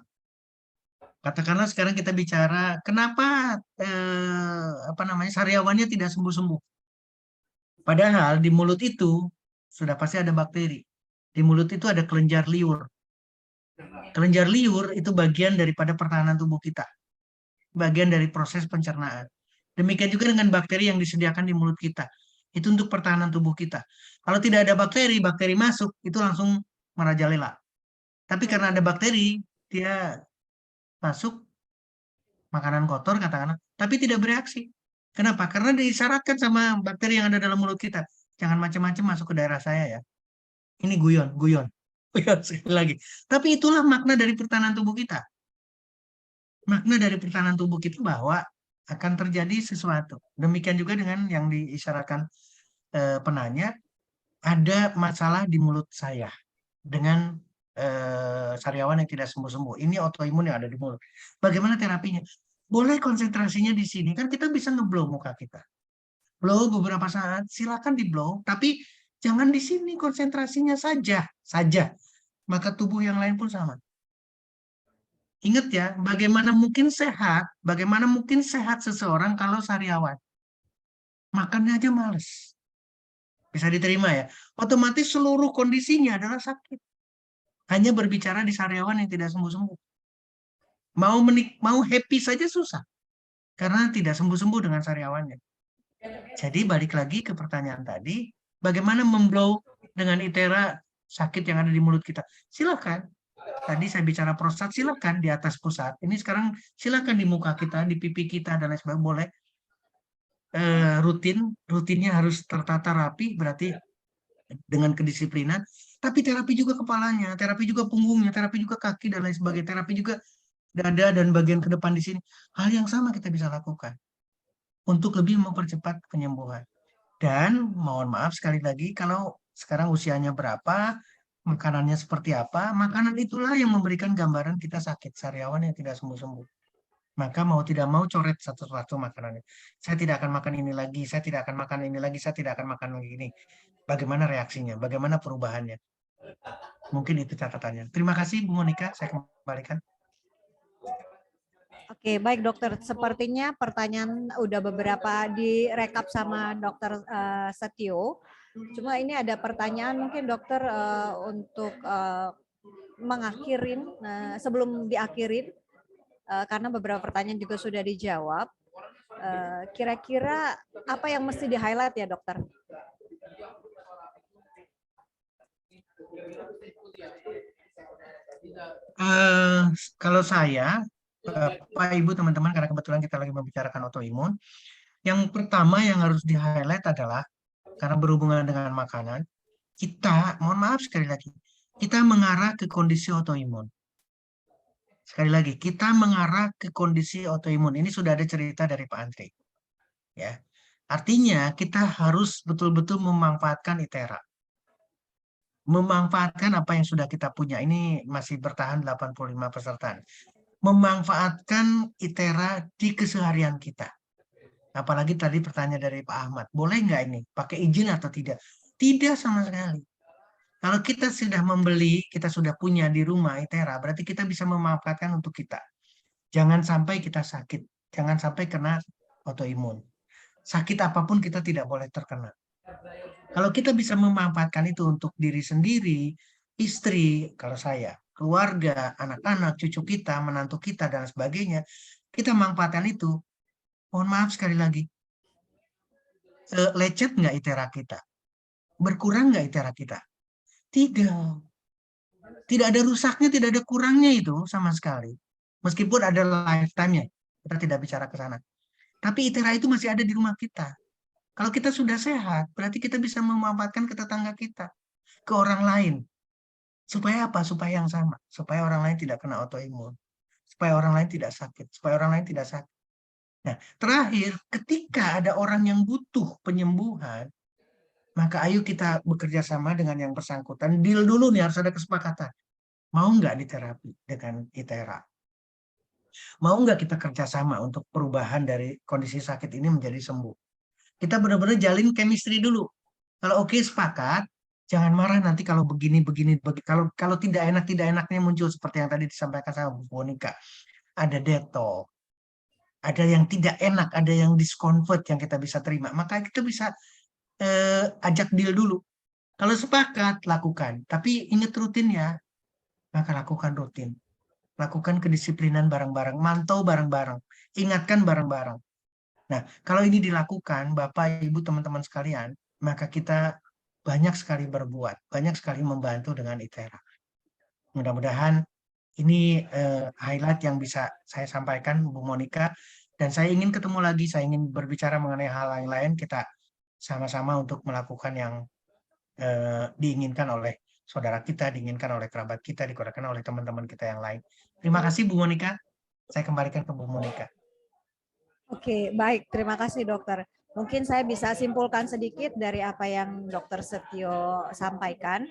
Speaker 2: Katakanlah sekarang kita bicara kenapa sariawannya tidak sembuh-sembuh. Padahal di mulut itu sudah pasti ada bakteri. Di mulut itu ada kelenjar liur. Kelenjar liur itu bagian daripada pertahanan tubuh kita. Bagian dari proses pencernaan. Demikian juga dengan bakteri yang disediakan di mulut kita. Itu untuk pertahanan tubuh kita. Kalau tidak ada bakteri, bakteri masuk, itu langsung merajalela. Tapi karena ada bakteri, dia masuk, makanan kotor katakanlah, tapi tidak bereaksi. Kenapa? Karena disyaratkan sama bakteri yang ada dalam mulut kita. Jangan macam-macam masuk ke daerah saya ya. Ini guyon. Guyon sekali lagi. Tapi itulah makna dari pertahanan tubuh kita. Makna dari pertahanan tubuh kita bahwa akan terjadi sesuatu. Demikian juga dengan yang diisyaratkan penanya, ada masalah di mulut saya dengan sariawan yang tidak sembuh-sembuh. Ini autoimun yang ada di mulut. Bagaimana terapinya? Boleh konsentrasinya di sini. Kan kita bisa ngeblow muka kita. Blow beberapa saat, silakan di blow. Tapi jangan di sini, konsentrasinya saja. Maka tubuh yang lain pun sama. Ingat ya, bagaimana mungkin sehat seseorang kalau sariawan? Makannya aja males. Bisa diterima ya. Otomatis seluruh kondisinya adalah sakit. Hanya berbicara di sariawan yang tidak sembuh-sembuh. Mau happy saja susah. Karena tidak sembuh-sembuh dengan sariawannya. Jadi balik lagi ke pertanyaan tadi, bagaimana memblow dengan ITERA sakit yang ada di mulut kita? Silakan. Tadi saya bicara prostat, silakan di atas pusat. Ini sekarang silakan di muka kita, di pipi kita, dan lain sebagainya. Boleh. Rutinnya harus tertata rapi, berarti dengan kedisiplinan. Tapi terapi juga kepalanya, terapi juga punggungnya, terapi juga kaki, dan lain sebagainya. Terapi juga dada dan bagian ke depan di sini. Hal yang sama kita bisa lakukan untuk lebih mempercepat penyembuhan. Dan mohon maaf sekali lagi, kalau sekarang usianya berapa, makanannya seperti apa, makanan itulah yang memberikan gambaran kita sakit sariawan yang tidak sembuh-sembuh. Maka mau tidak mau coret satu-satu makanannya. Saya tidak akan makan ini lagi, saya tidak akan makan ini lagi, saya tidak akan makan lagi ini. Bagaimana reaksinya, bagaimana perubahannya. Mungkin itu catatannya. Terima kasih Bu Monika, saya kembalikan.
Speaker 1: Oke, baik dokter. Sepertinya pertanyaan udah beberapa direkap sama dokter Setio. Cuma ini ada pertanyaan mungkin dokter untuk mengakhirin, sebelum diakhirin, karena beberapa pertanyaan juga sudah dijawab. Kira-kira apa yang mesti di-highlight ya dokter?
Speaker 2: Kalau saya, Pak Ibu teman-teman, karena kebetulan kita lagi membicarakan autoimun, yang pertama yang harus di-highlight adalah karena berhubungan dengan makanan, kita, mohon maaf sekali lagi, kita mengarah ke kondisi autoimun. Sekali lagi, kita mengarah ke kondisi autoimun. Ini sudah ada cerita dari Pak Andri. Ya. Artinya kita harus betul-betul memanfaatkan ITERA. Memanfaatkan apa yang sudah kita punya. Ini masih bertahan 85 peserta. Memanfaatkan ITERA di keseharian kita. Apalagi tadi pertanyaan dari Pak Ahmad, boleh nggak ini pakai izin atau tidak? Tidak sama sekali. Kalau kita sudah membeli, kita sudah punya di rumah ITERA, berarti kita bisa memanfaatkan untuk kita. Jangan sampai kita sakit, jangan sampai kena autoimun. Sakit apapun kita tidak boleh terkena. Kalau kita bisa memanfaatkan itu untuk diri sendiri, istri, kalau saya, keluarga, anak-anak, cucu kita, menantu kita, dan sebagainya, kita manfaatkan itu. Mohon maaf sekali lagi, lecet nggak ITERA kita? Berkurang nggak ITERA kita? Tidak. Tidak ada rusaknya, tidak ada kurangnya itu sama sekali. Meskipun ada lifetime-nya, kita tidak bicara ke sana. Tapi ITERA itu masih ada di rumah kita. Kalau kita sudah sehat, berarti kita bisa memanfaatkan ke tetangga kita, ke orang lain. Supaya apa? Supaya yang sama. Supaya orang lain tidak kena autoimun. Supaya orang lain tidak sakit. Supaya orang lain tidak sakit. Nah, terakhir, ketika ada orang yang butuh penyembuhan, maka ayo kita bekerja sama dengan yang bersangkutan. Deal dulu nih, harus ada kesepakatan. Mau nggak diterapi dengan ITERA? Mau nggak kita kerjasama untuk perubahan dari kondisi sakit ini menjadi sembuh? Kita benar-benar jalin chemistry dulu. Kalau oke sepakat, jangan marah nanti kalau begini. Kalau tidak enaknya muncul seperti yang tadi disampaikan sama Bu Monika. Ada detox, ada yang tidak enak, ada yang discomfort yang kita bisa terima. Maka kita bisa ajak deal dulu. Kalau sepakat, lakukan. Tapi ingat rutin ya, maka lakukan rutin. Lakukan kedisiplinan bareng-bareng, mantau bareng-bareng, ingatkan bareng-bareng. Nah, kalau ini dilakukan, Bapak, Ibu, teman-teman sekalian, maka kita banyak sekali berbuat, banyak sekali membantu dengan ITERA. Mudah-mudahan ini highlight yang bisa saya sampaikan, Bu Monika. Dan saya ingin ketemu lagi, saya ingin berbicara mengenai hal lain-lain, kita sama-sama untuk melakukan yang diinginkan oleh saudara kita, diinginkan oleh kerabat kita, diinginkan oleh teman-teman kita yang lain. Terima kasih Bu Monika. Saya kembalikan ke Bu Monika.
Speaker 1: Oke, baik. Terima kasih dokter. Mungkin saya bisa simpulkan sedikit dari apa yang Dokter Setio sampaikan.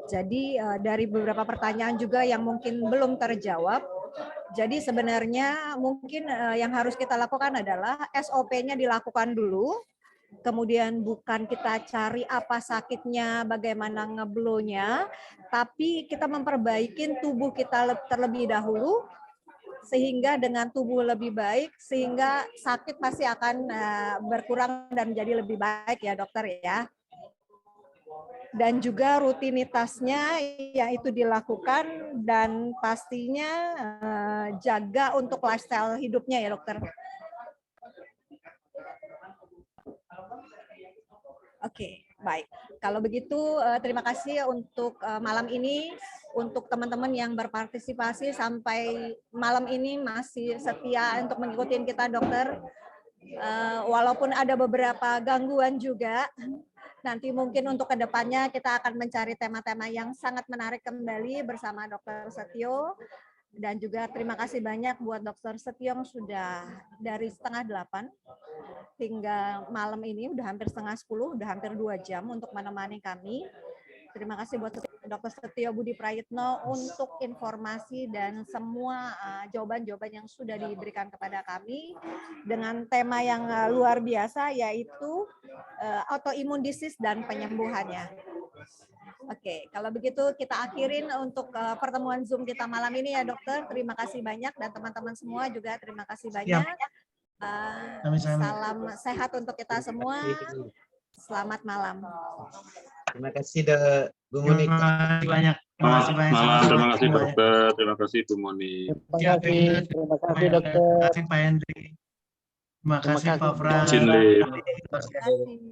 Speaker 1: Jadi dari beberapa pertanyaan juga yang mungkin belum terjawab. Jadi sebenarnya mungkin yang harus kita lakukan adalah SOP-nya dilakukan dulu. Kemudian bukan kita cari apa sakitnya, bagaimana ngeblow-nya, tapi kita memperbaiki tubuh kita terlebih dahulu, sehingga dengan tubuh lebih baik, sehingga sakit pasti akan berkurang dan menjadi lebih baik ya dokter ya. Dan juga rutinitasnya yang itu dilakukan dan pastinya jaga untuk lifestyle hidupnya ya dokter. Oke, baik. Kalau begitu terima kasih untuk malam ini, untuk teman-teman yang berpartisipasi sampai malam ini masih setia untuk mengikuti kita dokter. Walaupun ada beberapa gangguan juga, nanti mungkin untuk kedepannya kita akan mencari tema-tema yang sangat menarik kembali bersama Dokter Setio. Dan juga terima kasih banyak buat Dokter Setio yang sudah dari 7:30 hingga malam ini, udah hampir 9:30, udah hampir 2 jam untuk menemani kami. Terima kasih buat Dr. Setio Budi Prayitno untuk informasi dan semua jawaban-jawaban yang sudah diberikan kepada kami dengan tema yang luar biasa, yaitu autoimmune disease dan penyembuhannya. Oke, kalau begitu kita akhirin untuk pertemuan Zoom kita malam ini ya dokter. Terima kasih banyak dan teman-teman semua juga terima kasih banyak. Salam sehat untuk kita semua. Selamat malam.
Speaker 6: Terima kasih Bu Monika.
Speaker 2: Terima kasih banyak.
Speaker 7: Terima kasih dokter. Terima kasih Bu Moni.
Speaker 6: Terima kasih dokter.
Speaker 2: Terima kasih Pak Hendri. Terima kasih Pak Fran.
Speaker 7: Terima kasih.